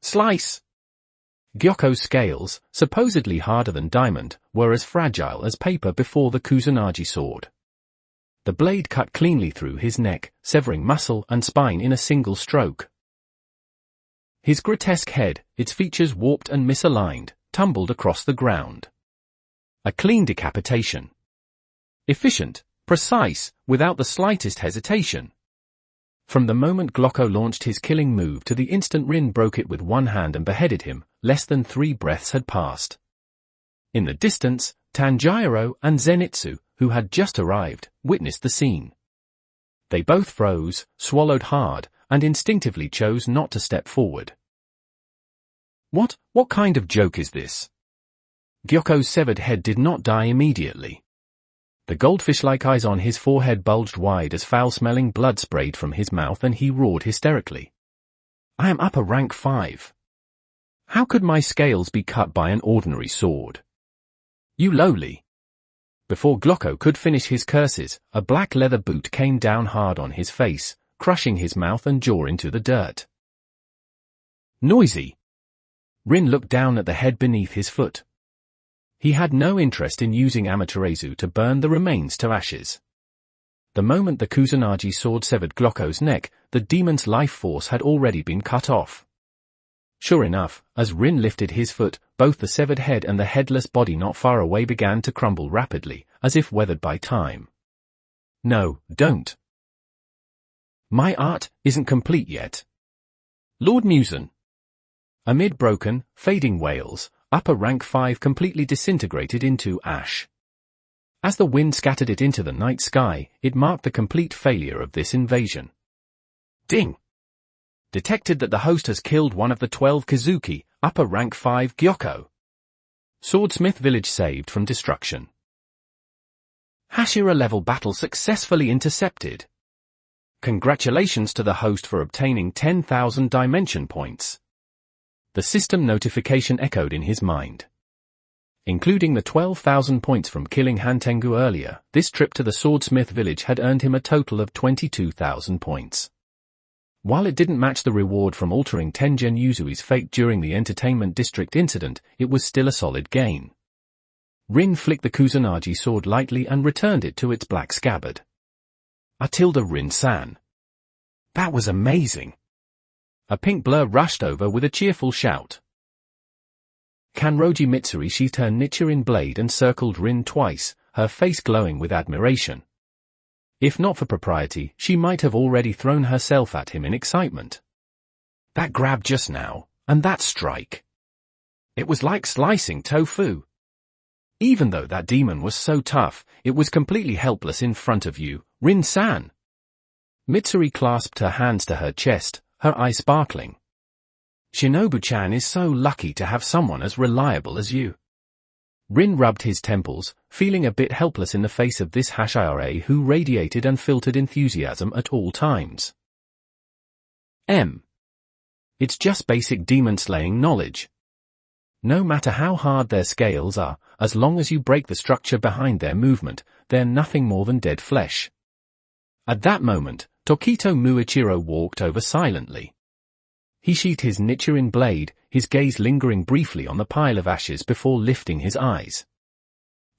Slice! Gyoko's scales, supposedly harder than diamond, were as fragile as paper before the Kusanagi sword. The blade cut cleanly through his neck, severing muscle and spine in a single stroke. His grotesque head, its features warped and misaligned, tumbled across the ground. A clean decapitation. Efficient, precise, without the slightest hesitation. From the moment Gyoko launched his killing move to the instant Rin broke it with one hand and beheaded him, less than 3 breaths had passed. In the distance, Tanjiro and Zenitsu, who had just arrived, witnessed the scene. They both froze, swallowed hard, and instinctively chose not to step forward. What kind of joke is this? Gyoko's severed head did not die immediately. The goldfish-like eyes on his forehead bulged wide as foul-smelling blood sprayed from his mouth and he roared hysterically. I am upper rank 5. How could my scales be cut by an ordinary sword? You lowly. Before Gyoko could finish his curses, a black leather boot came down hard on his face, crushing his mouth and jaw into the dirt. Noisy. Rin looked down at the head beneath his foot. He had no interest in using Amaterasu to burn the remains to ashes. The moment the Kusanagi sword severed Gyuko's neck, the demon's life force had already been cut off. Sure enough, as Rin lifted his foot, both the severed head and the headless body not far away began to crumble rapidly, as if weathered by time. No, don't. My art isn't complete yet. Lord Musen. Amid broken, fading wails, upper rank 5 completely disintegrated into ash. As the wind scattered it into the night sky, it marked the complete failure of this invasion. Ding! Detected that the host has killed one of the 12 Kazuki, upper rank 5 Gyoko. Swordsmith village saved from destruction. Hashira level battle successfully intercepted. Congratulations to the host for obtaining 10,000 dimension points. The system notification echoed in his mind. Including the 12,000 points from killing Hantengu earlier, this trip to the Swordsmith village had earned him a total of 22,000 points. While it didn't match the reward from altering Tengen Yuzui's fate during the Entertainment District incident, it was still a solid gain. Rin flicked the Kusanagi sword lightly and returned it to its black scabbard. Atilda Rin-san. That was amazing. A pink blur rushed over with a cheerful shout. Kanroji Mitsuri sheathed her Nichirin blade and circled Rin twice, her face glowing with admiration. If not for propriety, she might have already thrown herself at him in excitement. That grab just now, and that strike. It was like slicing tofu. Even though that demon was so tough, it was completely helpless in front of you, Rin-san. Mitsuri clasped her hands to her chest, her eyes sparkling. Shinobu-chan is so lucky to have someone as reliable as you. Rin rubbed his temples, feeling a bit helpless in the face of this Hashira who radiated unfiltered enthusiasm at all times. It's just basic demon-slaying knowledge. No matter how hard their scales are, as long as you break the structure behind their movement, they're nothing more than dead flesh. At that moment, Tokito Muichiro walked over silently. He sheathed his Nichirin blade, his gaze lingering briefly on the pile of ashes before lifting his eyes.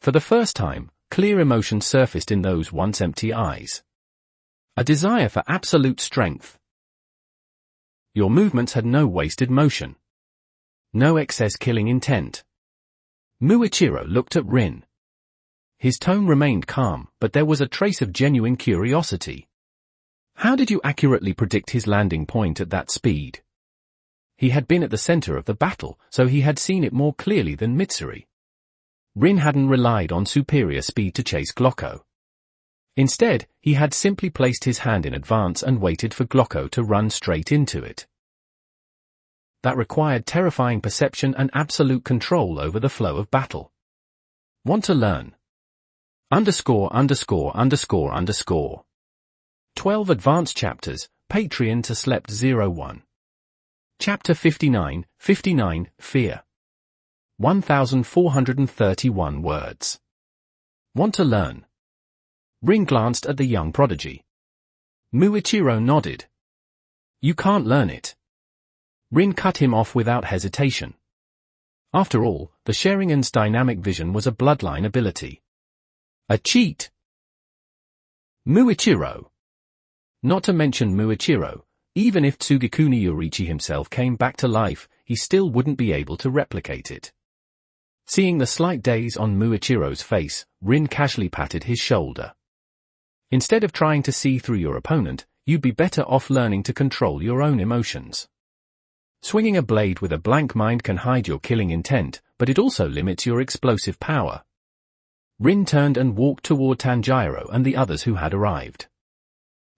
For the first time, clear emotion surfaced in those once empty eyes. A desire for absolute strength. Your movements had no wasted motion. No excess killing intent. Muichiro looked at Rin. His tone remained calm, but there was a trace of genuine curiosity. How did you accurately predict his landing point at that speed? He had been at the center of the battle, so he had seen it more clearly than Mitsuri. Rin hadn't relied on superior speed to chase Gyoko. Instead, he had simply placed his hand in advance and waited for Gyoko to run straight into it. That required terrifying perception and absolute control over the flow of battle. Want to learn? _____. 12 advanced chapters, Patreon to Slept 01. Chapter 59, Fear. 1,431 words. Want to learn? Rin glanced at the young prodigy. Muichiro nodded. You can't learn it. Rin cut him off without hesitation. After all, the Sharingan's dynamic vision was a bloodline ability. A cheat. Muichiro. Not to mention Muichiro, even if Tsugikuni Yorichi himself came back to life, he still wouldn't be able to replicate it. Seeing the slight daze on Muichiro's face, Rin casually patted his shoulder. Instead of trying to see through your opponent, you'd be better off learning to control your own emotions. Swinging a blade with a blank mind can hide your killing intent, but it also limits your explosive power. Rin turned and walked toward Tanjiro and the others who had arrived.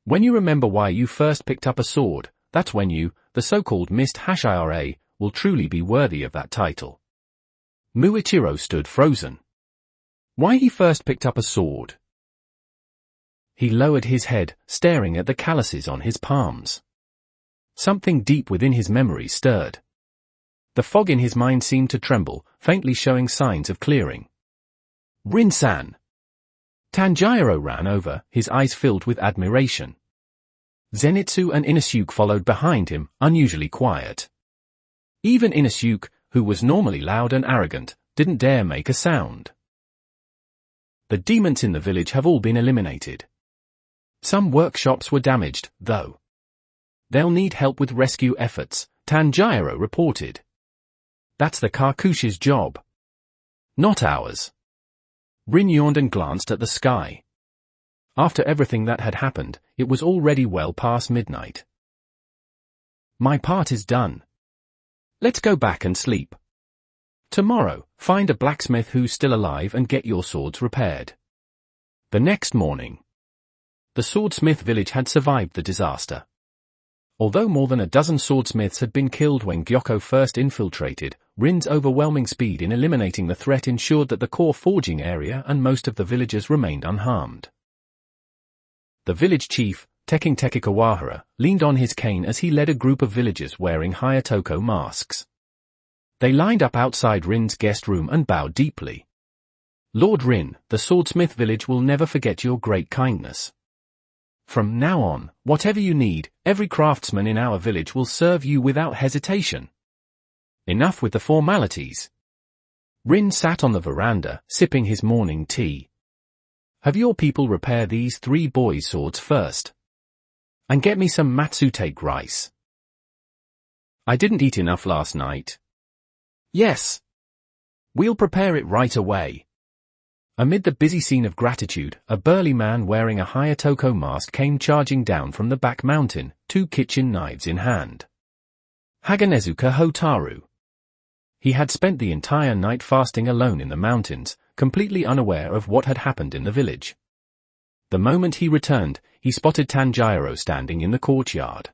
When you remember why you first picked up a sword, that's when you, the so-called Mist Hashira, will truly be worthy of that title. Muichiro stood frozen. Why he first picked up a sword? He lowered his head, staring at the calluses on his palms. Something deep within his memory stirred. The fog in his mind seemed to tremble, faintly showing signs of clearing. Rin-san! Tanjiro ran over, his eyes filled with admiration. Zenitsu and Inosuke followed behind him, unusually quiet. Even Inosuke, who was normally loud and arrogant, didn't dare make a sound. The demons in the village have all been eliminated. Some workshops were damaged, though. They'll need help with rescue efforts, Tanjiro reported. That's the Kakushi's job. Not ours. Rin yawned and glanced at the sky. After everything that had happened, it was already well past midnight. My part is done. Let's go back and sleep. Tomorrow, find a blacksmith who's still alive and get your swords repaired. The next morning. The swordsmith village had survived the disaster. Although more than a dozen swordsmiths had been killed when Gyoko first infiltrated, Rin's overwhelming speed in eliminating the threat ensured that the core forging area and most of the villagers remained unharmed. The village chief, Teking Tekikawahara, leaned on his cane as he led a group of villagers wearing Hayatoko masks. They lined up outside Rin's guest room and bowed deeply. Lord Rin, the swordsmith village will never forget your great kindness. From now on, whatever you need, every craftsman in our village will serve you without hesitation. Enough with the formalities. Rin sat on the veranda, sipping his morning tea. Have your people repair these 3 boys' swords first. And get me some matsutake rice. I didn't eat enough last night. Yes. We'll prepare it right away. Amid the busy scene of gratitude, a burly man wearing a Hayatoko mask came charging down from the back mountain, 2 kitchen knives in hand. Haganezuka Hotaru. He had spent the entire night fasting alone in the mountains, completely unaware of what had happened in the village. The moment he returned, he spotted Tanjiro standing in the courtyard.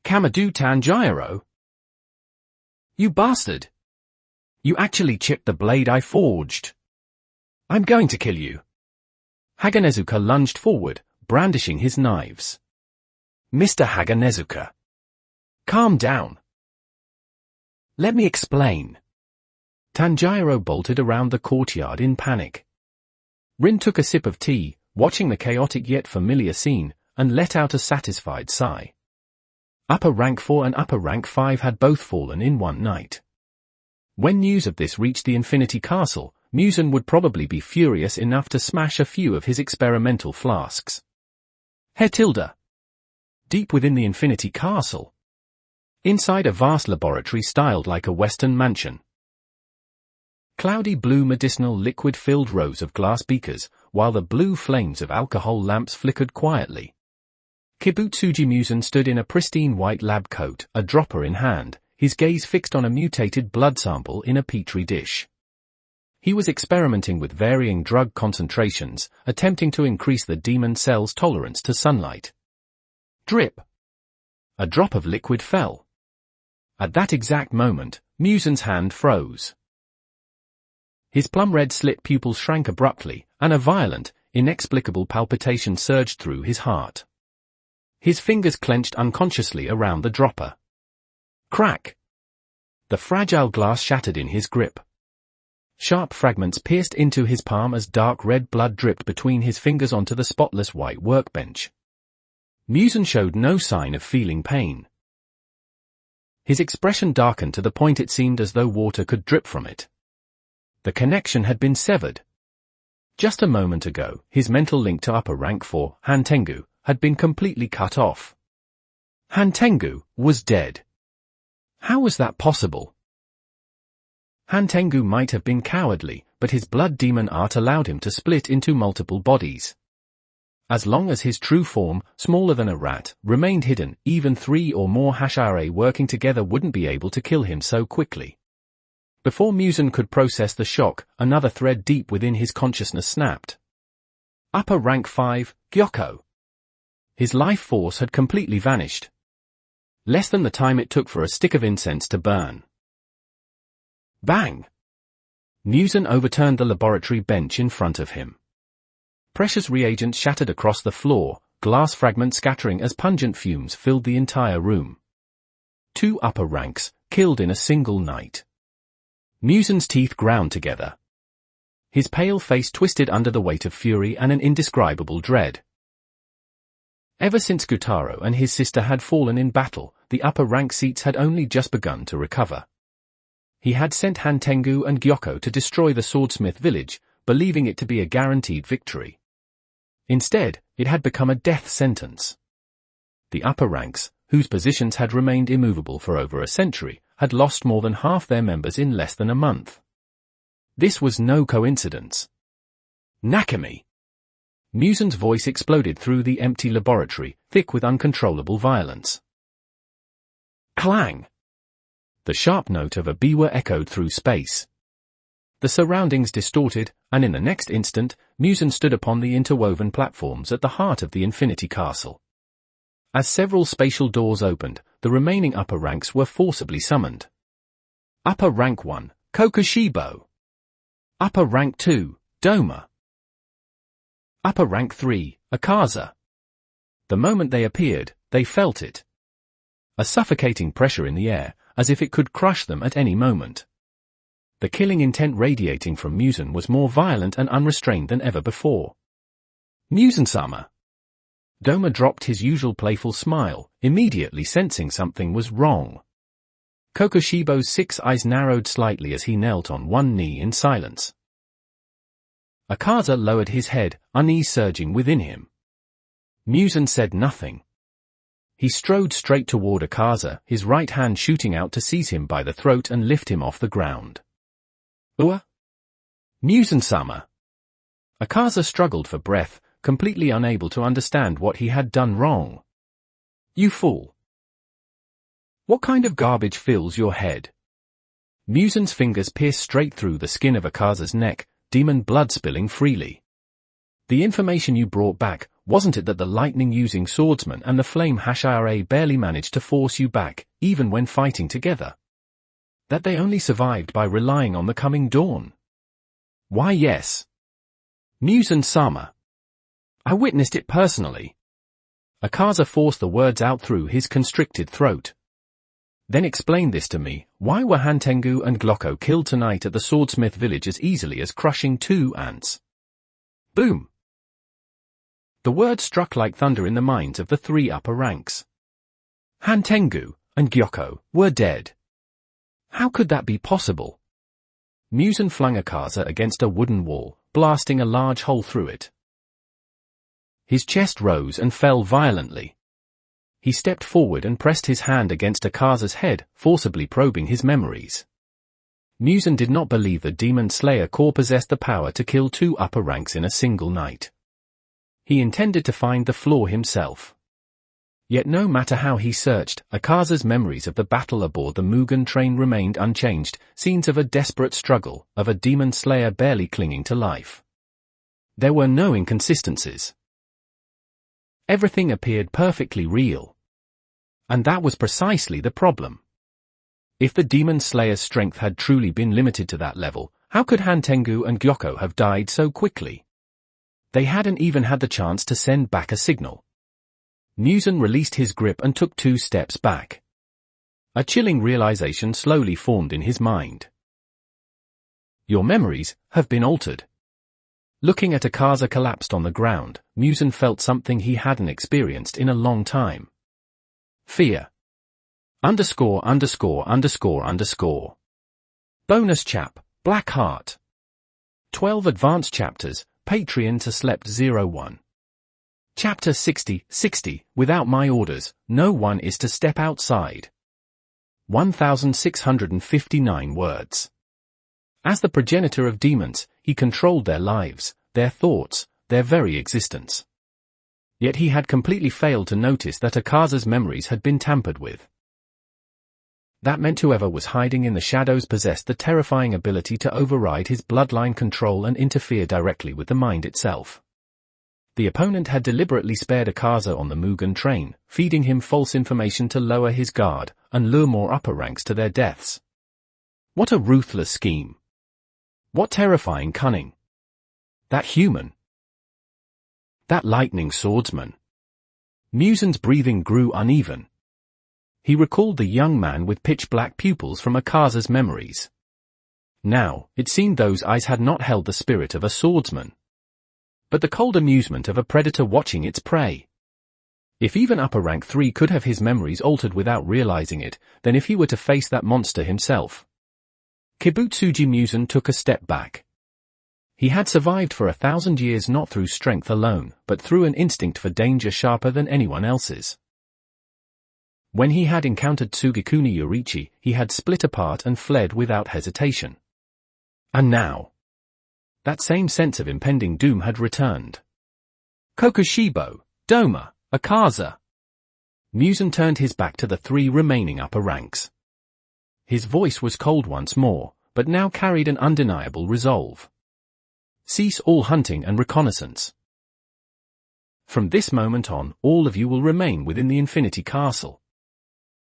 Kamado Tanjiro? You bastard! You actually chipped the blade I forged. I'm going to kill you. Haganezuka lunged forward, brandishing his knives. Mr. Haganezuka. Calm down. Let me explain. Tanjiro bolted around the courtyard in panic. Rin took a sip of tea, watching the chaotic yet familiar scene, and let out a satisfied sigh. Upper Rank 4 and Upper Rank 5 had both fallen in one night. When news of this reached the Infinity Castle, Musen would probably be furious enough to smash a few of his experimental flasks. Hetilda. Deep within the Infinity Castle. Inside a vast laboratory styled like a Western mansion. Cloudy blue medicinal liquid filled rows of glass beakers, while the blue flames of alcohol lamps flickered quietly. Kibutsuji Musen stood in a pristine white lab coat, a dropper in hand, his gaze fixed on a mutated blood sample in a petri dish. He was experimenting with varying drug concentrations, attempting to increase the demon cell's tolerance to sunlight. Drip. A drop of liquid fell. At that exact moment, Musen's hand froze. His plum-red slit pupils shrank abruptly, and a violent, inexplicable palpitation surged through his heart. His fingers clenched unconsciously around the dropper. Crack! The fragile glass shattered in his grip. Sharp fragments pierced into his palm as dark red blood dripped between his fingers onto the spotless white workbench. Musen showed no sign of feeling pain. His expression darkened to the point it seemed as though water could drip from it. The connection had been severed. Just a moment ago, his mental link to Upper Rank 4, Hantengu, had been completely cut off. Hantengu was dead. How was that possible? Hantengu might have been cowardly, but his blood demon art allowed him to split into multiple bodies. As long as his true form, smaller than a rat, remained hidden, even 3 or more Hashare working together wouldn't be able to kill him so quickly. Before Muzan could process the shock, another thread deep within his consciousness snapped. Upper rank 5, Gyoko. His life force had completely vanished. Less than the time it took for a stick of incense to burn. Bang! Muzan overturned the laboratory bench in front of him. Precious reagents shattered across the floor, glass fragments scattering as pungent fumes filled the entire room. 2 upper ranks, killed in a single night. Muzan's teeth ground together. His pale face twisted under the weight of fury and an indescribable dread. Ever since Gyutaro and his sister had fallen in battle, the upper rank seats had only just begun to recover. He had sent Mangekyou and Gyoko to destroy the swordsmith village, believing it to be a guaranteed victory. Instead, it had become a death sentence. The upper ranks, whose positions had remained immovable for over a century, had lost more than half their members in less than a month. This was no coincidence. Nakami! Muzan's voice exploded through the empty laboratory, thick with uncontrollable violence. Clang! The sharp note of a biwa echoed through space. The surroundings distorted, and in the next instant, Muzan stood upon the interwoven platforms at the heart of the Infinity Castle. As several spatial doors opened, the remaining upper ranks were forcibly summoned. Upper rank 1, Kokushibo. Upper rank 2, Doma. Upper rank 3, Akaza. The moment they appeared, they felt it. A suffocating pressure in the air, as if it could crush them at any moment. The killing intent radiating from Muzan was more violent and unrestrained than ever before. Muzan-sama. Doma dropped his usual playful smile, immediately sensing something was wrong. Kokushibo's 6 eyes narrowed slightly as he knelt on one knee in silence. Akaza lowered his head, unease surging within him. Muzan said nothing. He strode straight toward Akaza, his right hand shooting out to seize him by the throat and lift him off the ground. Ua? Muzan-sama. Akaza struggled for breath, completely unable to understand what he had done wrong. You fool. What kind of garbage fills your head? Muzan's fingers pierced straight through the skin of Akaza's neck, demon blood spilling freely. The information you brought back, wasn't it that the lightning-using swordsman and the flame Hashira barely managed to force you back, even when fighting together? That they only survived by relying on the coming dawn? Why yes. Muzan-sama. I witnessed it personally. Akaza forced the words out through his constricted throat. Then explain this to me, why were Mangekyou and Gyoko killed tonight at the swordsmith village as easily as crushing 2 ants? Boom! The words struck like thunder in the minds of the 3 upper ranks. Mangekyou and Gyoko were dead. How could that be possible? Muzan flung Akaza against a wooden wall, blasting a large hole through it. His chest rose and fell violently. He stepped forward and pressed his hand against Akaza's head, forcibly probing his memories. Muzan did not believe the Demon Slayer Core possessed the power to kill 2 upper ranks in a single night. He intended to find the flaw himself. Yet no matter how he searched, Akaza's memories of the battle aboard the Mugen train remained unchanged, scenes of a desperate struggle, of a Demon Slayer barely clinging to life. There were no inconsistencies. Everything appeared perfectly real. And that was precisely the problem. If the Demon Slayer's strength had truly been limited to that level, how could Mangekyou and Gyoko have died so quickly? They hadn't even had the chance to send back a signal. Muzan released his grip and took 2 steps back. A chilling realization slowly formed in his mind. Your memories have been altered. Looking at Akaza collapsed on the ground, Muzan felt something he hadn't experienced in a long time. Fear. ______. Bonus chap, Black Heart. 12 advanced chapters, Patreon to Slept 01. Chapter 60, without my orders, no one is to step outside. 1659 words. As the progenitor of demons, he controlled their lives, their thoughts, their very existence. Yet he had completely failed to notice that Akaza's memories had been tampered with. That meant whoever was hiding in the shadows possessed the terrifying ability to override his bloodline control and interfere directly with the mind itself. The opponent had deliberately spared Akaza on the Mugen train, feeding him false information to lower his guard and lure more upper ranks to their deaths. What a ruthless scheme! What terrifying cunning! That human! That lightning swordsman! Mugen's breathing grew uneven. He recalled the young man with pitch-black pupils from Akaza's memories. Now, it seemed those eyes had not held the spirit of a swordsman, but the cold amusement of a predator watching its prey. If even upper rank 3 could have his memories altered without realizing it, then if he were to face that monster himself. Kibutsuji Mugen took a step back. He had survived for 1,000 years not through strength alone, but through an instinct for danger sharper than anyone else's. When he had encountered Tsugikuni Yorichi, he had split apart and fled without hesitation. And now, that same sense of impending doom had returned. Kokushibo, Doma, Akaza. Mugen turned his back to the 3 remaining upper ranks. His voice was cold once more, but now carried an undeniable resolve. Cease all hunting and reconnaissance. From this moment on, all of you will remain within the Infinity Castle.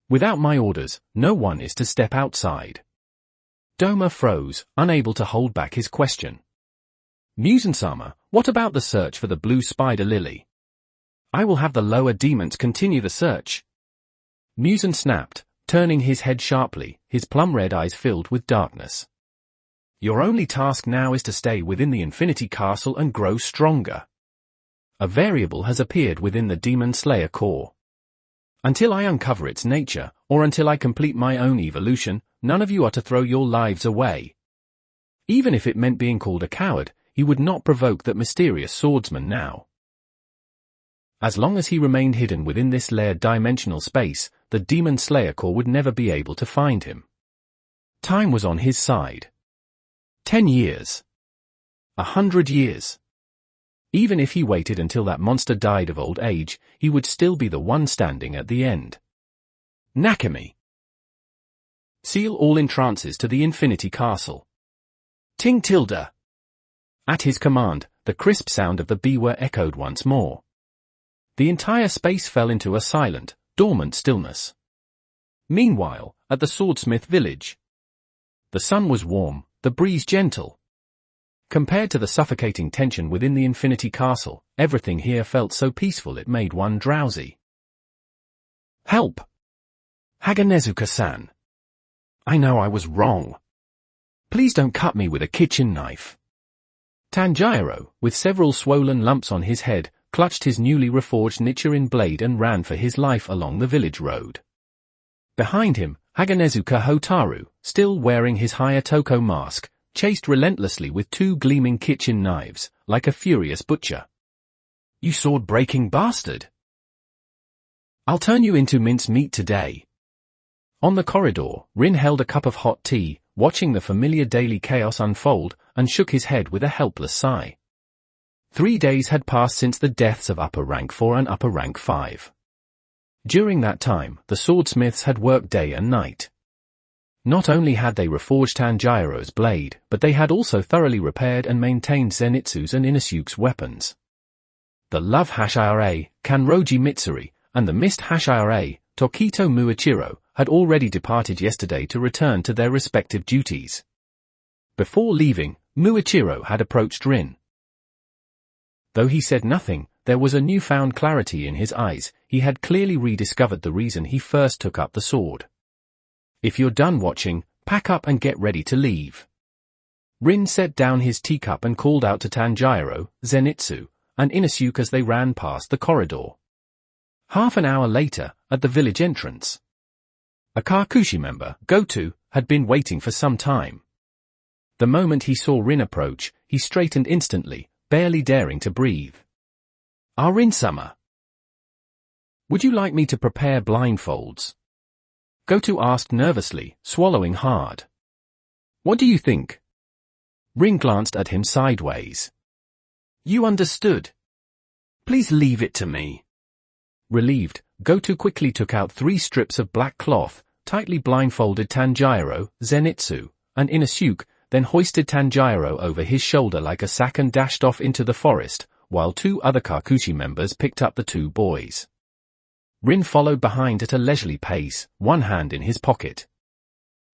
Without my orders, no one is to step outside. Doma froze, unable to hold back his question. Mugen-sama, what about the search for the blue spider lily? I will have the lower demons continue the search. Mugen snapped, turning his head sharply, his plum-red eyes filled with darkness. Your only task now is to stay within the Infinity Castle and grow stronger. A variable has appeared within the Demon Slayer core. Until I uncover its nature, or until I complete my own evolution, none of you are to throw your lives away. Even if it meant being called a coward, he would not provoke that mysterious swordsman now. As long as he remained hidden within this layered dimensional space, the Demon Slayer core would never be able to find him. Time was on his side. 10 years. 100 years. Even if he waited until that monster died of old age, he would still be the one standing at the end. Nakami. Seal all entrances to the Infinity Castle. Ting Tilda. At his command, the crisp sound of the Biwa echoed once more. The entire space fell into a silent, dormant stillness. Meanwhile, at the swordsmith village, the sun was warm, the breeze gentle. Compared to the suffocating tension within the Infinity Castle, everything here felt so peaceful it made one drowsy. Help! Haganezuka-san. I know I was wrong. Please don't cut me with a kitchen knife. Tanjiro, with several swollen lumps on his head, clutched his newly reforged Nichirin blade and ran for his life along the village road. Behind him, Haganezuka Hotaru, still wearing his Hayatoko mask, chased relentlessly with 2 gleaming kitchen knives, like a furious butcher. You sword-breaking bastard! I'll turn you into mincemeat today. On the corridor, Rin held a cup of hot tea, watching the familiar daily chaos unfold, and shook his head with a helpless sigh. 3 days had passed since the deaths of upper rank 4 and upper rank 5. During that time, the swordsmiths had worked day and night. Not only had they reforged Tanjiro's blade, but they had also thoroughly repaired and maintained Zenitsu's and Inosuke's weapons. The Love Hashira, Kanroji Mitsuri, and the Mist Hashira, Tokito Muichiro, had already departed yesterday to return to their respective duties. Before leaving, Muichiro had approached Rin. Though he said nothing, there was a newfound clarity in his eyes. He had clearly rediscovered the reason he first took up the sword. If you're done watching, pack up and get ready to leave. Rin set down his teacup and called out to Tanjiro, Zenitsu, and Inosuke as they ran past the corridor. Half an hour later, at the village entrance, a Kakushi member, Goto, had been waiting for some time. The moment he saw Rin approach, he straightened instantly, barely daring to breathe. Rin-sama. Would you like me to prepare blindfolds? Goto asked nervously, swallowing hard. What do you think? Rin glanced at him sideways. You understood. Please leave it to me. Relieved, Goto quickly took out 3 strips of black cloth, tightly blindfolded Tanjiro, Zenitsu, and Inosuke, then hoisted Tanjiro over his shoulder like a sack and dashed off into the forest, while 2 other Kakushi members picked up the 2 boys. Rin followed behind at a leisurely pace, one hand in his pocket.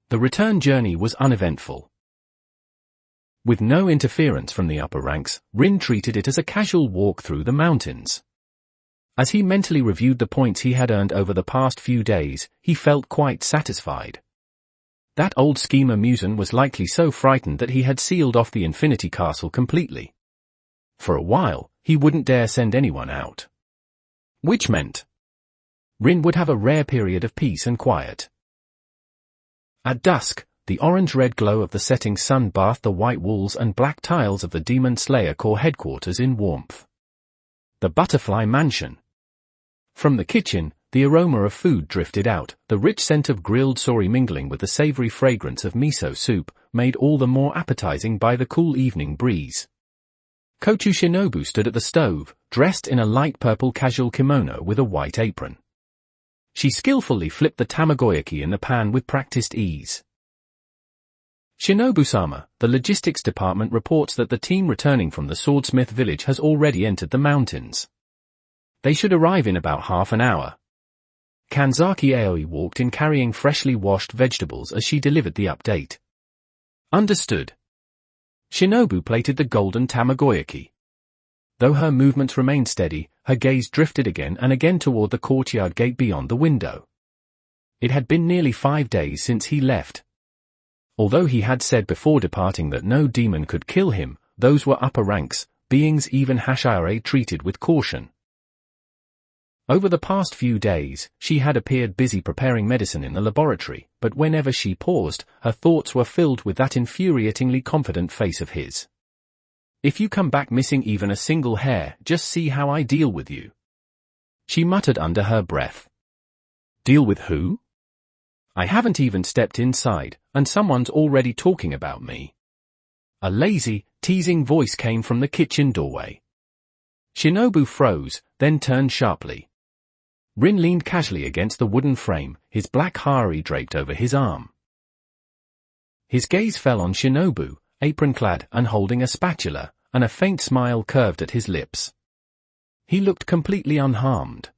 The return journey was uneventful. With no interference from the upper ranks, Rin treated it as a casual walk through the mountains. As he mentally reviewed the points he had earned over the past few days, he felt quite satisfied. That old schemer Muzan was likely so frightened that he had sealed off the Infinity Castle completely. For a while, he wouldn't dare send anyone out. Which meant Rin would have a rare period of peace and quiet. At dusk, the orange-red glow of the setting sun bathed the white walls and black tiles of the Demon Slayer Corps headquarters in warmth. The Butterfly Mansion. From the kitchen, the aroma of food drifted out, the rich scent of grilled sori mingling with the savory fragrance of miso soup, made all the more appetizing by the cool evening breeze. Kochu Shinobu stood at the stove, dressed in a light purple casual kimono with a white apron. She skillfully flipped the tamagoyaki in the pan with practiced ease. Shinobu-sama, the logistics department reports that the team returning from the swordsmith village has already entered the mountains. They should arrive in about half an hour. Kanzaki Aoi walked in carrying freshly washed vegetables as she delivered the update. Understood. Shinobu plated the golden tamagoyaki. Though her movements remained steady, her gaze drifted again and again toward the courtyard gate beyond the window. It had been nearly 5 days since he left. Although he had said before departing that no demon could kill him, those were upper ranks, beings even Hashire treated with caution. Over the past few days, she had appeared busy preparing medicine in the laboratory, but whenever she paused, her thoughts were filled with that infuriatingly confident face of his. If you come back missing even a single hair, just see how I deal with you. She muttered under her breath. Deal with who? I haven't even stepped inside, and someone's already talking about me. A lazy, teasing voice came from the kitchen doorway. Shinobu froze, then turned sharply. Rin leaned casually against the wooden frame, his black hari draped over his arm. His gaze fell on Shinobu, apron-clad and holding a spatula, and a faint smile curved at his lips. He looked completely unharmed.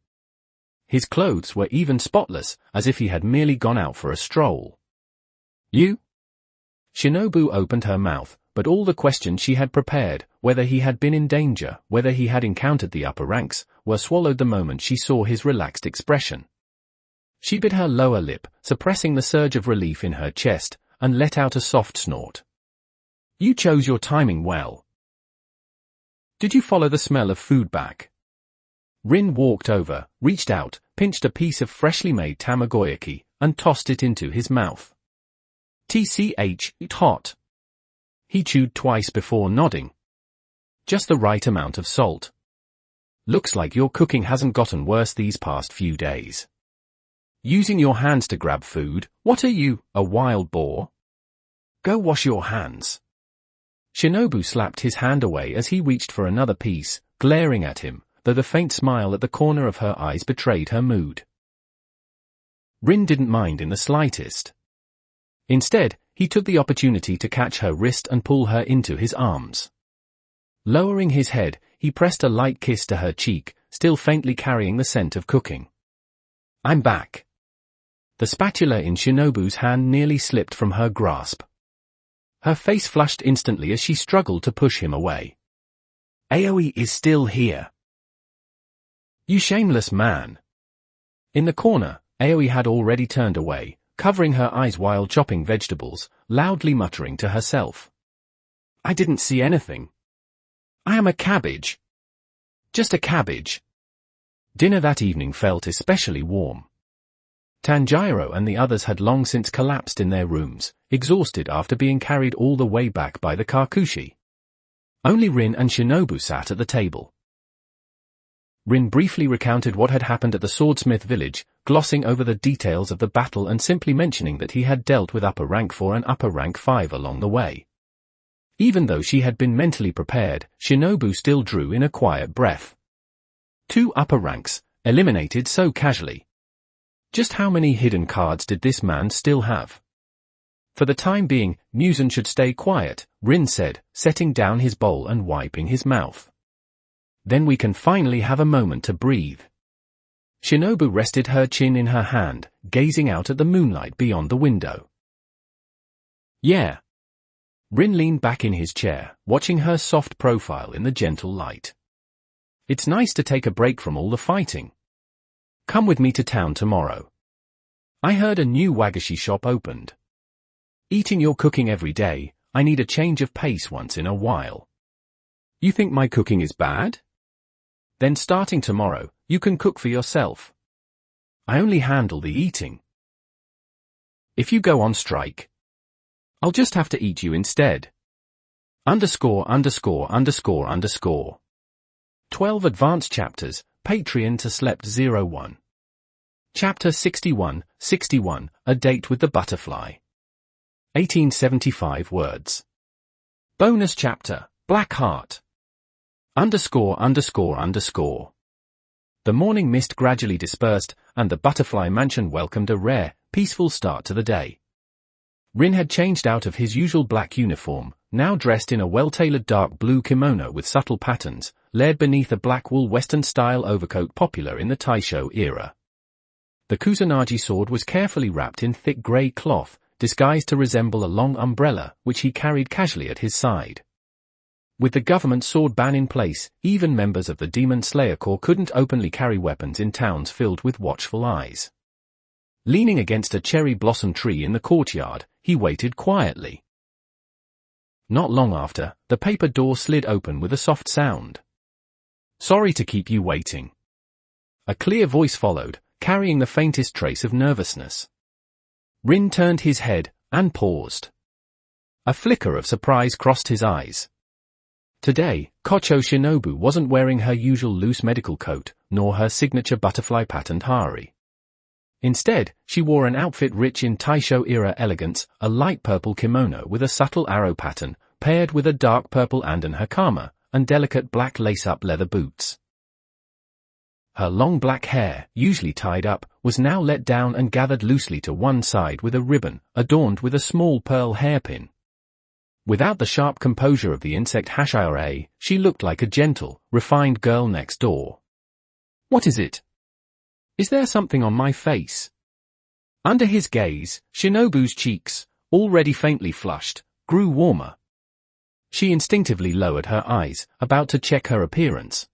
His clothes were even spotless, as if he had merely gone out for a stroll. You? Shinobu opened her mouth, but all the questions she had prepared, whether he had been in danger, whether he had encountered the upper ranks, were swallowed the moment she saw his relaxed expression. She bit her lower lip, suppressing the surge of relief in her chest, and let out a soft snort. You chose your timing well. Did you follow the smell of food back? Rin walked over, reached out, pinched a piece of freshly made tamagoyaki, and tossed it into his mouth. TCH, hot. He chewed twice before nodding. Just the right amount of salt. Looks like your cooking hasn't gotten worse these past few days. Using your hands to grab food, what are you, a wild boar? Go wash your hands. Shinobu slapped his hand away as he reached for another piece, glaring at him, though the faint smile at the corner of her eyes betrayed her mood. Rin didn't mind in the slightest. Instead, he took the opportunity to catch her wrist and pull her into his arms. Lowering his head, he pressed a light kiss to her cheek, still faintly carrying the scent of cooking. I'm back. The spatula in Shinobu's hand nearly slipped from her grasp. Her face flushed instantly as she struggled to push him away. Aoi is still here. You shameless man. In the corner, Aoi had already turned away, covering her eyes while chopping vegetables, loudly muttering to herself. I didn't see anything. I am a cabbage. Just a cabbage. Dinner that evening felt especially warm. Tanjiro and the others had long since collapsed in their rooms, exhausted after being carried all the way back by the Kakushi. Only Rin and Shinobu sat at the table. Rin briefly recounted what had happened at the swordsmith village, glossing over the details of the battle and simply mentioning that he had dealt with upper rank 4 and upper rank 5 along the way. Even though she had been mentally prepared, Shinobu still drew in a quiet breath. 2 upper ranks, eliminated so casually. Just how many hidden cards did this man still have? For the time being, Muzan should stay quiet, Rin said, setting down his bowl and wiping his mouth. Then we can finally have a moment to breathe. Shinobu rested her chin in her hand, gazing out at the moonlight beyond the window. Yeah. Rin leaned back in his chair, watching her soft profile in the gentle light. It's nice to take a break from all the fighting. Come with me to town tomorrow. I heard a new wagashi shop opened. Eating your cooking every day, I need a change of pace once in a while. You think my cooking is bad? Then starting tomorrow, you can cook for yourself. I only handle the eating. If you go on strike, I'll just have to eat you instead. _____. 12 advanced chapters, Patreon to Slept 01. Chapter 61, A Date with the Butterfly. 1875 Bonus chapter, Black Heart. ____. The morning mist gradually dispersed, and the Butterfly Mansion welcomed a rare, peaceful start to the day. Rin had changed out of his usual black uniform, now dressed in a well-tailored dark blue kimono with subtle patterns, layered beneath a black wool Western-style overcoat popular in the Taisho era. The Kusanagi sword was carefully wrapped in thick grey cloth, disguised to resemble a long umbrella, which he carried casually at his side. With the government sword ban in place, even members of the Demon Slayer Corps couldn't openly carry weapons in towns filled with watchful eyes. Leaning against a cherry blossom tree in the courtyard, he waited quietly. Not long after, the paper door slid open with a soft sound. Sorry to keep you waiting. A clear voice followed, carrying the faintest trace of nervousness. Rin turned his head, and paused. A flicker of surprise crossed his eyes. Today, Kocho Shinobu wasn't wearing her usual loose medical coat, nor her signature butterfly-patterned hari. Instead, she wore an outfit rich in Taisho-era elegance, a light purple kimono with a subtle arrow pattern, paired with a dark purple andan hakama, and delicate black lace-up leather boots. Her long black hair, usually tied up, was now let down and gathered loosely to one side with a ribbon, adorned with a small pearl hairpin. Without the sharp composure of the insect hashira, she looked like a gentle, refined girl next door. What is it? Is there something on my face? Under his gaze, Shinobu's cheeks, already faintly flushed, grew warmer. She instinctively lowered her eyes, about to check her appearance.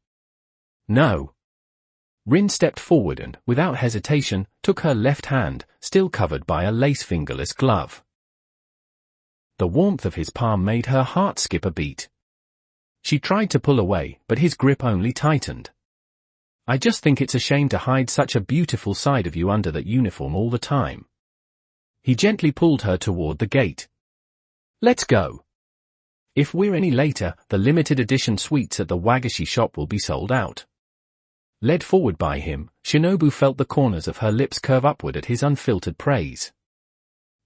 No. Rin stepped forward and, without hesitation, took her left hand, still covered by a lace fingerless glove. The warmth of his palm made her heart skip a beat. She tried to pull away, but his grip only tightened. I just think it's a shame to hide such a beautiful side of you under that uniform all the time. He gently pulled her toward the gate. Let's go. If we're any later, the limited edition sweets at the wagashi shop will be sold out. Led forward by him, Shinobu felt the corners of her lips curve upward at his unfiltered praise.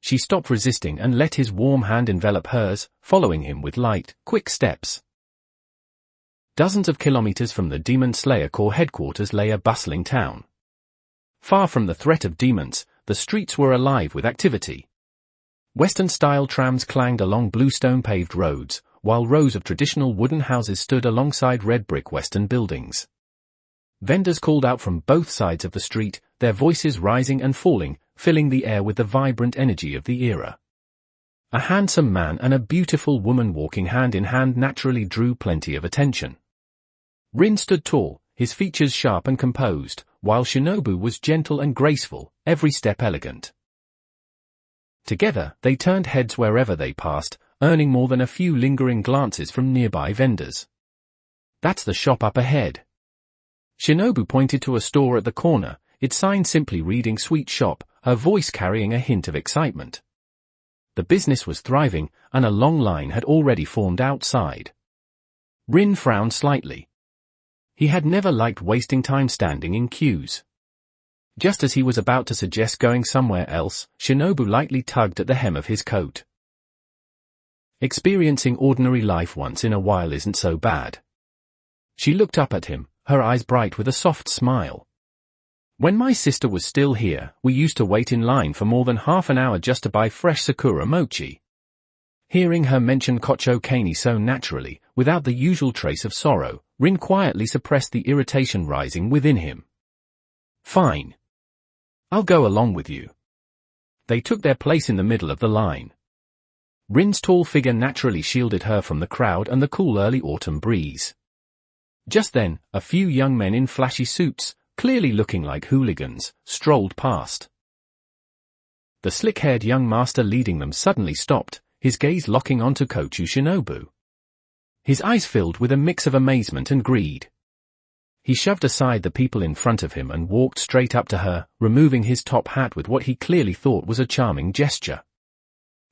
She stopped resisting and let his warm hand envelop hers, following him with light, quick steps. Dozens of kilometers from the Demon Slayer Corps headquarters lay a bustling town. Far from the threat of demons, the streets were alive with activity. Western-style trams clanged along bluestone-paved roads, while rows of traditional wooden houses stood alongside red-brick Western buildings. Vendors called out from both sides of the street, their voices rising and falling, filling the air with the vibrant energy of the era. A handsome man and a beautiful woman walking hand in hand naturally drew plenty of attention. Rin stood tall, his features sharp and composed, while Shinobu was gentle and graceful, every step elegant. Together, they turned heads wherever they passed, earning more than a few lingering glances from nearby vendors. That's the shop up ahead. Shinobu pointed to a store at the corner, its sign simply reading Sweet Shop, her voice carrying a hint of excitement. The business was thriving, and a long line had already formed outside. Rin frowned slightly. He had never liked wasting time standing in queues. Just as he was about to suggest going somewhere else, Shinobu lightly tugged at the hem of his coat. Experiencing ordinary life once in a while isn't so bad. She looked up at him, her eyes bright with a soft smile. When my sister was still here, we used to wait in line for more than half an hour just to buy fresh sakura mochi. Hearing her mention Kocho Kani so naturally, without the usual trace of sorrow, Rin quietly suppressed the irritation rising within him. Fine. I'll go along with you. They took their place in the middle of the line. Rin's tall figure naturally shielded her from the crowd and the cool early autumn breeze. Just then, a few young men in flashy suits, clearly looking like hooligans, strolled past. The slick-haired young master leading them suddenly stopped, his gaze locking onto Kochu Shinobu. His eyes filled with a mix of amazement and greed. He shoved aside the people in front of him and walked straight up to her, removing his top hat with what he clearly thought was a charming gesture.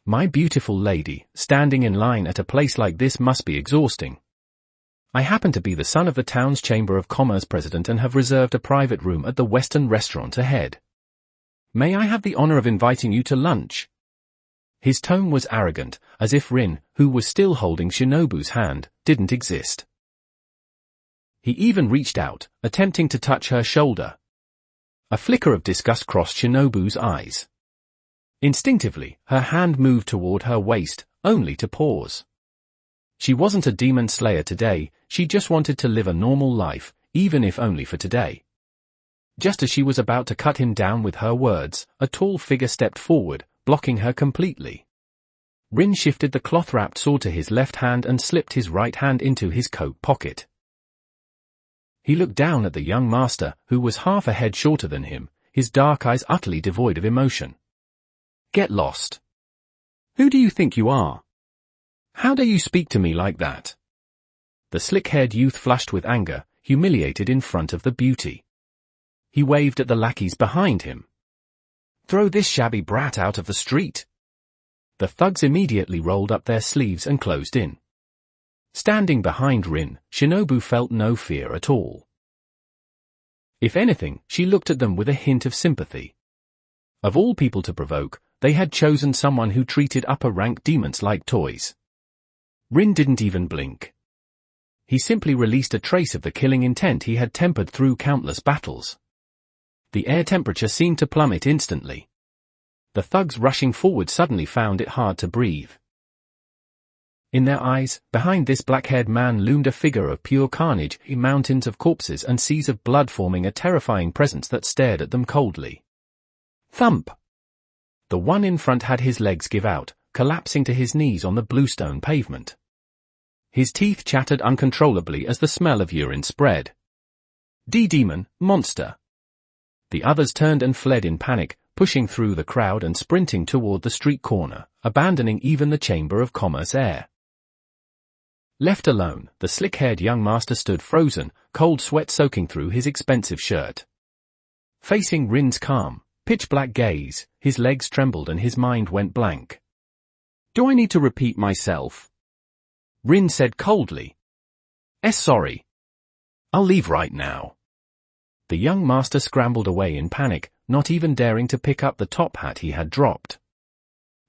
My beautiful lady, standing in line at a place like this must be exhausting. I happen to be the son of the town's Chamber of Commerce president and have reserved a private room at the Western restaurant ahead. May I have the honor of inviting you to lunch? His tone was arrogant, as if Rin, who was still holding Shinobu's hand, didn't exist. He even reached out, attempting to touch her shoulder. A flicker of disgust crossed Shinobu's eyes. Instinctively, her hand moved toward her waist, only to pause. She wasn't a demon slayer today, she just wanted to live a normal life, even if only for today. Just as she was about to cut him down with her words, a tall figure stepped forward, blocking her completely. Rin shifted the cloth-wrapped sword to his left hand and slipped his right hand into his coat pocket. He looked down at the young master, who was half a head shorter than him, his dark eyes utterly devoid of emotion. Get lost. Who do you think you are? How dare you speak to me like that? The slick-haired youth flushed with anger, humiliated in front of the beauty. He waved at the lackeys behind him. Throw this shabby brat out of the street. The thugs immediately rolled up their sleeves and closed in. Standing behind Rin, Shinobu felt no fear at all. If anything, she looked at them with a hint of sympathy. Of all people to provoke, they had chosen someone who treated upper-rank demons like toys. Rin didn't even blink. He simply released a trace of the killing intent he had tempered through countless battles. The air temperature seemed to plummet instantly. The thugs rushing forward suddenly found it hard to breathe. In their eyes, behind this black-haired man loomed a figure of pure carnage, mountains of corpses and seas of blood forming a terrifying presence that stared at them coldly. Thump! The one in front had his legs give out, collapsing to his knees on the bluestone pavement. His teeth chattered uncontrollably as the smell of urine spread. Demon, monster! The others turned and fled in panic, pushing through the crowd and sprinting toward the street corner, abandoning even the Chamber of Commerce air. Left alone, the slick-haired young master stood frozen, cold sweat soaking through his expensive shirt. Facing Rin's calm, pitch-black gaze, his legs trembled and his mind went blank. Do I need to repeat myself? Rin said coldly. Sorry. I'll leave right now. The young master scrambled away in panic, not even daring to pick up the top hat he had dropped.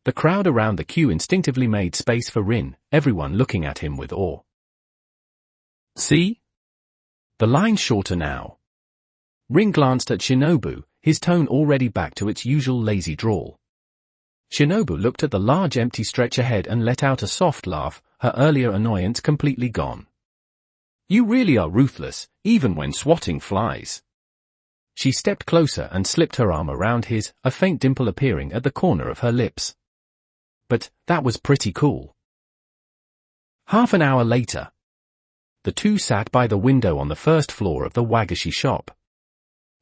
The crowd around the queue instinctively made space for Rin, everyone looking at him with awe. See? The line's shorter now. Rin glanced at Shinobu, his tone already back to its usual lazy drawl. Shinobu looked at the large empty stretch ahead and let out a soft laugh, her earlier annoyance completely gone. You really are ruthless, even when swatting flies. She stepped closer and slipped her arm around his, a faint dimple appearing at the corner of her lips. But that was pretty cool. Half an hour later, the two sat by the window on the first floor of the wagashi shop.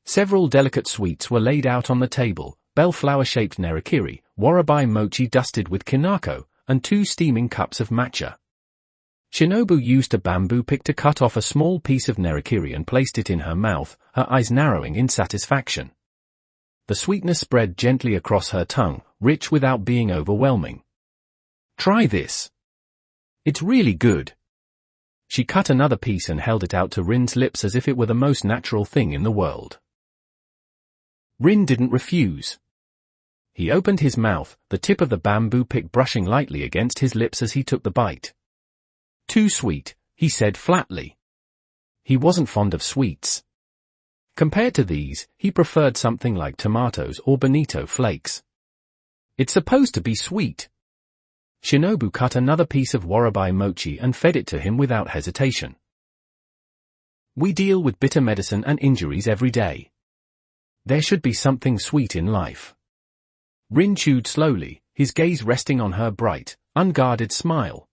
Several delicate sweets were laid out on the table, bellflower-shaped nerikiri, warabai mochi dusted with kinako, and 2 steaming cups of matcha. Shinobu used a bamboo pick to cut off a small piece of nerikiri and placed it in her mouth, her eyes narrowing in satisfaction. The sweetness spread gently across her tongue, rich without being overwhelming. Try this. It's really good. She cut another piece and held it out to Rin's lips as if it were the most natural thing in the world. Rin didn't refuse. He opened his mouth, the tip of the bamboo pick brushing lightly against his lips as he took the bite. Too sweet, he said flatly. He wasn't fond of sweets. Compared to these, he preferred something like tomatoes or bonito flakes. It's supposed to be sweet. Shinobu cut another piece of warabai mochi and fed it to him without hesitation. We deal with bitter medicine and injuries every day. There should be something sweet in life. Rin chewed slowly, his gaze resting on her bright, unguarded smile.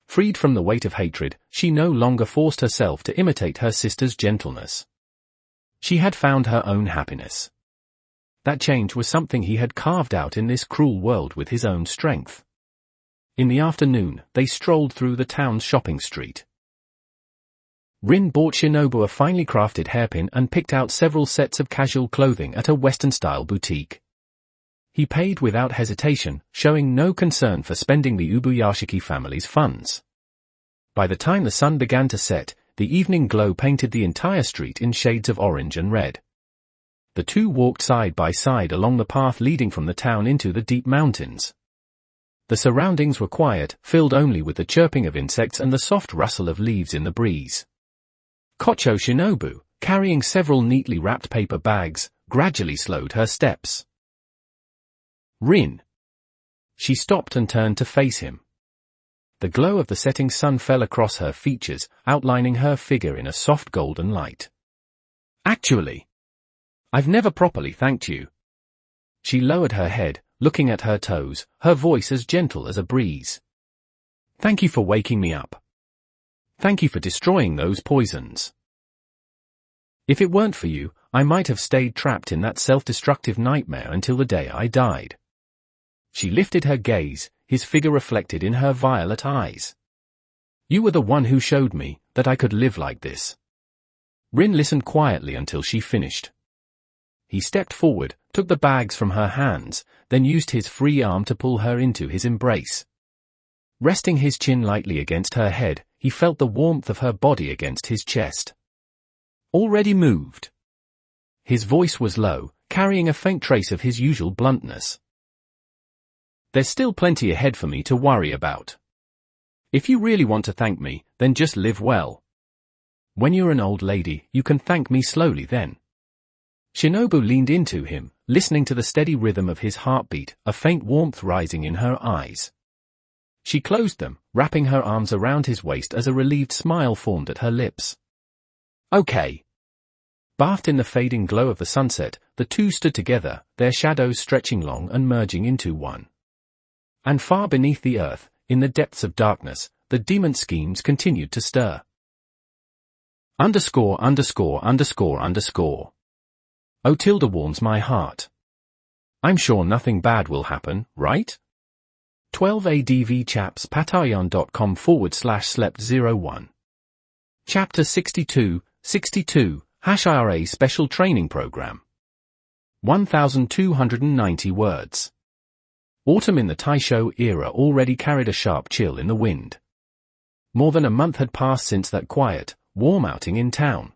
Freed from the weight of hatred, she no longer forced herself to imitate her sister's gentleness. She had found her own happiness. That change was something he had carved out in this cruel world with his own strength. In the afternoon, they strolled through the town's shopping street. Rin bought Shinobu a finely crafted hairpin and picked out several sets of casual clothing at a Western-style boutique. He paid without hesitation, showing no concern for spending the Ubuyashiki family's funds. By the time the sun began to set, the evening glow painted the entire street in shades of orange and red. The two walked side by side along the path leading from the town into the deep mountains. The surroundings were quiet, filled only with the chirping of insects and the soft rustle of leaves in the breeze. Kocho Shinobu, carrying several neatly wrapped paper bags, gradually slowed her steps. Rin. She stopped and turned to face him. The glow of the setting sun fell across her features, outlining her figure in a soft golden light. Actually, I've never properly thanked you. She lowered her head, looking at her toes, her voice as gentle as a breeze. Thank you for waking me up. Thank you for destroying those poisons. If it weren't for you, I might have stayed trapped in that self-destructive nightmare until the day I died. She lifted her gaze, his figure reflected in her violet eyes. You were the one who showed me that I could live like this. Rin listened quietly until she finished. He stepped forward, took the bags from her hands, then used his free arm to pull her into his embrace. Resting his chin lightly against her head, he felt the warmth of her body against his chest. Already moved. His voice was low, carrying a faint trace of his usual bluntness. There's still plenty ahead for me to worry about. If you really want to thank me, then just live well. When you're an old lady, you can thank me slowly then. Shinobu leaned into him, listening to the steady rhythm of his heartbeat, a faint warmth rising in her eyes. She closed them, wrapping her arms around his waist as a relieved smile formed at her lips. Okay. Bathed in the fading glow of the sunset, the two stood together, their shadows stretching long and merging into one. And far beneath the earth, in the depths of darkness, the demon schemes continued to stir. _______. Otilda warms my heart. I'm sure nothing bad will happen, right? 12ADV chaps patreon.com/slept01. Chapter 62, #IRA Special Training Program. 1,290 words. Autumn in the Taisho era already carried a sharp chill in the wind. More than a month had passed since that quiet, warm outing in town.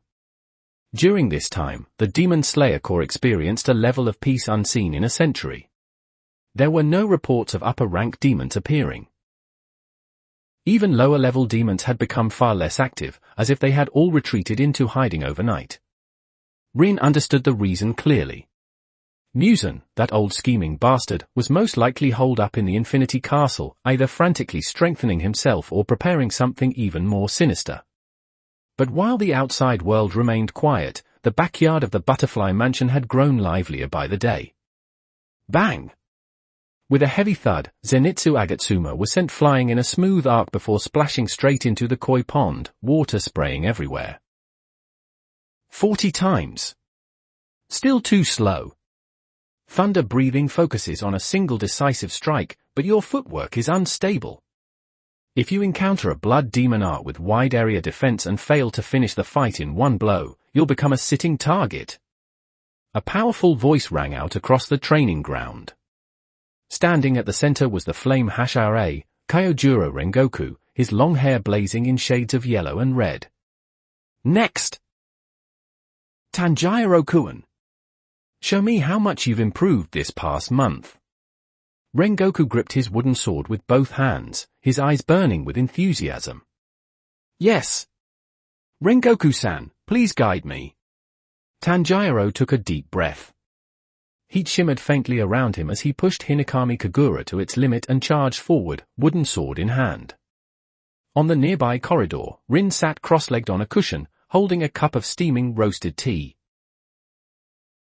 During this time, the Demon Slayer Corps experienced a level of peace unseen in a century. There were no reports of upper-rank demons appearing. Even lower-level demons had become far less active, as if they had all retreated into hiding overnight. Rin understood the reason clearly. Muzan, that old scheming bastard, was most likely holed up in the Infinity Castle, either frantically strengthening himself or preparing something even more sinister. But while the outside world remained quiet, the backyard of the Butterfly Mansion had grown livelier by the day. Bang! With a heavy thud, Zenitsu Agatsuma was sent flying in a smooth arc before splashing straight into the koi pond, water spraying everywhere. 40 times. Still too slow. Thunder breathing focuses on a single decisive strike, but your footwork is unstable. If you encounter a blood demon art with wide area defense and fail to finish the fight in one blow, you'll become a sitting target. A powerful voice rang out across the training ground. Standing at the center was the flame #IRA, Kyojuro Rengoku, his long hair blazing in shades of yellow and red. Next! Tanjiro-kun. Show me how much you've improved this past month. Rengoku gripped his wooden sword with both hands, his eyes burning with enthusiasm. Yes. Rengoku-san, please guide me. Tanjiro took a deep breath. Heat shimmered faintly around him as he pushed Hinokami Kagura to its limit and charged forward, wooden sword in hand. On the nearby corridor, Rin sat cross-legged on a cushion, holding a cup of steaming roasted tea.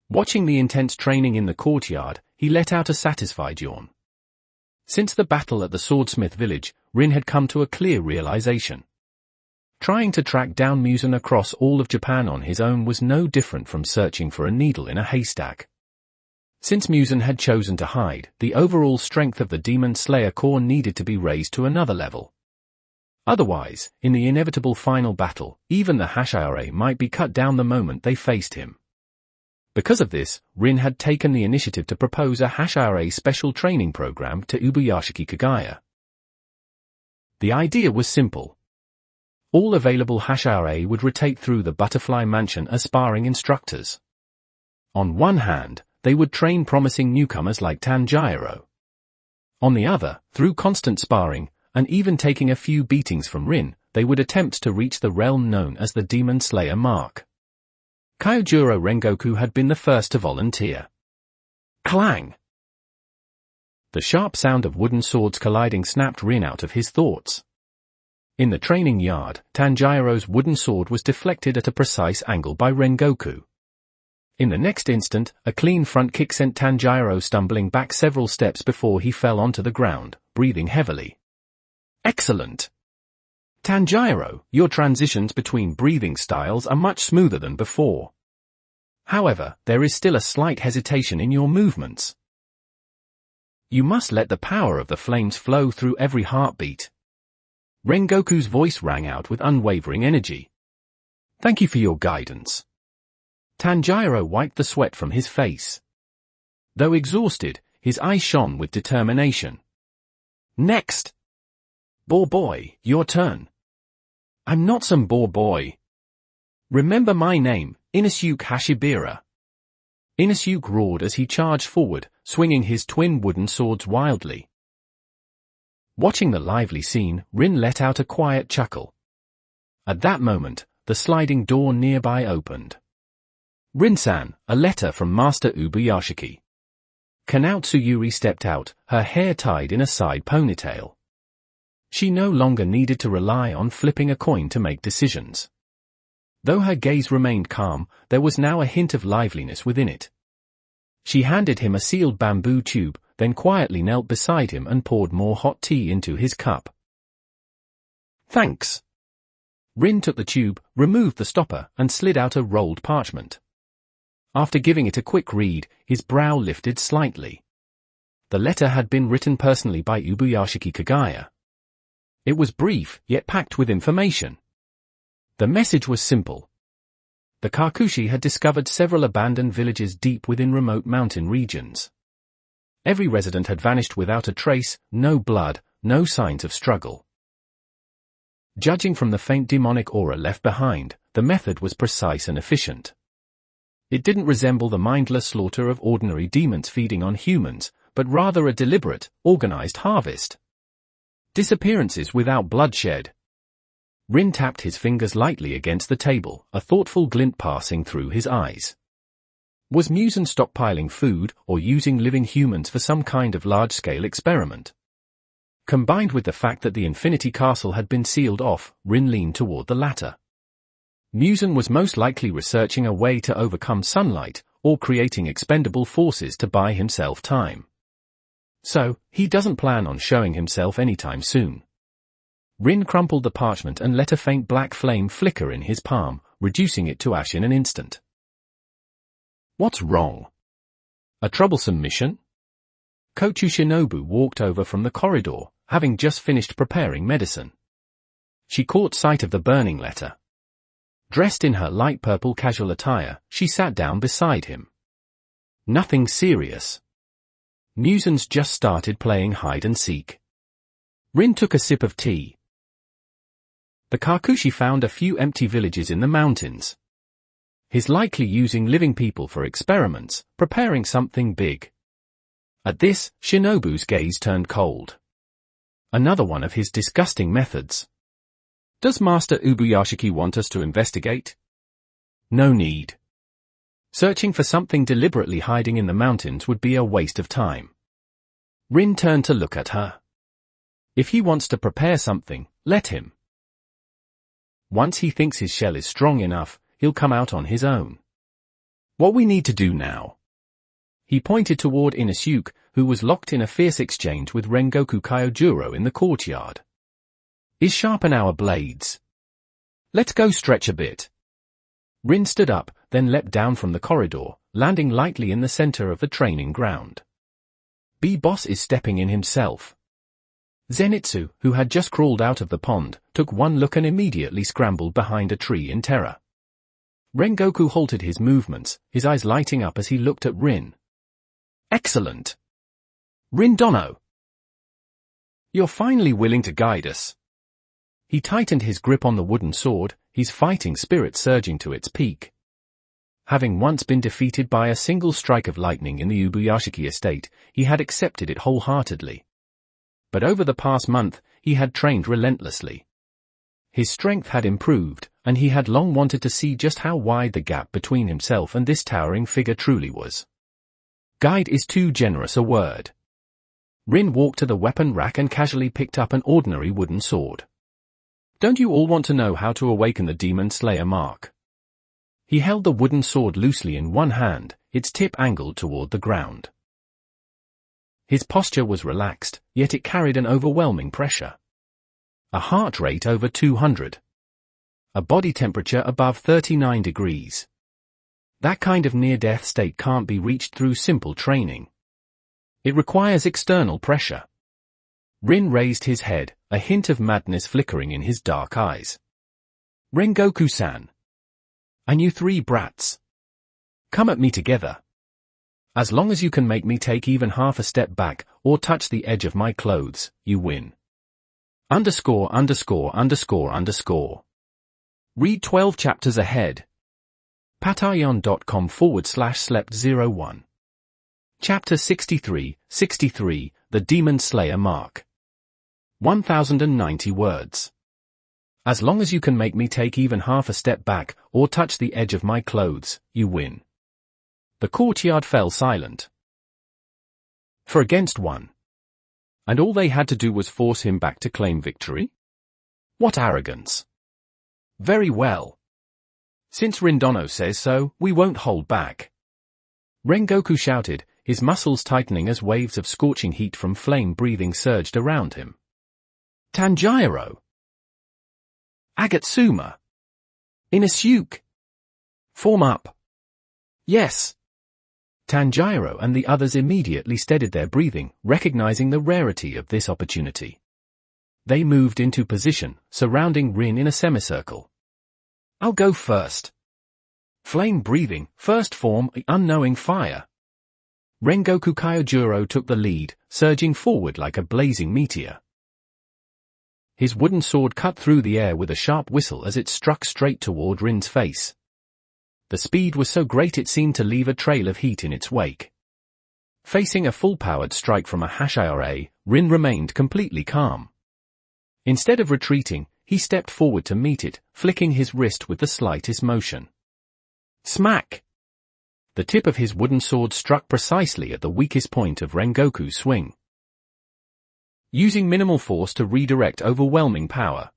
Watching the intense training in the courtyard, he let out a satisfied yawn. Since the battle at the swordsmith village, Rin had come to a clear realization. Trying to track down Muzan across all of Japan on his own was no different from searching for a needle in a haystack. Since Muzan had chosen to hide, the overall strength of the Demon Slayer Corps needed to be raised to another level. Otherwise, in the inevitable final battle, even the Hashira might be cut down the moment they faced him. Because of this, Rin had taken the initiative to propose a Hashira special training program to Ubuyashiki Kagaya. The idea was simple. All available Hashira would rotate through the Butterfly Mansion as sparring instructors. On one hand, they would train promising newcomers like Tanjiro. On the other, through constant sparring, and even taking a few beatings from Rin, they would attempt to reach the realm known as the Demon Slayer mark. Kyojuro Rengoku had been the first to volunteer. Clang! The sharp sound of wooden swords colliding snapped Rin out of his thoughts. In the training yard, Tanjiro's wooden sword was deflected at a precise angle by Rengoku. In the next instant, a clean front kick sent Tanjiro stumbling back several steps before he fell onto the ground, breathing heavily. Excellent! Tanjiro, your transitions between breathing styles are much smoother than before. However, there is still a slight hesitation in your movements. You must let the power of the flames flow through every heartbeat. Rengoku's voice rang out with unwavering energy. Thank you for your guidance. Tanjiro wiped the sweat from his face. Though exhausted, his eyes shone with determination. Next! Boar boy, your turn. I'm not some boar boy. Remember my name, Inosuke Hashibira. Inosuke roared as he charged forward, swinging his twin wooden swords wildly. Watching the lively scene, Rin let out a quiet chuckle. At that moment, the sliding door nearby opened. Rin-san, a letter from Master Ubuyashiki. Kanao Tsuyuri stepped out, her hair tied in a side ponytail. She no longer needed to rely on flipping a coin to make decisions. Though her gaze remained calm, there was now a hint of liveliness within it. She handed him a sealed bamboo tube, then quietly knelt beside him and poured more hot tea into his cup. Thanks. Rin took the tube, removed the stopper, and slid out a rolled parchment. After giving it a quick read, his brow lifted slightly. The letter had been written personally by Ubuyashiki Kagaya. It was brief, yet packed with information. The message was simple. The Kakushi had discovered several abandoned villages deep within remote mountain regions. Every resident had vanished without a trace, no blood, no signs of struggle. Judging from the faint demonic aura left behind, the method was precise and efficient. It didn't resemble the mindless slaughter of ordinary demons feeding on humans, but rather a deliberate, organized harvest. Disappearances without bloodshed. Rin tapped his fingers lightly against the table, a thoughtful glint passing through his eyes. Was Muzan stockpiling food or using living humans for some kind of large-scale experiment? Combined with the fact that the Infinity Castle had been sealed off, Rin leaned toward the latter. Muzan was most likely researching a way to overcome sunlight, or creating expendable forces to buy himself time. So, he doesn't plan on showing himself anytime soon. Rin crumpled the parchment and let a faint black flame flicker in his palm, reducing it to ash in an instant. What's wrong? A troublesome mission? Kochu Shinobu walked over from the corridor, having just finished preparing medicine. She caught sight of the burning letter. Dressed in her light purple casual attire, she sat down beside him. Nothing serious. Muzan's just started playing hide-and-seek. Rin took a sip of tea. The Kakushi found a few empty villages in the mountains. He's likely using living people for experiments, preparing something big. At this, Shinobu's gaze turned cold. Another one of his disgusting methods. Does Master Ubuyashiki want us to investigate? No need. Searching for something deliberately hiding in the mountains would be a waste of time. Rin turned to look at her. If he wants to prepare something, let him. Once he thinks his shell is strong enough, he'll come out on his own. What we need to do now. He pointed toward Inosuke, who was locked in a fierce exchange with Rengoku Kyojuro in the courtyard. Is sharpen our blades. Let's go stretch a bit. Rin stood up, then leapt down from the corridor, landing lightly in the center of the training ground. B-Boss is stepping in himself. Zenitsu, who had just crawled out of the pond, took one look and immediately scrambled behind a tree in terror. Rengoku halted his movements, his eyes lighting up as he looked at Rin. Excellent! Rin Dono! You're finally willing to guide us. He tightened his grip on the wooden sword, his fighting spirit surging to its peak. Having once been defeated by a single strike of lightning in the Ubuyashiki estate, he had accepted it wholeheartedly. But over the past month, he had trained relentlessly. His strength had improved, and he had long wanted to see just how wide the gap between himself and this towering figure truly was. Guide is too generous a word. Rin walked to the weapon rack and casually picked up an ordinary wooden sword. Don't you all want to know how to awaken the Demon Slayer mark? He held the wooden sword loosely in one hand, its tip angled toward the ground. His posture was relaxed, yet it carried an overwhelming pressure. A heart rate over 200. A body temperature above 39 degrees. That kind of near-death state can't be reached through simple training. It requires external pressure. Rin raised his head, a hint of madness flickering in his dark eyes. Rengoku-san. And you three brats. Come at me together. As long as you can make me take even half a step back, or touch the edge of my clothes, you win. ________. Read 12 chapters ahead. patreon.com/slept01. Chapter 63, The Demon Slayer Mark. 1090 words. As long as you can make me take even half a step back, or touch the edge of my clothes, you win. The courtyard fell silent. For against one. And all they had to do was force him back to claim victory? What arrogance. Very well. Since Rindono says so, we won't hold back. Rengoku shouted, his muscles tightening as waves of scorching heat from flame-breathing surged around him. Tanjiro! Agatsuma! Inosuke! Form up! Yes! Tanjiro and the others immediately steadied their breathing, recognizing the rarity of this opportunity. They moved into position, surrounding Rin in a semicircle. I'll go first. Flame breathing, first form, unknowing fire. Rengoku Kyojuro took the lead, surging forward like a blazing meteor. His wooden sword cut through the air with a sharp whistle as it struck straight toward Rin's face. The speed was so great it seemed to leave a trail of heat in its wake. Facing a full-powered strike from a Hashira, Rin remained completely calm. Instead of retreating, he stepped forward to meet it, flicking his wrist with the slightest motion. Smack! The tip of his wooden sword struck precisely at the weakest point of Rengoku's swing. Using minimal force to redirect overwhelming power.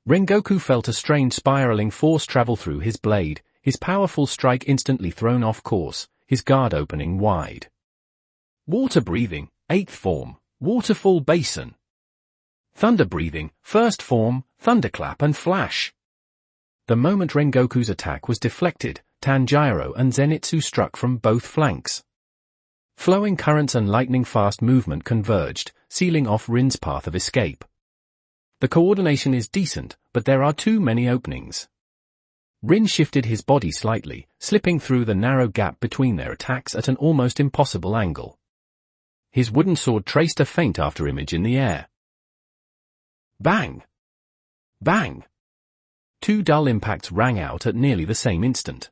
Rengoku felt a strange spiraling force travel through his blade, his powerful strike instantly thrown off course, his guard opening wide. Water breathing, 8th form, waterfall basin. Thunder breathing, 1st form, thunderclap and flash. The moment Rengoku's attack was deflected, Tanjiro and Zenitsu struck from both flanks. Flowing currents and lightning-fast movement converged, sealing off Rin's path of escape. The coordination is decent, but there are too many openings. Rin shifted his body slightly, slipping through the narrow gap between their attacks at an almost impossible angle. His wooden sword traced a faint afterimage in the air. Bang! Bang! Two dull impacts rang out at nearly the same instant.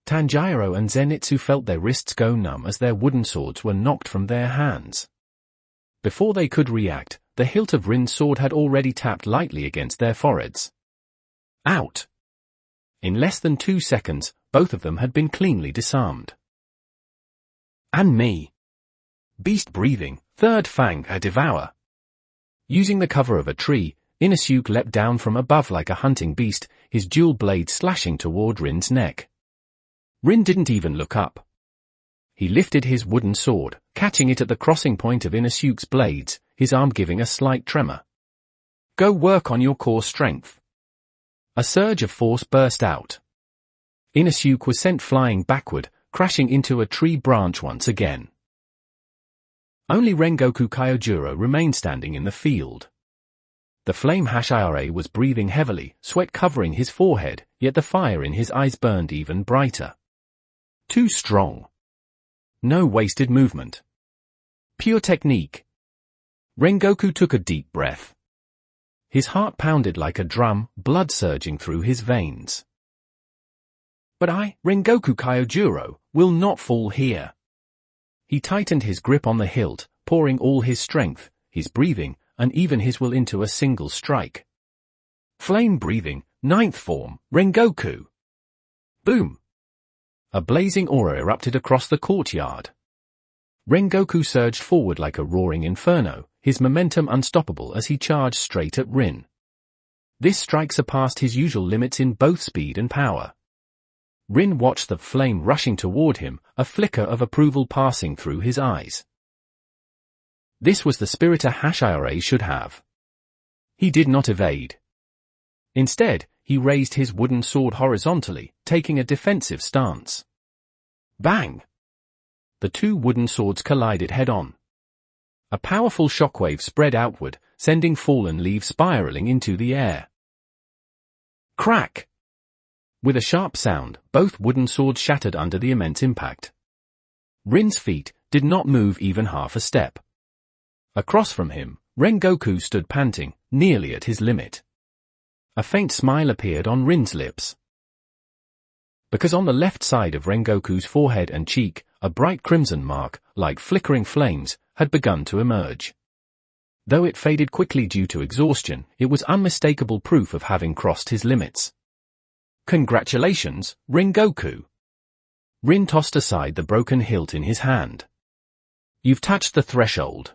Tanjiro and Zenitsu felt their wrists go numb as their wooden swords were knocked from their hands. Before they could react, the hilt of Rin's sword had already tapped lightly against their foreheads. Out! In less than 2 seconds, both of them had been cleanly disarmed. And me. Beast breathing, third fang a devour. Using the cover of a tree, Inosuke leapt down from above like a hunting beast, his dual blade slashing toward Rin's neck. Rin didn't even look up. He lifted his wooden sword, catching it at the crossing point of Inosuke's blades, his arm giving a slight tremor. Go work on your core strength. A surge of force burst out. Inosuke was sent flying backward, crashing into a tree branch once again. Only Rengoku Kyojuro remained standing in the field. The flame Hashira was breathing heavily, sweat covering his forehead, yet the fire in his eyes burned even brighter. Too strong. No wasted movement. Pure technique. Rengoku took a deep breath. His heart pounded like a drum, blood surging through his veins. But I, Rengoku Kyojuro, will not fall here. He tightened his grip on the hilt, pouring all his strength, his breathing, and even his will into a single strike. Flame breathing, ninth form, Rengoku. Boom! A blazing aura erupted across the courtyard. Rengoku surged forward like a roaring inferno, his momentum unstoppable as he charged straight at Rin. This strike surpassed his usual limits in both speed and power. Rin watched the flame rushing toward him, a flicker of approval passing through his eyes. This was the spirit a Hashira should have. He did not evade. Instead, he raised his wooden sword horizontally, taking a defensive stance. Bang! The two wooden swords collided head-on. A powerful shockwave spread outward, sending fallen leaves spiraling into the air. Crack! With a sharp sound, both wooden swords shattered under the immense impact. Rin's feet did not move even half a step. Across from him, Rengoku stood panting, nearly at his limit. A faint smile appeared on Rin's lips. Because on the left side of Rengoku's forehead and cheek, a bright crimson mark, like flickering flames, had begun to emerge. Though it faded quickly due to exhaustion, it was unmistakable proof of having crossed his limits. Congratulations, Rengoku. Rin tossed aside the broken hilt in his hand. You've touched the threshold.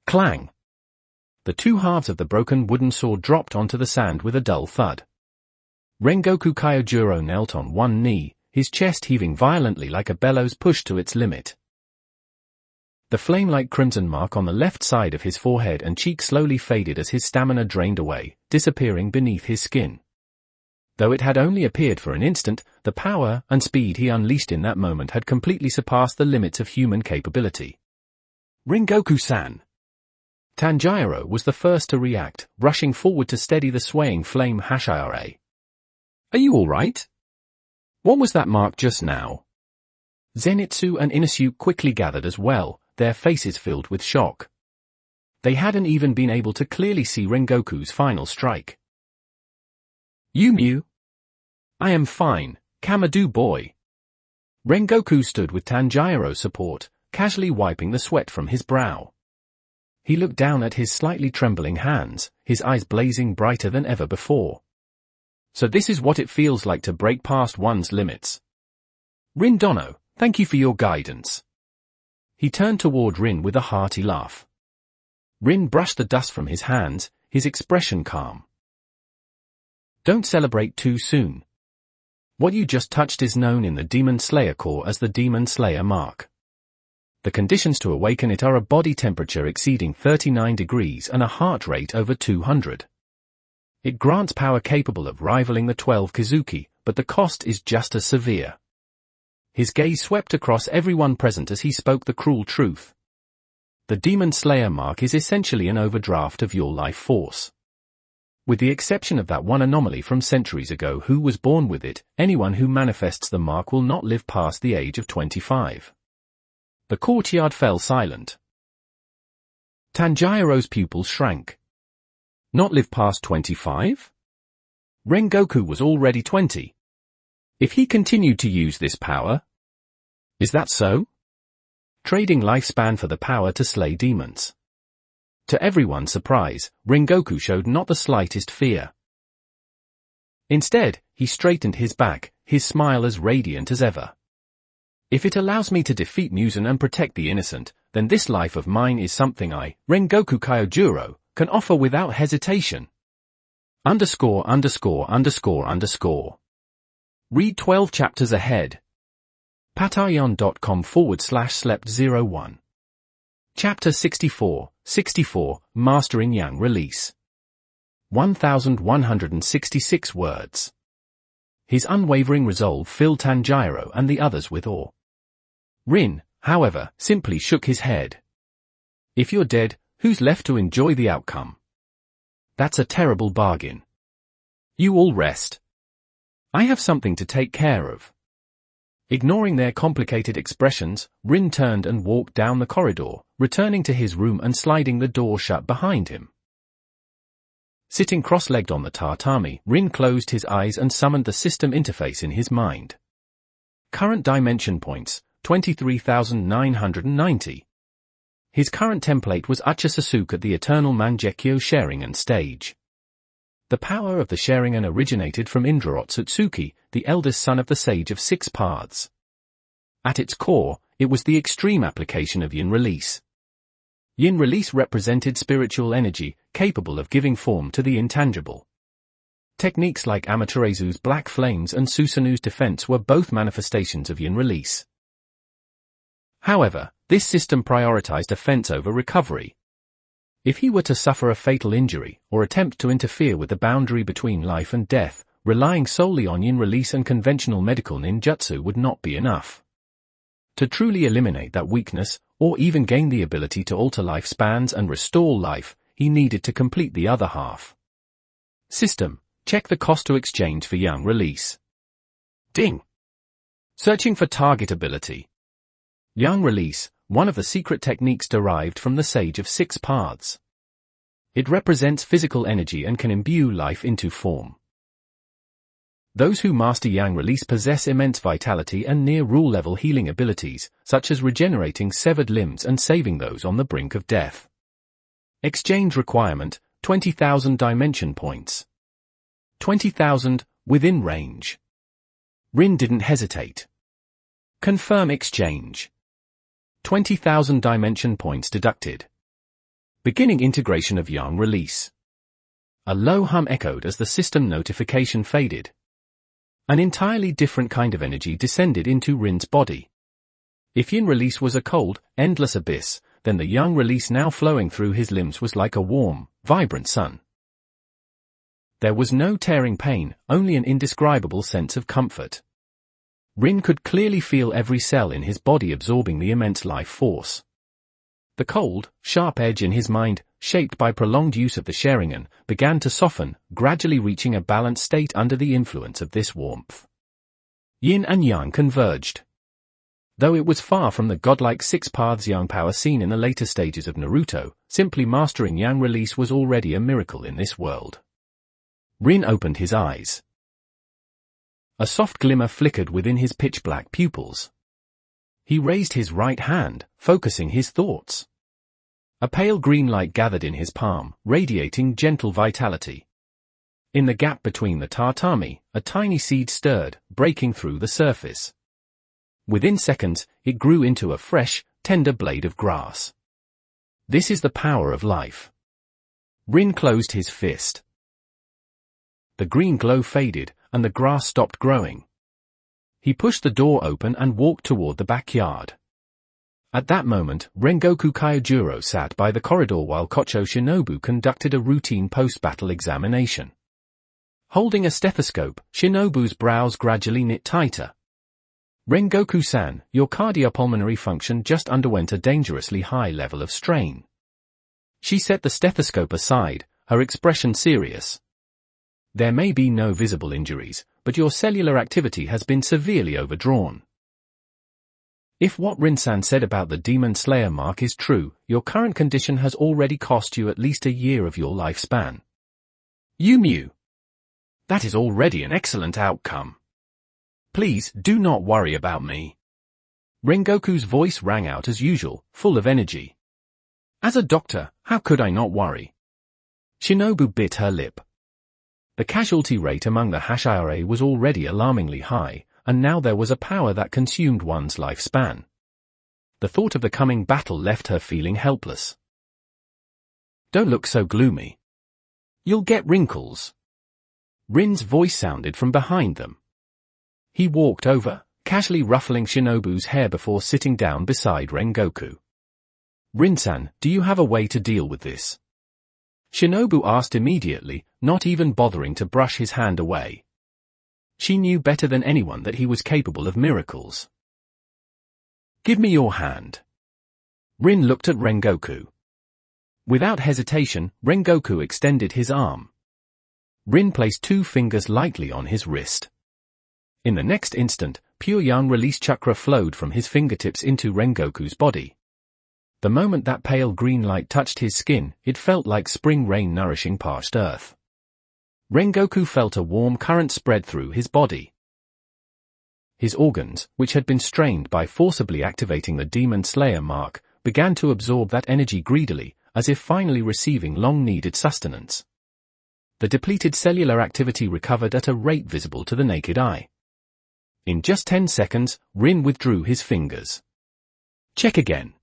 Clang. The two halves of the broken wooden sword dropped onto the sand with a dull thud. Rengoku Kyojuro knelt on one knee, his chest heaving violently like a bellows pushed to its limit. The flame-like crimson mark on the left side of his forehead and cheek slowly faded as his stamina drained away, disappearing beneath his skin. Though it had only appeared for an instant, the power and speed he unleashed in that moment had completely surpassed the limits of human capability. Rengoku-san! Tanjiro was the first to react, rushing forward to steady the swaying flame Hashira. Are you alright? What was that mark just now? Zenitsu and Inosuke quickly gathered as well, their faces filled with shock. They hadn't even been able to clearly see Rengoku's final strike. Yumiu? I am fine, Kamadu boy. Rengoku stood with Tanjiro's support, casually wiping the sweat from his brow. He looked down at his slightly trembling hands, his eyes blazing brighter than ever before. So this is what it feels like to break past one's limits. Rin Dono, thank you for your guidance. He turned toward Rin with a hearty laugh. Rin brushed the dust from his hands, his expression calm. Don't celebrate too soon. What you just touched is known in the Demon Slayer Corps as the Demon Slayer Mark. The conditions to awaken it are a body temperature exceeding 39 degrees and a heart rate over 200. It grants power capable of rivaling the 12 Kizuki, but the cost is just as severe. His gaze swept across everyone present as he spoke the cruel truth. The Demon Slayer Mark is essentially an overdraft of your life force. With the exception of that one anomaly from centuries ago who was born with it, anyone who manifests the mark will not live past the age of 25. The courtyard fell silent. Tanjiro's pupils shrank. Not live past 25? Rengoku was already 20. If he continued to use this power? Is that so? Trading lifespan for the power to slay demons. To everyone's surprise, Rengoku showed not the slightest fear. Instead, he straightened his back, his smile as radiant as ever. If it allows me to defeat Muzan and protect the innocent, then this life of mine is something I, Rengoku Kyojuro, can offer without hesitation. _______. Read 12 chapters ahead. patreon.com/slept01. Chapter 64, Mastering Yang Release. 1166 words. His unwavering resolve filled Tanjiro and the others with awe. Rin, however, simply shook his head. If you're dead, who's left to enjoy the outcome? That's a terrible bargain. You all rest. I have something to take care of. Ignoring their complicated expressions, Rin turned and walked down the corridor, returning to his room and sliding the door shut behind him. Sitting cross-legged on the tatami, Rin closed his eyes and summoned the system interface in his mind. Current dimension points, 23,990. His current template was Ucha Sasuke at the eternal Mangekyou Sharingan stage. The power of the Sharingan originated from Indra Otsutsuki, the eldest son of the Sage of Six Paths. At its core, it was the extreme application of Yin Release. Yin Release represented spiritual energy, capable of giving form to the intangible. Techniques like Amateresu's Black Flames and Susanu's Defense were both manifestations of Yin Release. However, this system prioritized offense over recovery. If he were to suffer a fatal injury, or attempt to interfere with the boundary between life and death, relying solely on Yin Release and conventional medical ninjutsu would not be enough. To truly eliminate that weakness, or even gain the ability to alter lifespans and restore life, he needed to complete the other half. System, check the cost to exchange for Yang Release. Ding! Searching for target ability. Yang Release, one of the secret techniques derived from the Sage of Six Paths. It represents physical energy and can imbue life into form. Those who master Yang Release possess immense vitality and near-rule-level healing abilities, such as regenerating severed limbs and saving those on the brink of death. Exchange requirement, 20,000 dimension points. 20,000, within range. Rin didn't hesitate. Confirm exchange. 20,000 dimension points deducted. Beginning integration of Yang Release. A low hum echoed as the system notification faded. An entirely different kind of energy descended into Rin's body. If Yin Release was a cold, endless abyss, then the Yang Release now flowing through his limbs was like a warm, vibrant sun. There was no tearing pain, only an indescribable sense of comfort. Rin could clearly feel every cell in his body absorbing the immense life force. The cold, sharp edge in his mind, shaped by prolonged use of the Sharingan, began to soften, gradually reaching a balanced state under the influence of this warmth. Yin and Yang converged. Though it was far from the godlike Six Paths Yang power seen in the later stages of Naruto, simply mastering Yang Release was already a miracle in this world. Rin opened his eyes. A soft glimmer flickered within his pitch-black pupils. He raised his right hand, focusing his thoughts. A pale green light gathered in his palm, radiating gentle vitality. In the gap between the tatami, a tiny seed stirred, breaking through the surface. Within seconds, it grew into a fresh, tender blade of grass. This is the power of life. Rin closed his fist. The green glow faded, and the grass stopped growing. He pushed the door open and walked toward the backyard. At that moment, Rengoku Kyojuro sat by the corridor while Kocho Shinobu conducted a routine post-battle examination. Holding a stethoscope, Shinobu's brows gradually knit tighter. Rengoku-san, your cardiopulmonary function just underwent a dangerously high level of strain. She set the stethoscope aside, her expression serious. There may be no visible injuries, but your cellular activity has been severely overdrawn. If what Rin-san said about the Demon Slayer mark is true, your current condition has already cost you at least a year of your lifespan. Yumiu. That is already an excellent outcome. Please, do not worry about me. Rengoku's voice rang out as usual, full of energy. As a doctor, how could I not worry? Shinobu bit her lip. The casualty rate among the Hashira was already alarmingly high, and now there was a power that consumed one's lifespan. The thought of the coming battle left her feeling helpless. "Don't look so gloomy. You'll get wrinkles." Rin's voice sounded from behind them. He walked over, casually ruffling Shinobu's hair before sitting down beside Rengoku. "Rin-san, do you have a way to deal with this?" Shinobu asked immediately, not even bothering to brush his hand away. She knew better than anyone that he was capable of miracles. "Give me your hand." Rin looked at Rengoku. Without hesitation, Rengoku extended his arm. Rin placed 2 fingers lightly on his wrist. In the next instant, pure yang release chakra flowed from his fingertips into Rengoku's body. The moment that pale green light touched his skin, it felt like spring rain nourishing parched earth. Rengoku felt a warm current spread through his body. His organs, which had been strained by forcibly activating the Demon Slayer mark, began to absorb that energy greedily, as if finally receiving long-needed sustenance. The depleted cellular activity recovered at a rate visible to the naked eye. In just 10 seconds, Rin withdrew his fingers. "Check again."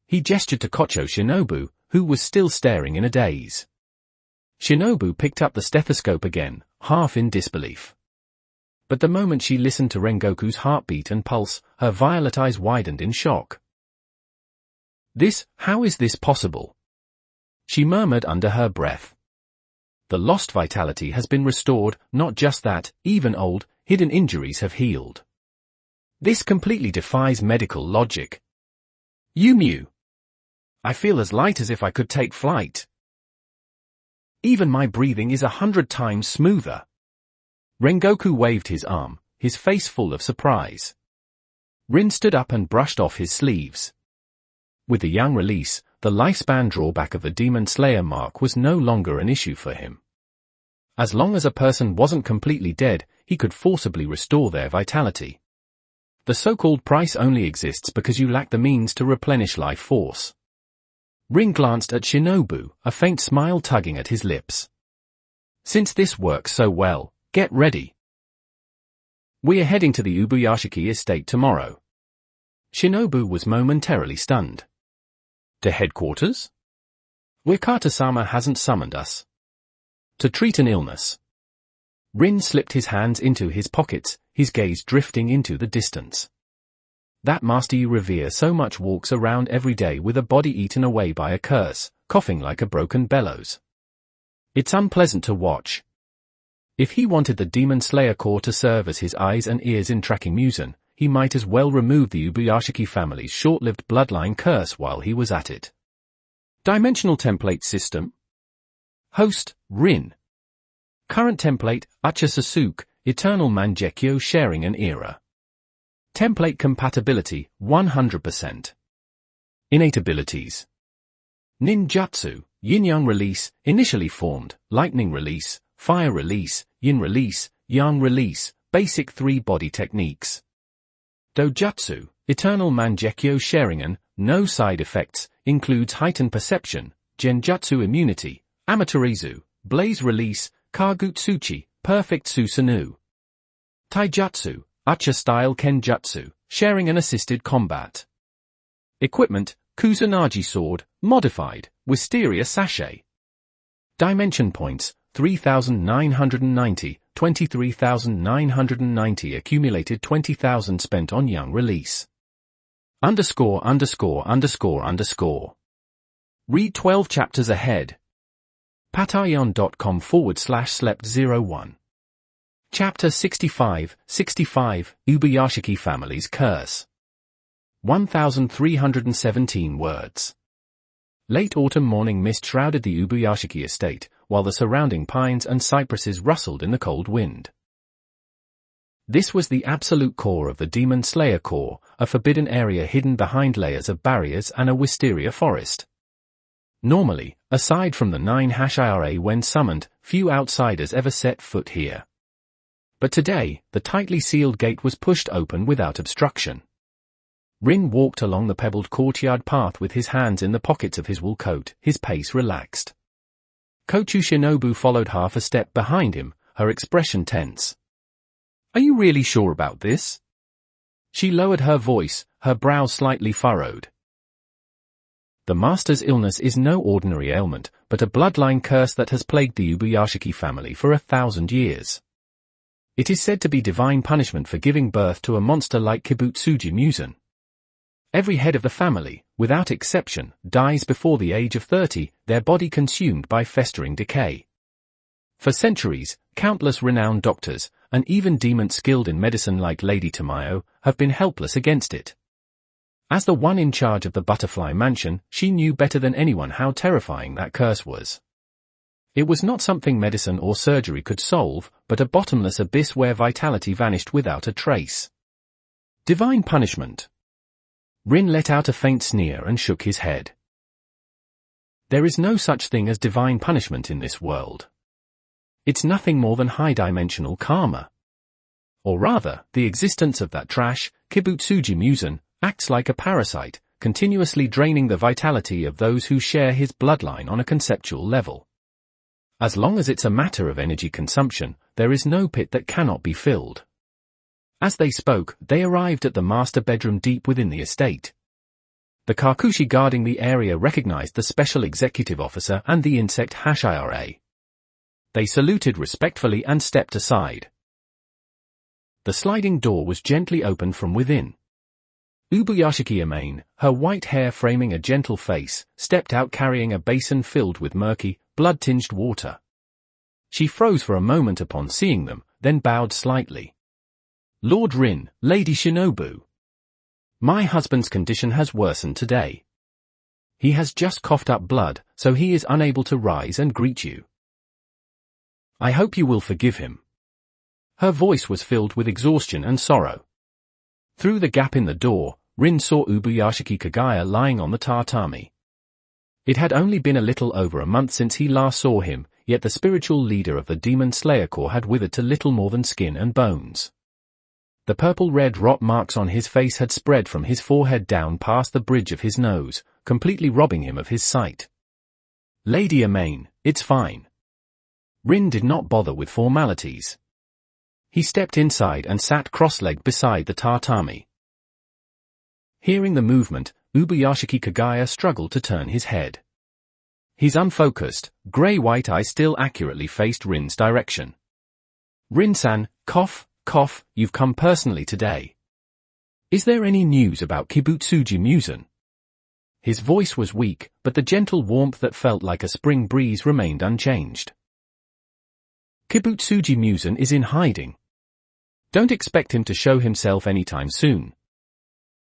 He gestured to Kocho Shinobu, who was still staring in a daze. Shinobu picked up the stethoscope again, half in disbelief. But the moment she listened to Rengoku's heartbeat and pulse, her violet eyes widened in shock. How is this possible?" she murmured under her breath. "The lost vitality has been restored, not just that, even old, hidden injuries have healed. This completely defies medical logic. Mew. I feel as light as if I could take flight. Even my breathing is 100 times smoother." Rengoku waved his arm, his face full of surprise. Rin stood up and brushed off his sleeves. With the yang release, the lifespan drawback of the Demon Slayer mark was no longer an issue for him. As long as a person wasn't completely dead, he could forcibly restore their vitality. The so-called price only exists because you lack the means to replenish life force. Rin glanced at Shinobu, a faint smile tugging at his lips. "Since this works so well, get ready. We are heading to the Ubuyashiki estate tomorrow." Shinobu was momentarily stunned. "To headquarters? Wikata-sama hasn't summoned us. To treat an illness." Rin slipped his hands into his pockets, his gaze drifting into the distance. "That master you revere so much walks around every day with a body eaten away by a curse, coughing like a broken bellows. It's unpleasant to watch. If he wanted the Demon Slayer core to serve as his eyes and ears in tracking Musen, he might as well remove the Ubuyashiki family's short-lived bloodline curse while he was at it." Dimensional template system. Host, Rin. Current template, Ucha Sasuke, Eternal Mangekyou Sharingan era. Template compatibility, 100%. Innate abilities. Ninjutsu, Yin-Yang release, initially formed, Lightning release, Fire release, Yin release, Yang release, basic 3-body techniques. Dojutsu, Eternal Mangekyou Sharingan, no side effects, includes heightened perception, Genjutsu immunity, Amaterasu, Blaze release, Kagutsuchi, perfect Susanoo. Taijutsu, Ucha-style Kenjutsu, Sharingan assisted combat. Equipment, Kusanagi sword, modified, Wisteria sachet. Dimension points, 3,990, 23,990 accumulated 20,000 spent on Yang release. _______. Read 12 chapters ahead. patreon.com/slept01. Chapter 65, Ubuyashiki Family's Curse. 1,317 words. Late autumn morning mist shrouded the Ubuyashiki estate, while the surrounding pines and cypresses rustled in the cold wind. This was the absolute core of the Demon Slayer core, a forbidden area hidden behind layers of barriers and a wisteria forest. Normally, aside from the 9 Hashira when summoned, few outsiders ever set foot here. But today, the tightly sealed gate was pushed open without obstruction. Rin walked along the pebbled courtyard path with his hands in the pockets of his wool coat, his pace relaxed. Kochu Shinobu followed half a step behind him, her expression tense. Are you really sure about this? She lowered her voice, her brows slightly furrowed. The master's illness is no ordinary ailment, but a bloodline curse that has plagued the Ubuyashiki family for 1,000 years. It is said to be divine punishment for giving birth to a monster like Kibutsuji Musen. Every head of the family, without exception, dies before the age of 30, their body consumed by festering decay. For centuries, countless renowned doctors, and even demons skilled in medicine like Lady Tamayo, have been helpless against it. As the one in charge of the Butterfly Mansion, she knew better than anyone how terrifying that curse was. It was not something medicine or surgery could solve, but a bottomless abyss where vitality vanished without a trace. Divine punishment. Rin let out a faint sneer and shook his head. There is no such thing as divine punishment in this world. It's nothing more than high-dimensional karma. Or rather, the existence of that trash, Kibutsuji Musen, acts like a parasite, continuously draining the vitality of those who share his bloodline on a conceptual level. As long as it's a matter of energy consumption, there is no pit that cannot be filled. As they spoke, they arrived at the master bedroom deep within the estate. The Kakushi guarding the area recognized the special executive officer and the insect Hashira. They saluted respectfully and stepped aside. The sliding door was gently opened from within. Ubuyashiki Amane, her white hair framing a gentle face, stepped out carrying a basin filled with murky, blood-tinged water. She froze for a moment upon seeing them, then bowed slightly. Lord Rin, Lady Shinobu. My husband's condition has worsened today. He has just coughed up blood, so he is unable to rise and greet you. I hope you will forgive him. Her voice was filled with exhaustion and sorrow. Through the gap in the door, Rin saw Ubuyashiki Kagaya lying on the tatami. It had only been a little over a month since he last saw him, yet the spiritual leader of the Demon Slayer Corps had withered to little more than skin and bones. The purple-red rot marks on his face had spread from his forehead down past the bridge of his nose, completely robbing him of his sight. Lady Amane, it's fine. Rin did not bother with formalities. He stepped inside and sat cross-legged beside the tatami. Hearing the movement, Ubuyashiki Kagaya struggled to turn his head. His unfocused, grey-white eyes still accurately faced Rin's direction. Rin-san, cough, you've come personally today. Is there any news about Kibutsuji Musen? His voice was weak, but the gentle warmth that felt like a spring breeze remained unchanged. Kibutsuji Musen is in hiding. Don't expect him to show himself anytime soon.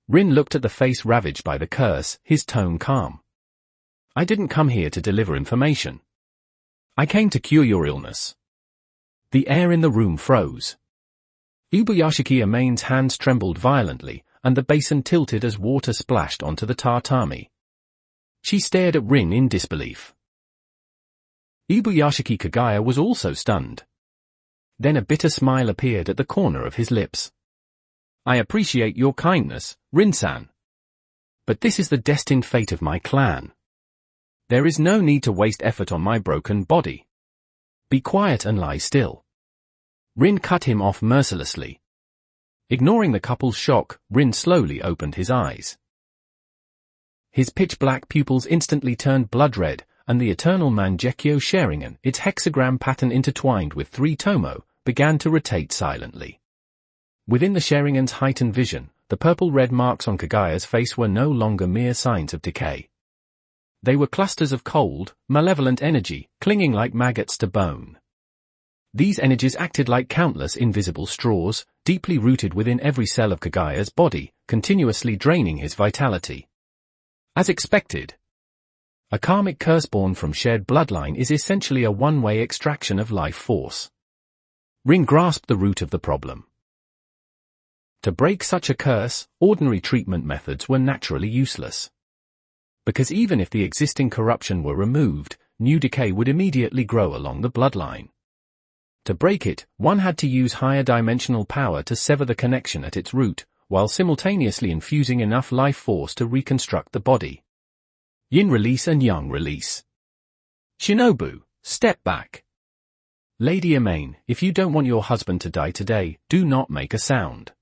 Rin looked at the face ravaged by the curse, his tone calm. I didn't come here to deliver information. I came to cure your illness. The air in the room froze. Ubuyashiki Amane's hands trembled violently, and the basin tilted as water splashed onto the tatami. She stared at Rin in disbelief. Ubuyashiki Kagaya was also stunned. Then a bitter smile appeared at the corner of his lips. I appreciate your kindness, Rin-san. But this is the destined fate of my clan. There is no need to waste effort on my broken body. Be quiet and lie still. Rin cut him off mercilessly. Ignoring the couple's shock, Rin slowly opened his eyes. His pitch-black pupils instantly turned blood-red, and the eternal Mangekyou Sharingan, its hexagram pattern intertwined with 3 tomo, began to rotate silently. Within the Sharingan's heightened vision, the purple-red marks on Kagaya's face were no longer mere signs of decay. They were clusters of cold, malevolent energy, clinging like maggots to bone. These energies acted like countless invisible straws, deeply rooted within every cell of Kagaya's body, continuously draining his vitality. As expected, a karmic curse born from shared bloodline is essentially a one-way extraction of life force. Rin grasped the root of the problem. To break such a curse, ordinary treatment methods were naturally useless. Because even if the existing corruption were removed, new decay would immediately grow along the bloodline. To break it, one had to use higher dimensional power to sever the connection at its root, while simultaneously infusing enough life force to reconstruct the body. Yin release and Yang release. Shinobu, Step back. Lady Amain, if you don't want your husband to die today, do not make a sound.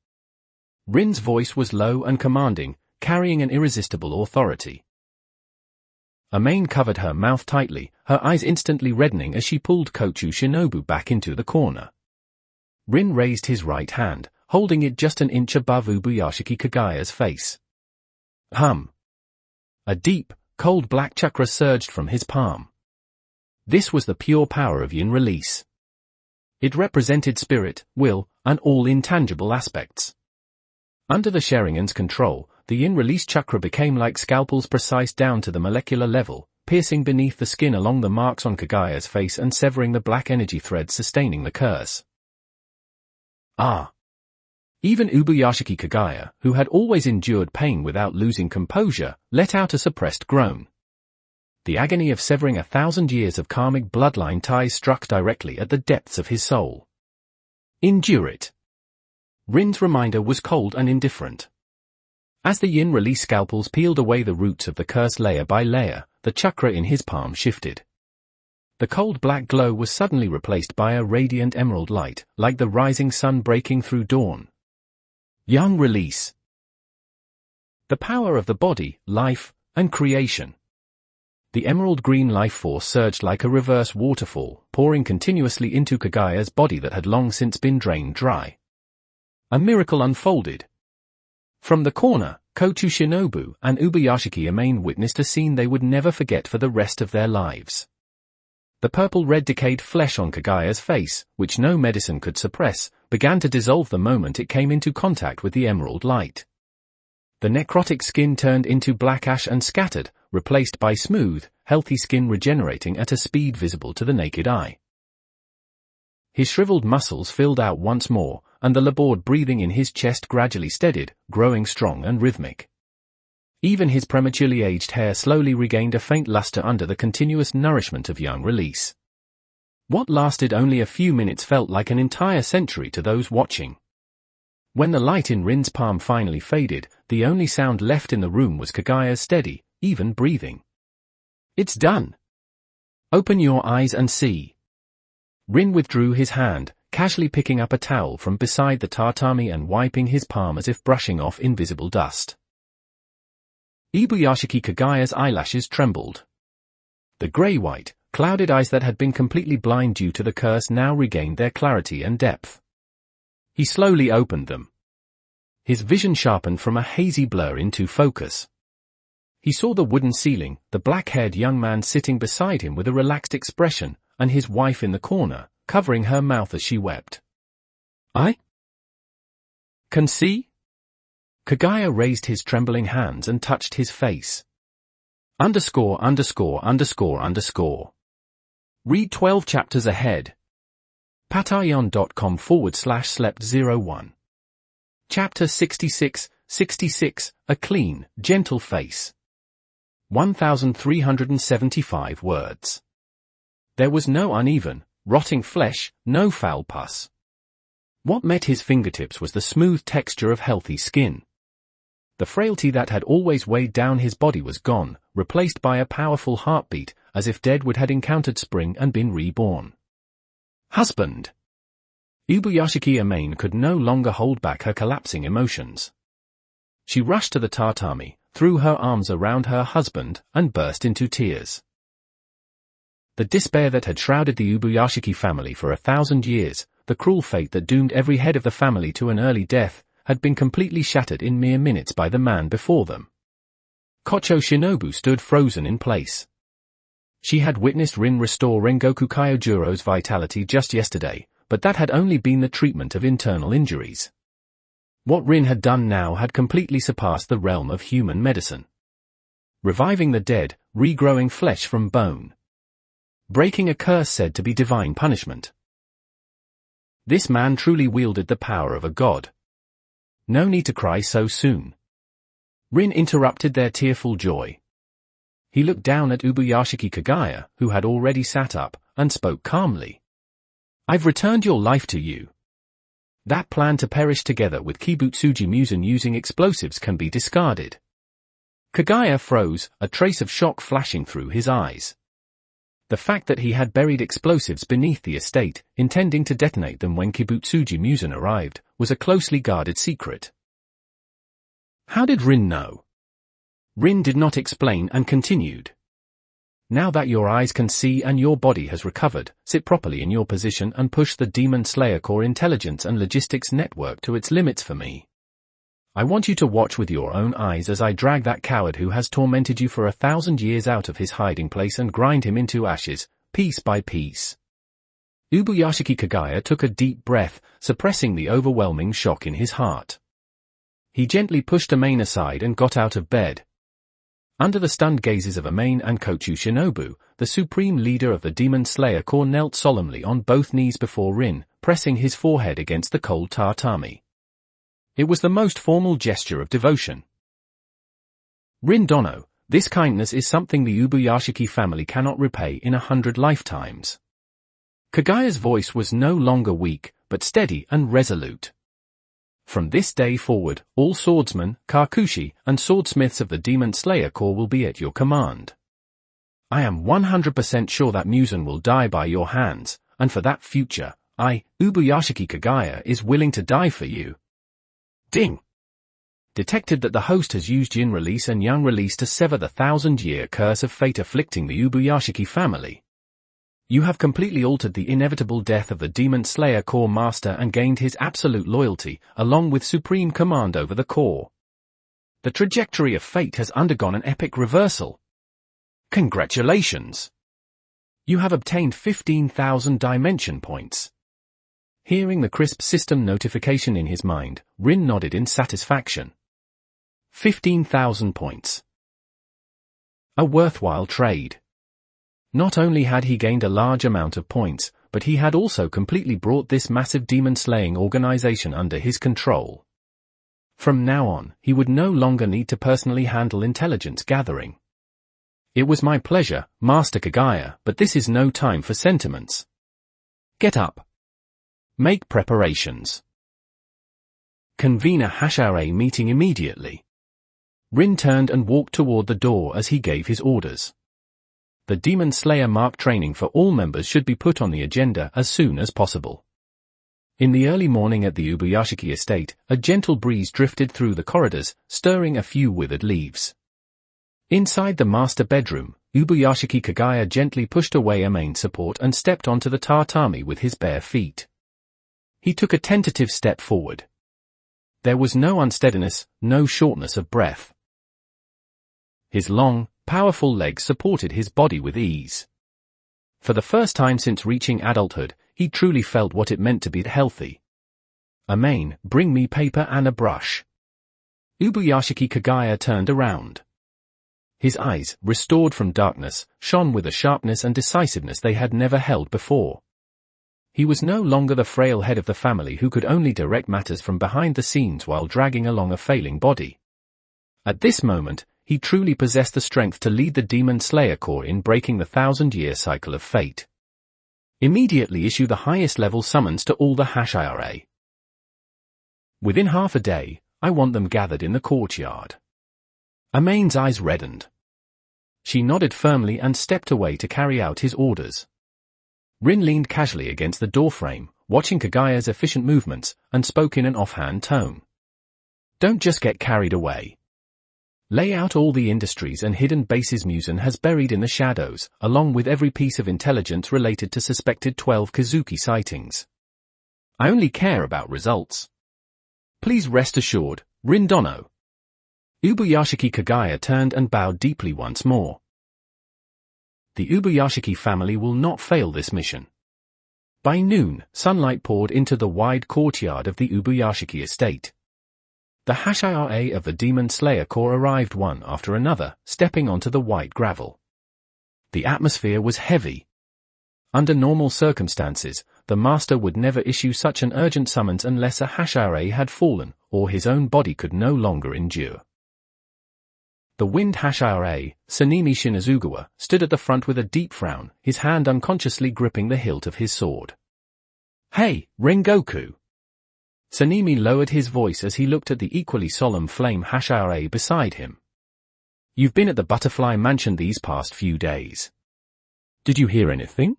Rin's voice was low and commanding, carrying an irresistible authority. Amain covered her mouth tightly, her eyes instantly reddening as she pulled Kochu Shinobu back into the corner. Rin raised his right hand, holding it just an inch above Ubuyashiki Kagaya's face. Hum. A deep, cold black chakra surged from his palm. This was the pure power of yin release. It represented spirit, will, and all intangible aspects. Under the Sharingan's control, the yin release chakra became like scalpels precise down to the molecular level, piercing beneath the skin along the marks on Kagaya's face and severing the black energy threads sustaining the curse. Ah! Even Ubuyashiki Kagaya, who had always endured pain without losing composure, let out a suppressed groan. The agony of severing 1,000 years of karmic bloodline ties struck directly at the depths of his soul. Endure it. Rin's reminder was cold and indifferent. As the yin release scalpels peeled away the roots of the curse layer by layer, the chakra in his palm shifted. The cold black glow was suddenly replaced by a radiant emerald light, like the rising sun breaking through dawn. Yang release. The power of the body, life, and creation. The emerald green life force surged like a reverse waterfall, pouring continuously into Kagaya's body that had long since been drained dry. A miracle unfolded. From the corner, Kochu Shinobu and Ubuyashiki Amain witnessed a scene they would never forget for the rest of their lives. The purple-red decayed flesh on Kagaya's face, which no medicine could suppress, began to dissolve the moment it came into contact with the emerald light. The necrotic skin turned into black ash and scattered, replaced by smooth, healthy skin regenerating at a speed visible to the naked eye. His shriveled muscles filled out once more, and the labored breathing in his chest gradually steadied, growing strong and rhythmic. Even his prematurely aged hair slowly regained a faint luster under the continuous nourishment of yang release. What lasted only a few minutes felt like an entire century to those watching. When the light in Rin's palm finally faded, the only sound left in the room was Kagaya's steady, even breathing. It's done. Open your eyes and see. Rin withdrew his hand, casually picking up a towel from beside the tatami and wiping his palm as if brushing off invisible dust. Ubuyashiki Kagaya's eyelashes trembled. The grey-white, clouded eyes that had been completely blind due to the curse now regained their clarity and depth. He slowly opened them. His vision sharpened from a hazy blur into focus. He saw the wooden ceiling, the black-haired young man sitting beside him with a relaxed expression, and his wife in the corner, covering her mouth as she wept. I can see? Kagaya raised his trembling hands and touched his face. _______. Read 12 chapters ahead. patreon.com/slept01. Chapter 66, A Clean, Gentle Face. 1,375 words. There was no uneven, rotting flesh, no foul pus. What met his fingertips was the smooth texture of healthy skin. The frailty that had always weighed down his body was gone, replaced by a powerful heartbeat, as if Deadwood had encountered spring and been reborn. Husband! Ubuyashiki Amain could no longer hold back her collapsing emotions. She rushed to the tatami, threw her arms around her husband, and burst into tears. The despair that had shrouded the Ubuyashiki family for 1,000 years, the cruel fate that doomed every head of the family to an early death, had been completely shattered in mere minutes by the man before them. Kocho Shinobu stood frozen in place. She had witnessed Rin restore Rengoku Kyojuro's vitality just yesterday, but that had only been the treatment of internal injuries. What Rin had done now had completely surpassed the realm of human medicine. Reviving the dead, regrowing flesh from bone. Breaking a curse said to be divine punishment. This man truly wielded the power of a god. No need to cry so soon. Rin interrupted their tearful joy. He looked down at Ubuyashiki Kagaya, who had already sat up, and spoke calmly. I've returned your life to you. That plan to perish together with Kibutsuji Musen using explosives can be discarded. Kagaya froze, a trace of shock flashing through his eyes. The fact that he had buried explosives beneath the estate, intending to detonate them when Kibutsuji Musen arrived, was a closely guarded secret. How did Rin know? Rin did not explain and continued. Now that your eyes can see and your body has recovered, sit properly in your position and push the Demon Slayer Core intelligence and logistics network to its limits for me. I want you to watch with your own eyes as I drag that coward who has tormented you for 1,000 years out of his hiding place and grind him into ashes, piece by piece. Ubuyashiki Kagaya took a deep breath, suppressing the overwhelming shock in his heart. He gently pushed Amain aside and got out of bed. Under the stunned gazes of Amain and Kochu Shinobu, the supreme leader of the Demon Slayer Corps knelt solemnly on both knees before Rin, pressing his forehead against the cold tatami. It was the most formal gesture of devotion. Rin Dono, this kindness is something the Ubuyashiki family cannot repay in 100 lifetimes. Kagaya's voice was no longer weak, but steady and resolute. From this day forward, all swordsmen, kakushi, and swordsmiths of the Demon Slayer Corps will be at your command. I am 100% sure that Musen will die by your hands, and for that future, I, Ubuyashiki Kagaya, is willing to die for you. Ding! Detected that the host has used Yin release and Yang release to sever the 1,000-year curse of fate afflicting the Ubuyashiki family. You have completely altered the inevitable death of the Demon Slayer Corps master and gained his absolute loyalty, along with supreme command over the Corps. The trajectory of fate has undergone an epic reversal. Congratulations! You have obtained 15,000 dimension points. Hearing the crisp system notification in his mind, Rin nodded in satisfaction. 15,000 points. A worthwhile trade. Not only had he gained a large amount of points, but he had also completely brought this massive demon-slaying organization under his control. From now on, he would no longer need to personally handle intelligence gathering. It was my pleasure, Master Kagaya, but this is no time for sentiments. Get up. Make preparations. Convene a Hashare meeting immediately. Rin turned and walked toward the door as he gave his orders. The Demon Slayer Mark training for all members should be put on the agenda as soon as possible. In the early morning at the Ubuyashiki estate, a gentle breeze drifted through the corridors, stirring a few withered leaves. Inside the master bedroom, Ubuyashiki Kagaya gently pushed away a main support and stepped onto the tatami with his bare feet. He took a tentative step forward. There was no unsteadiness, no shortness of breath. His long, powerful legs supported his body with ease. For the first time since reaching adulthood, he truly felt what it meant to be healthy. Amain, bring me paper and a brush. Ubuyashiki Kagaya turned around. His eyes, restored from darkness, shone with a sharpness and decisiveness they had never held before. He was no longer the frail head of the family who could only direct matters from behind the scenes while dragging along a failing body. At this moment, he truly possessed the strength to lead the Demon Slayer Corps in breaking the 1,000-year cycle of fate. Immediately issue the highest level summons to all the Hashira. Within half a day, I want them gathered in the courtyard. Amain's eyes reddened. She nodded firmly and stepped away to carry out his orders. Rin leaned casually against the doorframe, watching Kagaya's efficient movements, and spoke in an offhand tone. Don't just get carried away. Lay out all the industries and hidden bases Musen has buried in the shadows, along with every piece of intelligence related to suspected 12 Kazuki sightings. I only care about results. Please rest assured, Rin Dono. Ubuyashiki Kagaya turned and bowed deeply once more. The Ubuyashiki family will not fail this mission. By noon, sunlight poured into the wide courtyard of the Ubuyashiki estate. The Hashira of the Demon Slayer Corps arrived one after another, stepping onto the white gravel. The atmosphere was heavy. Under normal circumstances, the master would never issue such an urgent summons unless a Hashira had fallen, or his own body could no longer endure. The wind Hashira, Sanemi Shinazugawa, stood at the front with a deep frown, his hand unconsciously gripping the hilt of his sword. Hey, Rengoku! Sanemi lowered his voice as he looked at the equally solemn flame Hashira beside him. You've been at the Butterfly Mansion these past few days. Did you hear anything?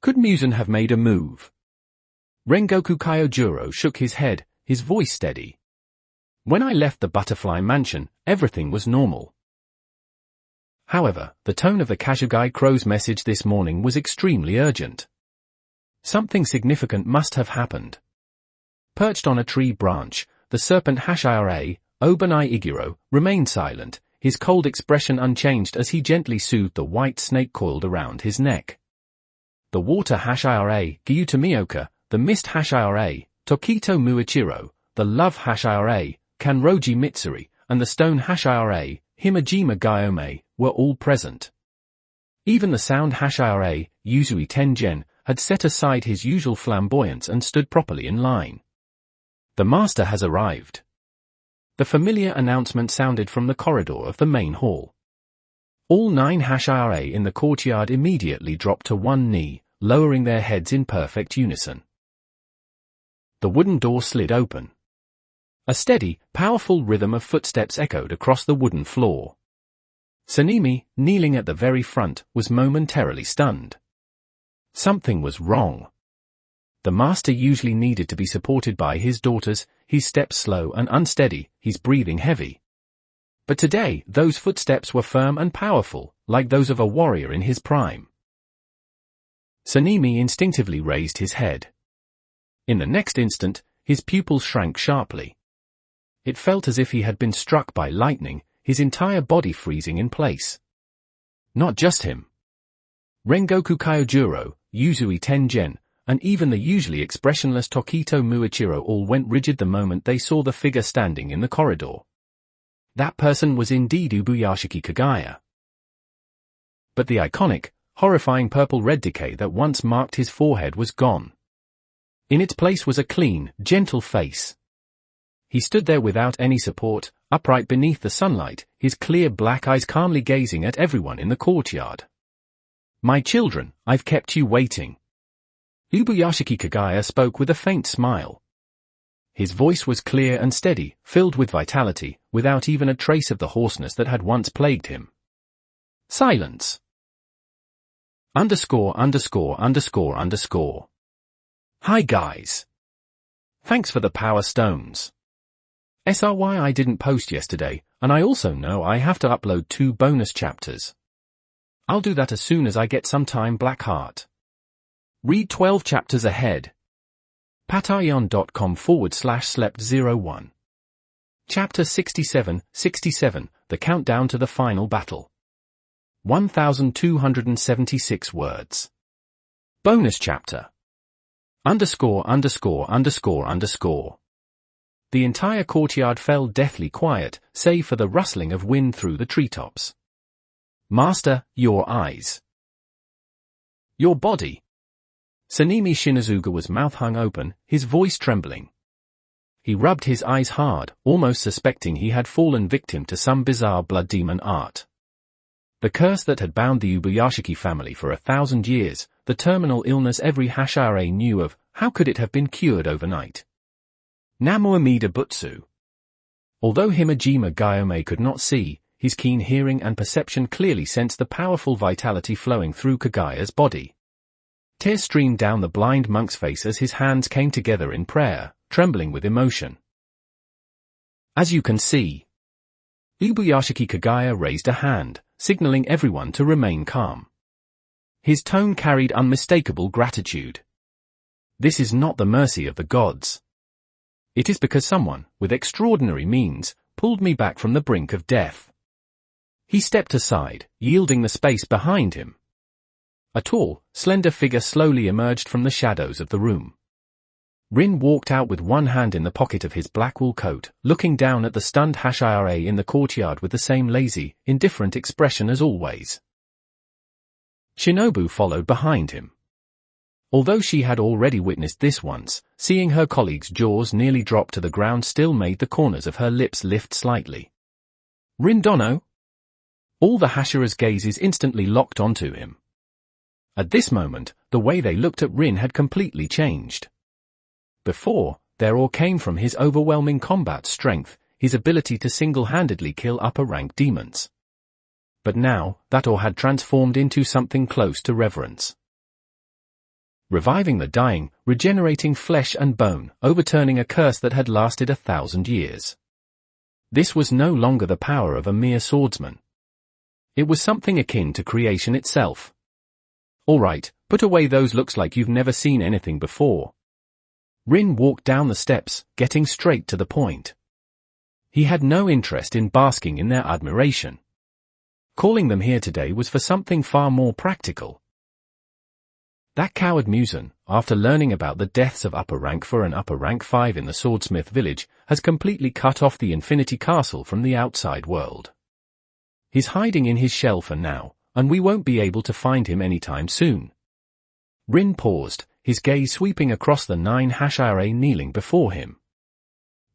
Could Muzan have made a move? Rengoku Kyojuro shook his head, his voice steady. When I left the butterfly mansion, everything was normal. However, the tone of the Kasugai Crow's message this morning was extremely urgent. Something significant must have happened. Perched on a tree branch, the serpent Hashira, Obanai Iguro, remained silent, his cold expression unchanged as he gently soothed the white snake coiled around his neck. The water Hashira, Gyutamioka, the mist Hashira, Tokito Muichiro, the love Hashira, Kanroji Mitsuri, and the stone Hashira, Himajima Gyome, were all present. Even the sound Hashira, Yuzui Tengen, had set aside his usual flamboyance and stood properly in line. The master has arrived. The familiar announcement sounded from the corridor of the main hall. All 9 Hashira in the courtyard immediately dropped to one knee, lowering their heads in perfect unison. The wooden door slid open. A steady, powerful rhythm of footsteps echoed across the wooden floor. Sanemi, kneeling at the very front, was momentarily stunned. Something was wrong. The master usually needed to be supported by his daughters, his steps slow and unsteady, his breathing heavy. But today, those footsteps were firm and powerful, like those of a warrior in his prime. Sanemi instinctively raised his head. In the next instant, his pupils shrank sharply. It felt as if he had been struck by lightning, his entire body freezing in place. Not just him. Rengoku Kyojuro, Yuzui Tengen, and even the usually expressionless Tokito Muichiro all went rigid the moment they saw the figure standing in the corridor. That person was indeed Ubuyashiki Kagaya. But the iconic, horrifying purple-red decay that once marked his forehead was gone. In its place was a clean, gentle face. He stood there without any support, upright beneath the sunlight, his clear black eyes calmly gazing at everyone in the courtyard. "My children, I've kept you waiting." Ubuyashiki Kagaya spoke with a faint smile. His voice was clear and steady, filled with vitality, without even a trace of the hoarseness that had once plagued him. Silence. _______. Hi guys. Thanks for the power stones. I didn't post yesterday, and I also know I have to upload 2 bonus chapters. I'll do that as soon as I get some time. Blackheart. Read 12 chapters ahead. patreon.com/slept01. Chapter 67, The Countdown to the Final Battle. 1276 words. Bonus chapter. _______. The entire courtyard fell deathly quiet, save for the rustling of wind through the treetops. Master, your eyes. Your body. Sanemi Shinazugawa's mouth hung open, his voice trembling. He rubbed his eyes hard, almost suspecting he had fallen victim to some bizarre blood demon art. The curse that had bound the Ubuyashiki family for 1,000 years, the terminal illness every Hashira knew of, how could it have been cured overnight? Namu Amida Butsu. Although Himajima Gyome could not see, his keen hearing and perception clearly sensed the powerful vitality flowing through Kagaya's body. Tears streamed down the blind monk's face as his hands came together in prayer, trembling with emotion. As you can see. Ubuyashiki Kagaya raised a hand, signaling everyone to remain calm. His tone carried unmistakable gratitude. This is not the mercy of the gods. It is because someone, with extraordinary means, pulled me back from the brink of death. He stepped aside, yielding the space behind him. A tall, slender figure slowly emerged from the shadows of the room. Rin walked out with one hand in the pocket of his black wool coat, looking down at the stunned Hashira in the courtyard with the same lazy, indifferent expression as always. Shinobu followed behind him. Although she had already witnessed this once, seeing her colleague's jaws nearly drop to the ground still made the corners of her lips lift slightly. Rin Dono? All the Hashira's gazes instantly locked onto him. At this moment, the way they looked at Rin had completely changed. Before, their awe came from his overwhelming combat strength, his ability to single-handedly kill upper-rank demons. But now, that awe had transformed into something close to reverence. Reviving the dying, regenerating flesh and bone, overturning a curse that had lasted 1,000 years. This was no longer the power of a mere swordsman. It was something akin to creation itself. All right, put away those looks like you've never seen anything before. Rin walked down the steps, getting straight to the point. He had no interest in basking in their admiration. Calling them here today was for something far more practical. That coward Musen, after learning about the deaths of upper rank 4 and upper rank 5 in the swordsmith village, has completely cut off the Infinity Castle from the outside world. He's hiding in his shell for now, and we won't be able to find him anytime soon. Rin paused, his gaze sweeping across the 9 Hashira kneeling before him.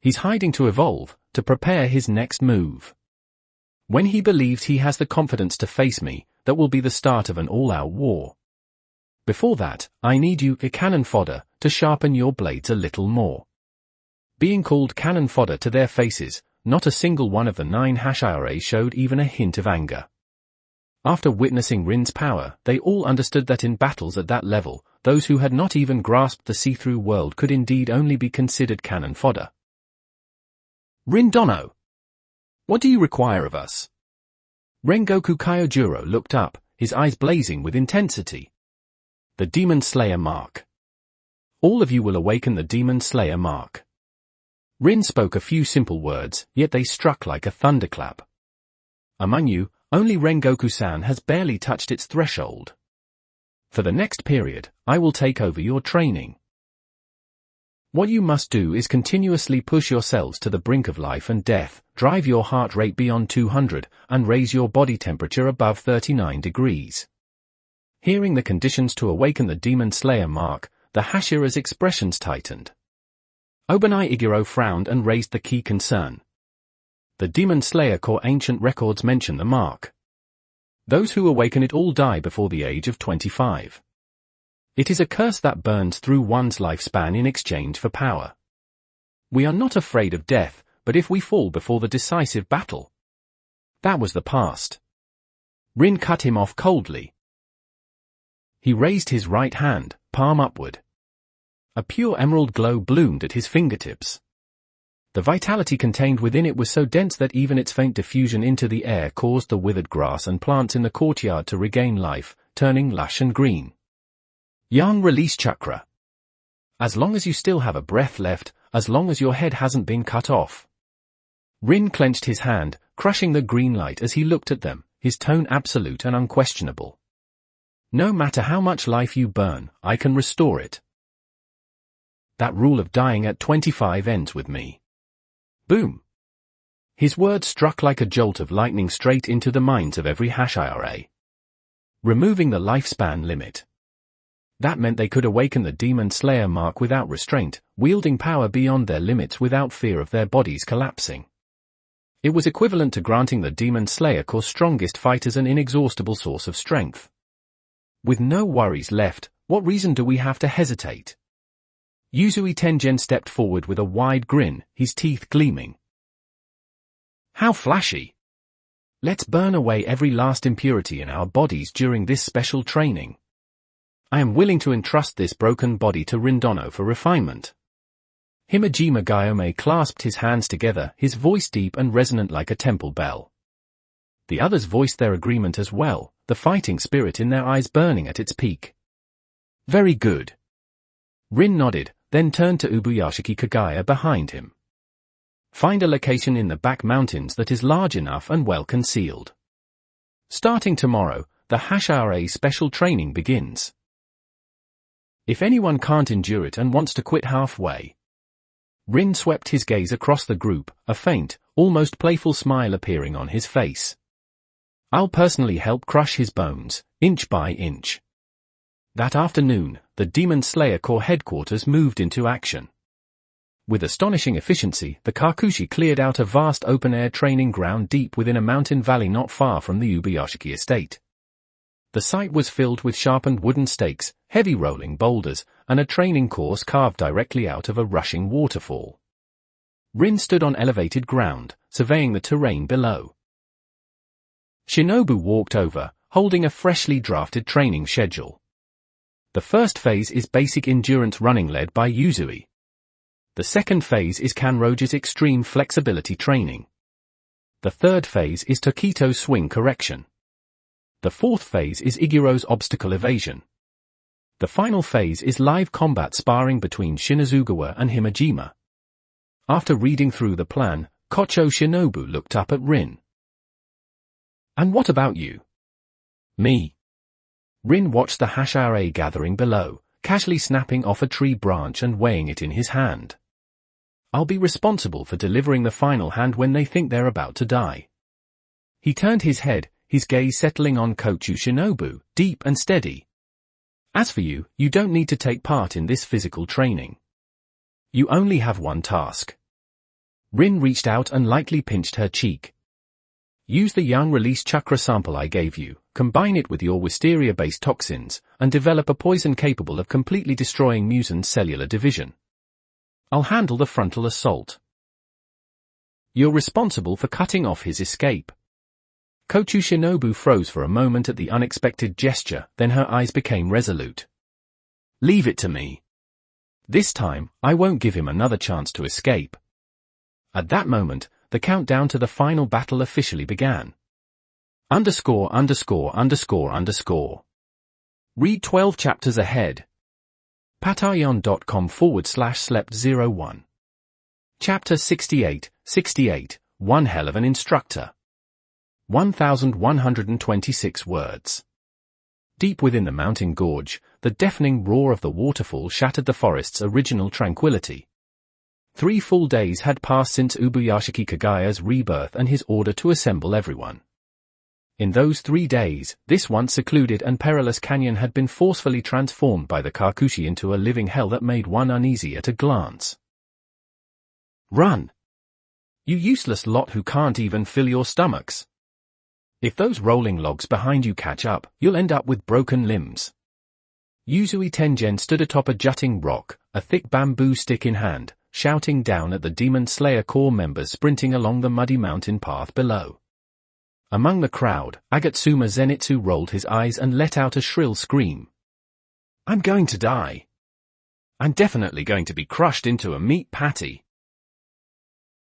He's hiding to evolve, to prepare his next move. When he believes he has the confidence to face me, that will be the start of an all-out war. Before that, I need you, cannon fodder, to sharpen your blades a little more. Being called cannon fodder to their faces, not a single one of the 9 Hashira showed even a hint of anger. After witnessing Rin's power, they all understood that in battles at that level, those who had not even grasped the see-through world could indeed only be considered cannon fodder. Rin Dono! What do you require of us? Rengoku Kyojuro looked up, his eyes blazing with intensity. The Demon Slayer mark. All of you will awaken the Demon Slayer mark. Rin spoke a few simple words, yet they struck like a thunderclap. Among you, only Rengoku-san has barely touched its threshold. For the next period, I will take over your training. What you must do is continuously push yourselves to the brink of life and death, drive your heart rate beyond 200, and raise your body temperature above 39 degrees. Hearing the conditions to awaken the Demon Slayer mark, the Hashira's expressions tightened. Obanai Igiro frowned and raised the key concern. The Demon Slayer core ancient records mention the mark. Those who awaken it all die before the age of 25. It is a curse that burns through one's lifespan in exchange for power. We are not afraid of death, but if we fall before the decisive battle. That was the past. Rin cut him off coldly. He raised his right hand, palm upward. A pure emerald glow bloomed at his fingertips. The vitality contained within it was so dense that even its faint diffusion into the air caused the withered grass and plants in the courtyard to regain life, turning lush and green. Yang Release Chakra. As long as you still have a breath left, as long as your head hasn't been cut off. Rin clenched his hand, crushing the green light as he looked at them, his tone absolute and unquestionable. No matter how much life you burn, I can restore it. That rule of dying at 25 ends with me. Boom! His words struck like a jolt of lightning straight into the minds of every Hashira. Removing the lifespan limit. That meant they could awaken the Demon Slayer mark without restraint, wielding power beyond their limits without fear of their bodies collapsing. It was equivalent to granting the Demon Slayer core's strongest fighters an inexhaustible source of strength. With no worries left, what reason do we have to hesitate? Yuzui Tengen stepped forward with a wide grin, his teeth gleaming. How flashy! Let's burn away every last impurity in our bodies during this special training. I am willing to entrust this broken body to Rindono for refinement. Himejima Gyome clasped his hands together, his voice deep and resonant like a temple bell. The others voiced their agreement as well, the fighting spirit in their eyes burning at its peak. Very good. Rin nodded, then turned to Ubuyashiki Kagaya behind him. Find a location in the back mountains that is large enough and well concealed. Starting tomorrow, the Hashira special training begins. If anyone can't endure it and wants to quit halfway. Rin swept his gaze across the group, a faint, almost playful smile appearing on his face. I'll personally help crush his bones, inch by inch. That afternoon, the Demon Slayer Corps headquarters moved into action. With astonishing efficiency, the Kakushi cleared out a vast open-air training ground deep within a mountain valley not far from the Ubuyashiki estate. The site was filled with sharpened wooden stakes, heavy rolling boulders, and a training course carved directly out of a rushing waterfall. Rin stood on elevated ground, surveying the terrain below. Shinobu walked over, holding a freshly drafted training schedule. The first phase is basic endurance running led by Yuzui. The second phase is Kanroji's extreme flexibility training. The third phase is Tokito's swing correction. The fourth phase is Igiro's obstacle evasion. The final phase is live combat sparring between Shinazugawa and Himejima. After reading through the plan, Kocho Shinobu looked up at Rin. "And what about you?" "Me." Rin watched the hashire gathering below, casually snapping off a tree branch and weighing it in his hand. "I'll be responsible for delivering the final hand when they think they're about to die." He turned his head, his gaze settling on Kochu Shinobu, deep and steady. "As for you, you don't need to take part in this physical training. You only have one task." Rin reached out and lightly pinched her cheek. "Use the young release chakra sample I gave you, combine it with your wisteria-based toxins, and develop a poison capable of completely destroying Musen's cellular division. I'll handle the frontal assault. You're responsible for cutting off his escape." Kochu Shinobu froze for a moment at the unexpected gesture, then her eyes became resolute. "Leave it to me. This time, I won't give him another chance to escape." At that moment, the countdown to the final battle officially began. ________. Read 12 chapters ahead. patreon.com/slept01. Chapter 68, One Hell of an Instructor. 1126 words. Deep within the mountain gorge, the deafening roar of the waterfall shattered the forest's original tranquility. 3 full days had passed since Ubuyashiki Kagaya's rebirth and his order to assemble everyone. In those 3 days, this once secluded and perilous canyon had been forcefully transformed by the Kakushi into a living hell that made one uneasy at a glance. "Run! You useless lot who can't even fill your stomachs. If those rolling logs behind you catch up, you'll end up with broken limbs." Yuzui Tengen stood atop a jutting rock, a thick bamboo stick in hand, shouting down at the Demon Slayer Corps members sprinting along the muddy mountain path below. Among the crowd, Agatsuma Zenitsu rolled his eyes and let out a shrill scream. "I'm going to die. I'm definitely going to be crushed into a meat patty."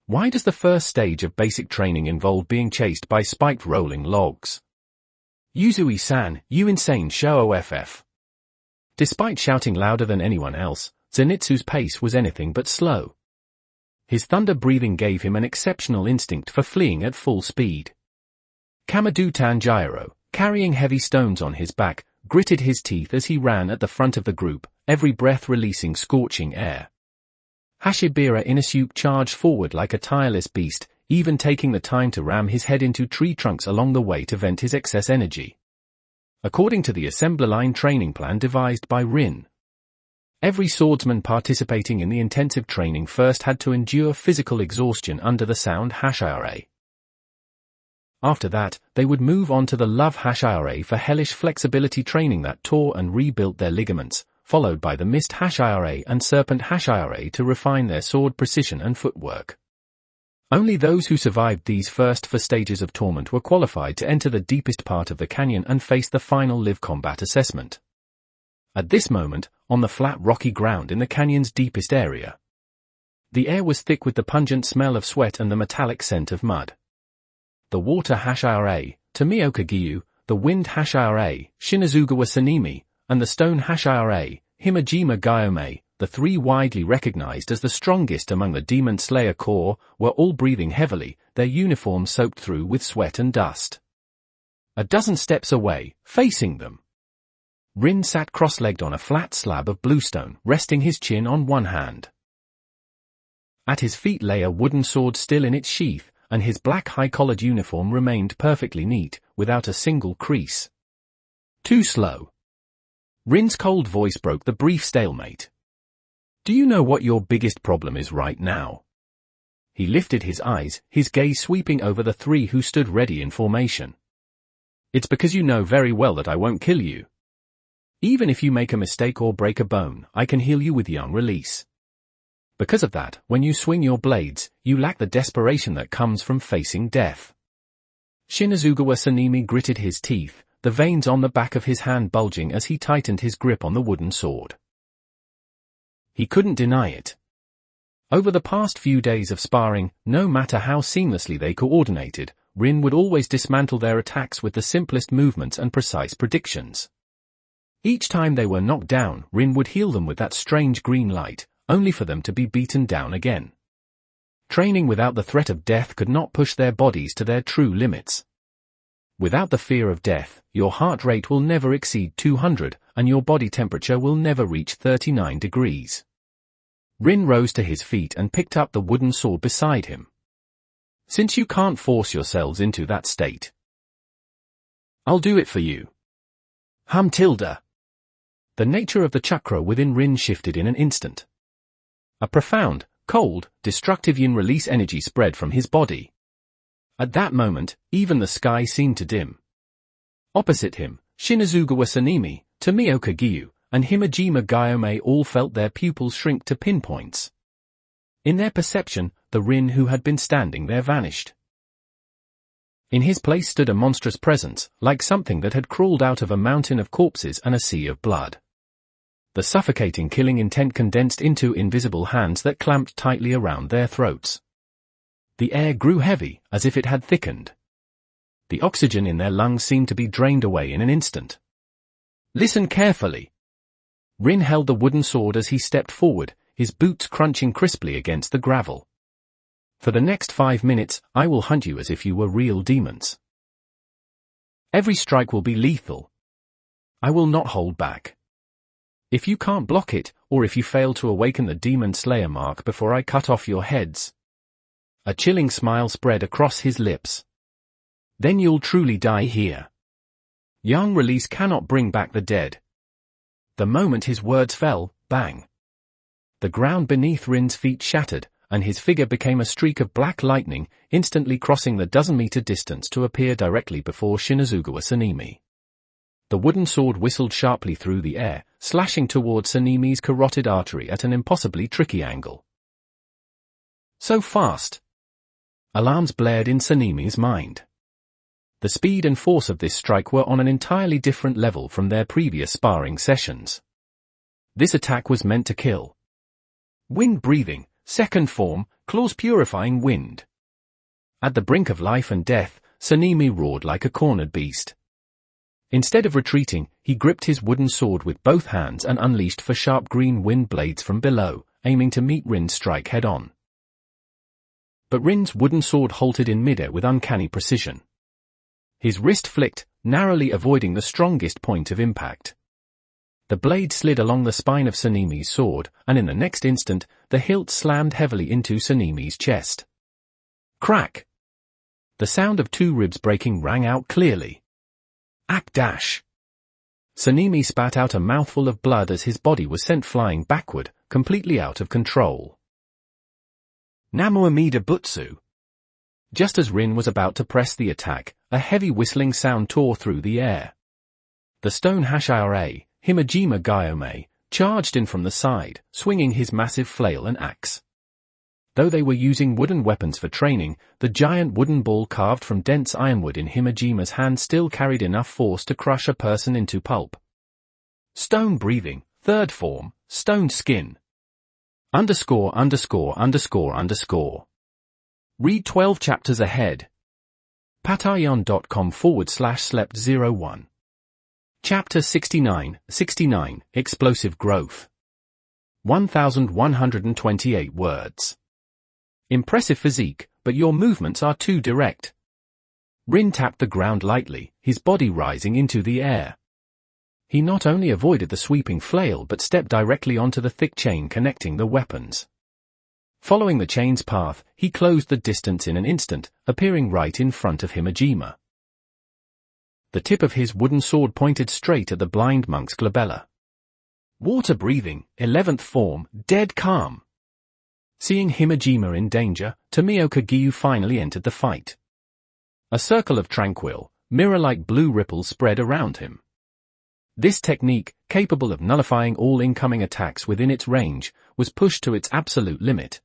Why does the first stage of basic training involve being chased by spiked rolling logs? Yuzui-san, you insane show-off. Despite shouting louder than anyone else, Zenitsu's pace was anything but slow. His thunder breathing gave him an exceptional instinct for fleeing at full speed. Kamado Tanjiro, carrying heavy stones on his back, gritted his teeth as he ran at the front of the group, every breath releasing scorching air. Hashibira Inosuke charged forward like a tireless beast, even taking the time to ram his head into tree trunks along the way to vent his excess energy. According to the assembly line training plan devised by Rin, every swordsman participating in the intensive training first had to endure physical exhaustion under the sound hashire. After that, they would move on to the love hashire for hellish flexibility training that tore and rebuilt their ligaments, followed by the mist hashire and serpent hashire to refine their sword precision and footwork. Only those who survived these first 4 stages of torment were qualified to enter the deepest part of the canyon and face the final live combat assessment. At this moment, on the flat rocky ground in the canyon's deepest area, the air was thick with the pungent smell of sweat and the metallic scent of mud. The water hashire, Tomioka Gyu, the wind hashire, Shinazugawa Sanemi, and the stone hashire, Himejima Gyome, the 3 widely recognized as the strongest among the Demon Slayer Corps, were all breathing heavily, their uniforms soaked through with sweat and dust. A dozen steps away, facing them, Rin sat cross-legged on a flat slab of bluestone, resting his chin on one hand. At his feet lay a wooden sword still in its sheath, and his black high-collared uniform remained perfectly neat, without a single crease. "Too slow." Rin's cold voice broke the brief stalemate. "Do you know what your biggest problem is right now?" He lifted his eyes, his gaze sweeping over the 3 who stood ready in formation. "It's because you know very well that I won't kill you. Even if you make a mistake or break a bone, I can heal you with young release. Because of that, when you swing your blades, you lack the desperation that comes from facing death. Shinazugawa Sanemi gritted his teeth, the veins on the back of his hand bulging as he tightened his grip on the wooden sword. He couldn't deny it. Over the past few days of sparring, no matter how seamlessly they coordinated, Rin would always dismantle their attacks with the simplest movements and precise predictions. Each time they were knocked down, Rin would heal them with that strange green light, only for them to be beaten down again. Training without the threat of death could not push their bodies to their true limits. Without the fear of death, your heart rate will never exceed 200, and your body temperature will never reach 39 degrees. Rin rose to his feet and picked up the wooden sword beside him. Since you can't force yourselves into that state, I'll do it for you. The nature of the chakra within Rin shifted in an instant. A profound, cold, destructive yin-release energy spread from his body. At that moment, even the sky seemed to dim. Opposite him, Shinazugawa Sanemi, Tomioka Giyu, and Himejima Gyome all felt their pupils shrink to pinpoints. In their perception, the Rin who had been standing there vanished. In his place stood a monstrous presence, like something that had crawled out of a mountain of corpses and a sea of blood. The suffocating killing intent condensed into invisible hands that clamped tightly around their throats. The air grew heavy, as if it had thickened. The oxygen in their lungs seemed to be drained away in an instant. Listen carefully. Rin held the wooden sword as he stepped forward, his boots crunching crisply against the gravel. For the next 5 minutes, I will hunt you as if you were real demons. Every strike will be lethal. I will not hold back. If you can't block it, or if you fail to awaken the Demon Slayer mark before I cut off your heads. A chilling smile spread across his lips. Then you'll truly die here. Yang release cannot bring back the dead. The moment his words fell, bang. The ground beneath Rin's feet shattered, and his figure became a streak of black lightning, instantly crossing the dozen-meter distance to appear directly before Shinazugawa Sanemi. The wooden sword whistled sharply through the air, slashing toward Sanemi's carotid artery at an impossibly tricky angle. So fast! Alarms blared in Sanemi's mind. The speed and force of this strike were on an entirely different level from their previous sparring sessions. This attack was meant to kill. Wind breathing, second form, claws purifying wind. At the brink of life and death, Sanemi roared like a cornered beast. Instead of retreating, he gripped his wooden sword with both hands and unleashed for sharp green wind blades from below, aiming to meet Rin's strike head-on. But Rin's wooden sword halted in midair with uncanny precision. His wrist flicked, narrowly avoiding the strongest point of impact. The blade slid along the spine of Sanemi's sword, and in the next instant, the hilt slammed heavily into Sanemi's chest. Crack! The sound of two ribs breaking rang out clearly. Dash! Sanemi spat out a mouthful of blood as his body was sent flying backward, completely out of control. Namu Amida Butsu! Just as Rin was about to press the attack, a heavy whistling sound tore through the air. The stone Hashira, Himejima Gyome, charged in from the side, swinging his massive flail and axe. Though they were using wooden weapons for training, the giant wooden ball carved from dense ironwood in Himejima's hand still carried enough force to crush a person into pulp. Stone breathing, third form, stone skin. ______. Read 12 chapters ahead. Patreon.com/slept01. Chapter 69, Explosive Growth. 1128 words. Impressive physique, but your movements are too direct. Rin tapped the ground lightly, his body rising into the air. He not only avoided the sweeping flail but stepped directly onto the thick chain connecting the weapons. Following the chain's path, he closed the distance in an instant, appearing right in front of Himejima. The tip of his wooden sword pointed straight at the blind monk's glabella. Water breathing, 11th form, dead calm. Seeing Himejima in danger, Tomioka Giyu finally entered the fight. A circle of tranquil, mirror-like blue ripples spread around him. This technique, capable of nullifying all incoming attacks within its range, was pushed to its absolute limit.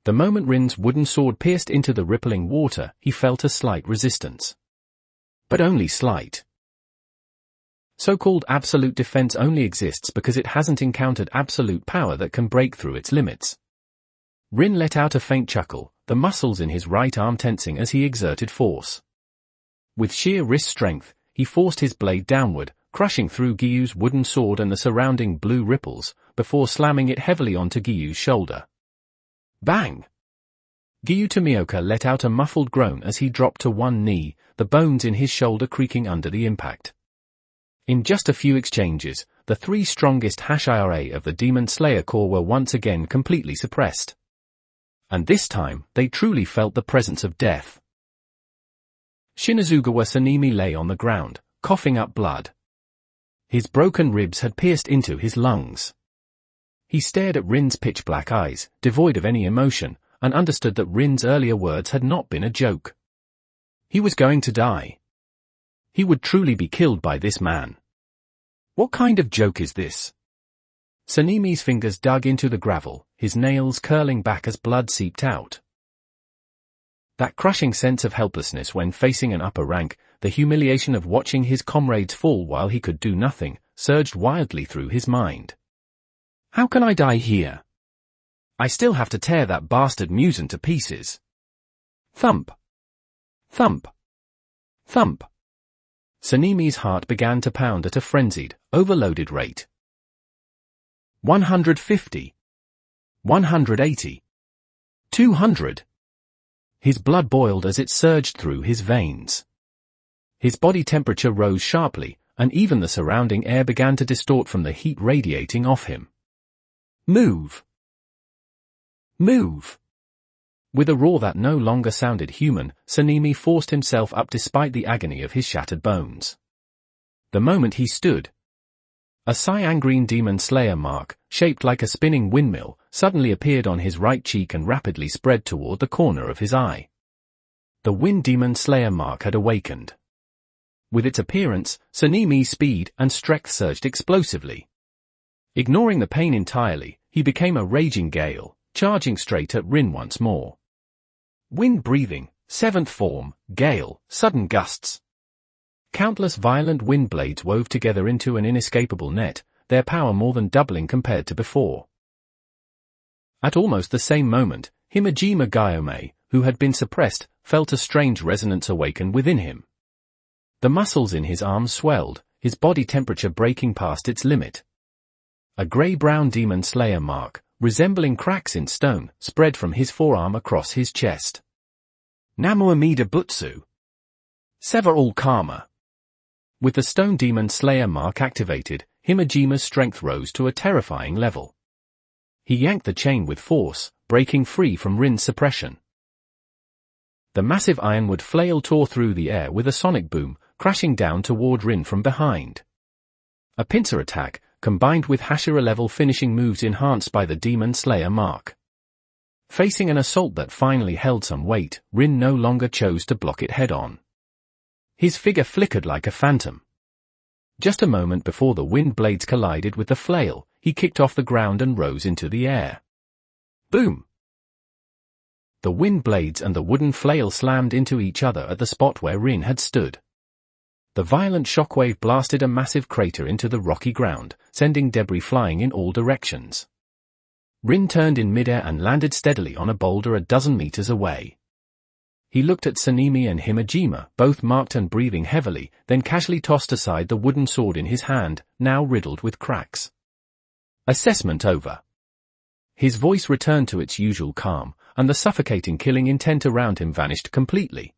The moment Rin's wooden sword pierced into the rippling water, he felt a slight resistance. But only slight. So-called absolute defense only exists because it hasn't encountered absolute power that can break through its limits. Rin let out a faint chuckle, the muscles in his right arm tensing as he exerted force. With sheer wrist strength, he forced his blade downward, crushing through Gyu's wooden sword and the surrounding blue ripples, before slamming it heavily onto Gyu's shoulder. Bang! Gyu Tomioka let out a muffled groan as he dropped to one knee, the bones in his shoulder creaking under the impact. In just a few exchanges, the three strongest Hashira of the Demon Slayer Corps were once again completely suppressed. And this time, they truly felt the presence of death. Shinazugawa Sanemi lay on the ground, coughing up blood. His broken ribs had pierced into his lungs. He stared at Rin's pitch-black eyes, devoid of any emotion, and understood that Rin's earlier words had not been a joke. He was going to die. He would truly be killed by this man. What kind of joke is this? Sanemi's fingers dug into the gravel, his nails curling back as blood seeped out. That crushing sense of helplessness when facing an upper rank, the humiliation of watching his comrades fall while he could do nothing, surged wildly through his mind. How can I die here? I still have to tear that bastard Musen to pieces. Thump. Thump. Thump. Sanemi's heart began to pound at a frenzied, overloaded rate. 150. 180. 200. His blood boiled as it surged through his veins. His body temperature rose sharply, and even the surrounding air began to distort from the heat radiating off him. Move! Move! With a roar that no longer sounded human, Sanemi forced himself up despite the agony of his shattered bones. The moment he stood, a cyan-green demon slayer mark, shaped like a spinning windmill, suddenly appeared on his right cheek and rapidly spread toward the corner of his eye. The wind demon slayer mark had awakened. With its appearance, Sanemi's speed and strength surged explosively. Ignoring the pain entirely, he became a raging gale, charging straight at Rin once more. Wind breathing, seventh form, gale, sudden gusts. Countless violent wind blades wove together into an inescapable net, their power more than doubling compared to before. At almost the same moment, Himejima Gyome, who had been suppressed, felt a strange resonance awaken within him. The muscles in his arms swelled, his body temperature breaking past its limit. A grey-brown demon slayer mark, resembling cracks in stone, spread from his forearm across his chest. Namu Amida Butsu. Sever all karma. With the stone demon slayer mark activated, Himejima's strength rose to a terrifying level. He yanked the chain with force, breaking free from Rin's suppression. The massive ironwood flail tore through the air with a sonic boom, crashing down toward Rin from behind. A pincer attack, combined with Hashira-level finishing moves enhanced by the demon slayer mark. Facing an assault that finally held some weight, Rin no longer chose to block it head-on. His figure flickered like a phantom. Just a moment before the wind blades collided with the flail, he kicked off the ground and rose into the air. Boom! The wind blades and the wooden flail slammed into each other at the spot where Rin had stood. The violent shockwave blasted a massive crater into the rocky ground, sending debris flying in all directions. Rin turned in midair and landed steadily on a boulder a dozen meters away. He looked at Sanemi and Himejima, both marked and breathing heavily, then casually tossed aside the wooden sword in his hand, now riddled with cracks. Assessment over. His voice returned to its usual calm, and the suffocating killing intent around him vanished completely.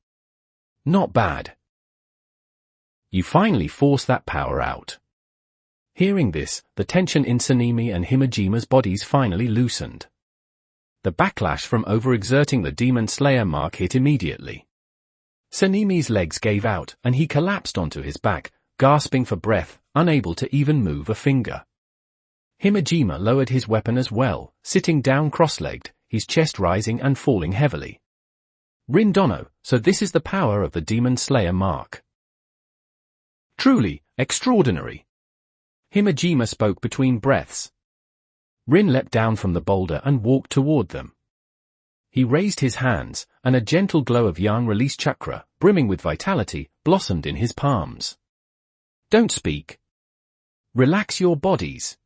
Not bad. You finally forced that power out. Hearing this, the tension in Sanemi and Himejima's bodies finally loosened. The backlash from overexerting the demon slayer mark hit immediately. Sanemi's legs gave out, and he collapsed onto his back, gasping for breath, unable to even move a finger. Himejima lowered his weapon as well, sitting down cross-legged, his chest rising and falling heavily. Rin Dono, so this is the power of the demon slayer mark. Truly, extraordinary. Himejima spoke between breaths. Rin leapt down from the boulder and walked toward them. he raised his hands, and a gentle glow of yang release chakra, brimming with vitality, blossomed in his palms. Don't speak. Relax your bodies.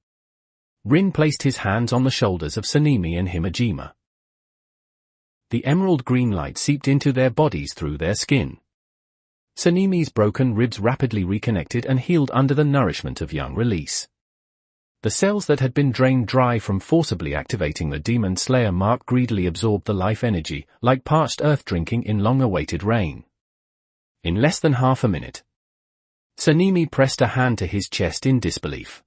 Rin placed his hands on the shoulders of Sanemi and Himajima. The emerald green light seeped into their bodies through their skin. Sanemi's broken ribs rapidly reconnected and healed under the nourishment of yang release. The cells that had been drained dry from forcibly activating the Demon Slayer mark greedily absorbed the life energy, like parched earth drinking in long-awaited rain. In less than half a minute, Sanemi pressed a hand to his chest in disbelief.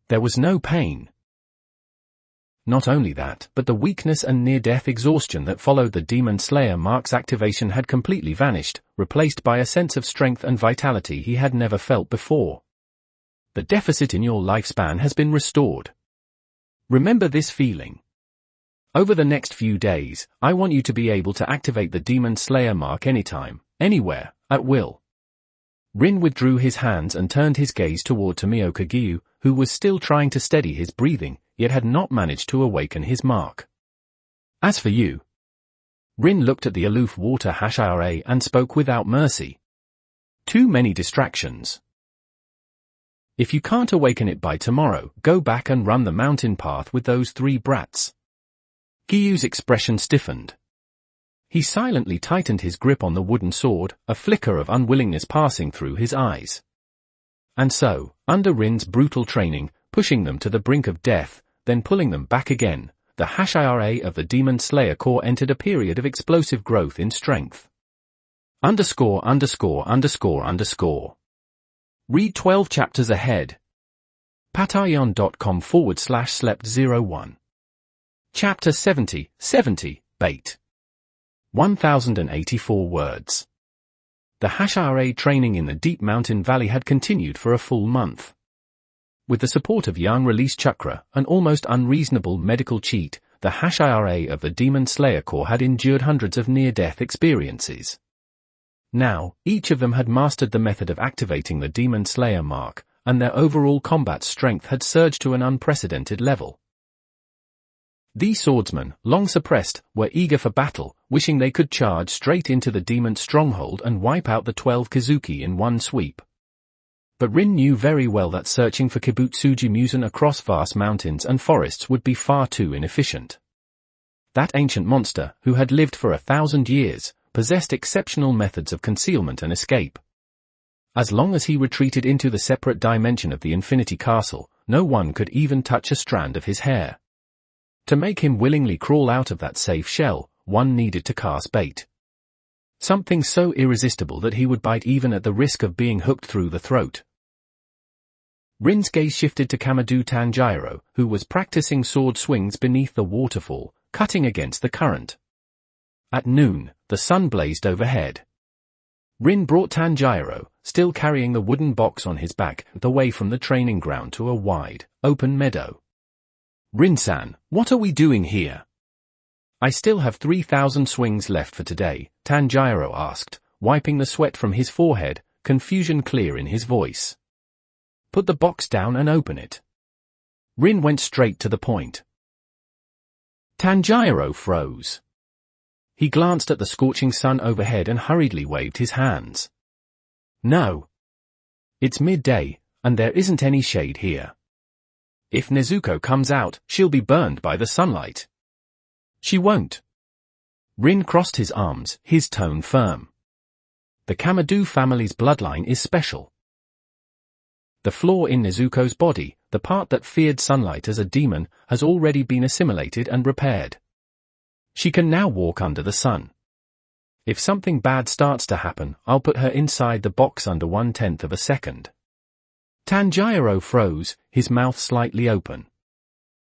There was no pain. Not only that, but the weakness and near-death exhaustion that followed the Demon Slayer mark's activation had completely vanished, replaced by a sense of strength and vitality he had never felt before. The deficit in your lifespan has been restored. Remember this feeling. Over the next few days, I want you to be able to activate the Demon Slayer mark anytime, anywhere, at will. Rin withdrew his hands and turned his gaze toward Mangekyou, who was still trying to steady his breathing, yet had not managed to awaken his mark. As for you. Rin looked at the aloof water Hashira and spoke without mercy. Too many distractions. If you can't awaken it by tomorrow, go back and run the mountain path with those 3 brats. Gyu's expression stiffened. He silently tightened his grip on the wooden sword, a flicker of unwillingness passing through his eyes. And so, under Rin's brutal training, pushing them to the brink of death, then pulling them back again, the Hashira of the Demon Slayer Corps entered a period of explosive growth in strength. ______. Read 12 chapters ahead. patreon.com/slept01. Chapter 70, Bait. 1084 words. The Hashira training in the deep mountain valley had continued for a full month. With the support of yang release chakra, an almost unreasonable medical cheat, the Hashira of the Demon Slayer Corps had endured hundreds of near-death experiences. Now, each of them had mastered the method of activating the Demon Slayer mark, and their overall combat strength had surged to an unprecedented level. These swordsmen, long suppressed, were eager for battle, wishing they could charge straight into the demon stronghold and wipe out the 12 Kizuki in one sweep. But Rin knew very well that searching for Kibutsuji Musen across vast mountains and forests would be far too inefficient. That ancient monster, who had lived for 1,000 years, possessed exceptional methods of concealment and escape. As long as he retreated into the separate dimension of the Infinity Castle, no one could even touch a strand of his hair. To make him willingly crawl out of that safe shell, one needed to cast bait. Something so irresistible that he would bite even at the risk of being hooked through the throat. Rin's gaze shifted to Kamado Tanjiro, who was practicing sword swings beneath the waterfall, cutting against the current. At noon, the sun blazed overhead. Rin brought Tanjiro, still carrying the wooden box on his back, away from the training ground to a wide, open meadow. Rin-san, what are we doing here? I still have 3,000 swings left for today, Tanjiro asked, wiping the sweat from his forehead, confusion clear in his voice. Put the box down and open it. Rin went straight to the point. Tanjiro froze. He glanced at the scorching sun overhead and hurriedly waved his hands. No. It's midday, and there isn't any shade here. If Nezuko comes out, she'll be burned by the sunlight. She won't. Rin crossed his arms, his tone firm. The Kamado family's bloodline is special. The flaw in Nezuko's body, the part that feared sunlight as a demon, has already been assimilated and repaired. She can now walk under the sun. If something bad starts to happen, I'll put her inside the box under 1/10 of a second. Tanjiro froze, his mouth slightly open.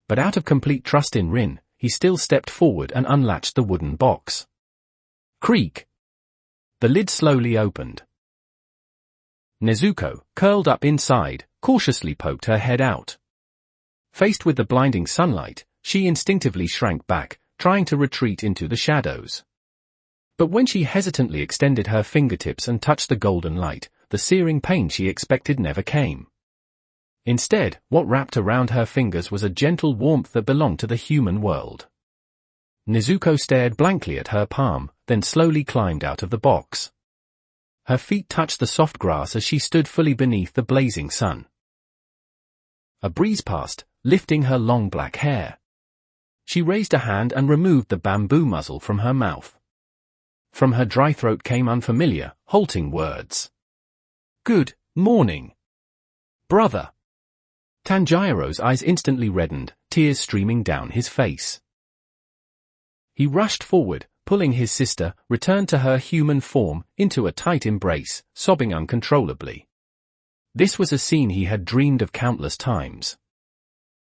But out of complete trust in Rin, he still stepped forward and unlatched the wooden box. Creak! The lid slowly opened. Nezuko, curled up inside, cautiously poked her head out. Faced with the blinding sunlight, she instinctively shrank back, trying to retreat into the shadows. But when she hesitantly extended her fingertips and touched the golden light, the searing pain she expected never came. Instead, what wrapped around her fingers was a gentle warmth that belonged to the human world. Nezuko stared blankly at her palm, then slowly climbed out of the box. Her feet touched the soft grass as she stood fully beneath the blazing sun. A breeze passed, lifting her long black hair. She raised a hand and removed the bamboo muzzle from her mouth. From her dry throat came unfamiliar, halting words. "Good morning, brother." Tanjiro's eyes instantly reddened, tears streaming down his face. He rushed forward, pulling his sister, returned to her human form, into a tight embrace, sobbing uncontrollably. This was a scene he had dreamed of countless times.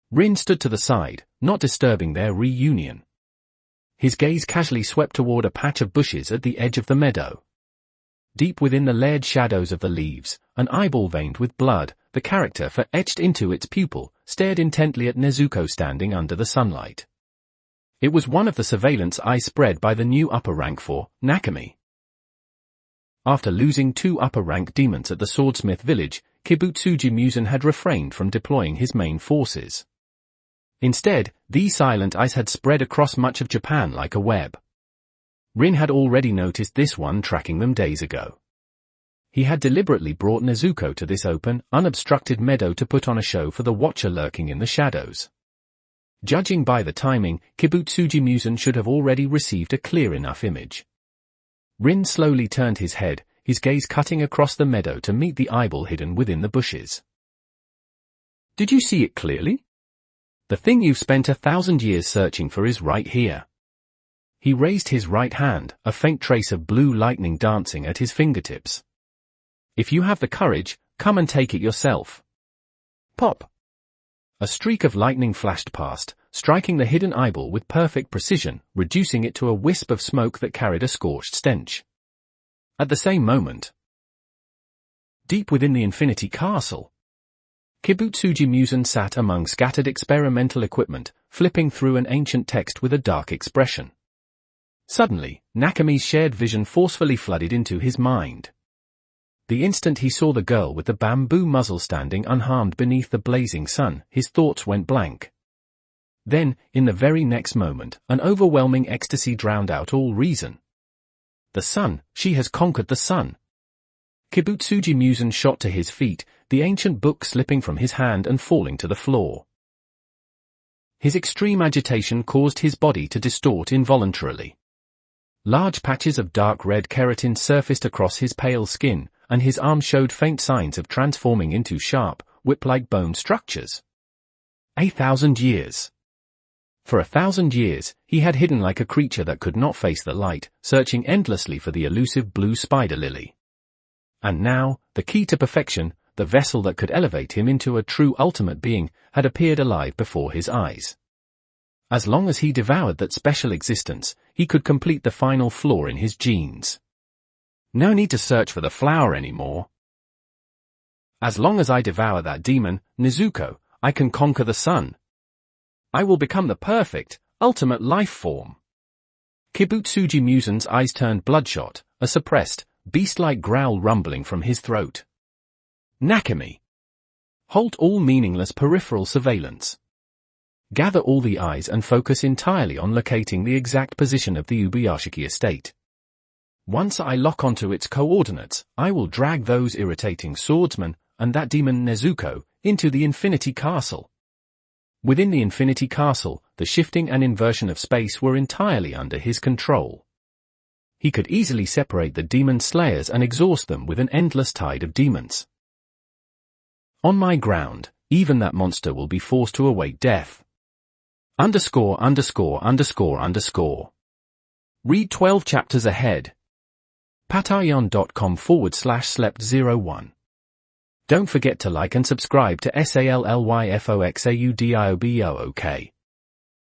Rin stood to the side, not disturbing their reunion. His gaze casually swept toward a patch of bushes at the edge of the meadow. Deep within the layered shadows of the leaves, an eyeball veined with blood, the character for etched into its pupil, stared intently at Nezuko standing under the sunlight. It was one of the surveillance eyes spread by the new upper rank for Nakami. After losing 2 upper-rank demons at the Swordsmith village, Kibutsuji Musen had refrained from deploying his main forces. Instead, these silent eyes had spread across much of Japan like a web. Rin had already noticed this one tracking them days ago. He had deliberately brought Nezuko to this open, unobstructed meadow to put on a show for the watcher lurking in the shadows. Judging by the timing, Kibutsuji Musen should have already received a clear enough image. Rin slowly turned his head, his gaze cutting across the meadow to meet the eyeball hidden within the bushes. "Did you see it clearly? The thing you've spent 1,000 years searching for is right here." He raised his right hand, a faint trace of blue lightning dancing at his fingertips. "If you have the courage, come and take it yourself." Pop! A streak of lightning flashed past, striking the hidden eyeball with perfect precision, reducing it to a wisp of smoke that carried a scorched stench. At the same moment, deep within the Infinity Castle, Kibutsuji Musen sat among scattered experimental equipment, flipping through an ancient text with a dark expression. Suddenly, Nakami's shared vision forcefully flooded into his mind. The instant he saw the girl with the bamboo muzzle standing unharmed beneath the blazing sun, his thoughts went blank. Then, in the very next moment, an overwhelming ecstasy drowned out all reason. The sun, she has conquered the sun. Kibutsuji Musen shot to his feet, the ancient book slipping from his hand and falling to the floor. His extreme agitation caused his body to distort involuntarily. Large patches of dark red keratin surfaced across his pale skin, and his arms showed faint signs of transforming into sharp, whip-like bone structures. 1,000 years. For 1,000 years, he had hidden like a creature that could not face the light, searching endlessly for the elusive blue spider lily. And now, the key to perfection, the vessel that could elevate him into a true ultimate being, had appeared alive before his eyes. As long as he devoured that special existence, he could complete the final flaw in his genes. No need to search for the flower anymore. As long as I devour that demon, Nezuko, I can conquer the sun. I will become the perfect, ultimate life form. Kibutsuji Musen's eyes turned bloodshot, a suppressed, beast-like growl rumbling from his throat. Nakami! Halt all meaningless peripheral surveillance. Gather all the eyes and focus entirely on locating the exact position of the Ubuyashiki estate. Once I lock onto its coordinates, I will drag those irritating swordsmen, and that demon Nezuko, into the Infinity Castle. Within the Infinity Castle, the shifting and inversion of space were entirely under his control. He could easily separate the demon slayers and exhaust them with an endless tide of demons. On my ground, even that monster will be forced to await death. ________. Read 12 chapters ahead. patreon.com/slept01. Don't forget to like and subscribe to SALLYFOXAUDIOBOOK.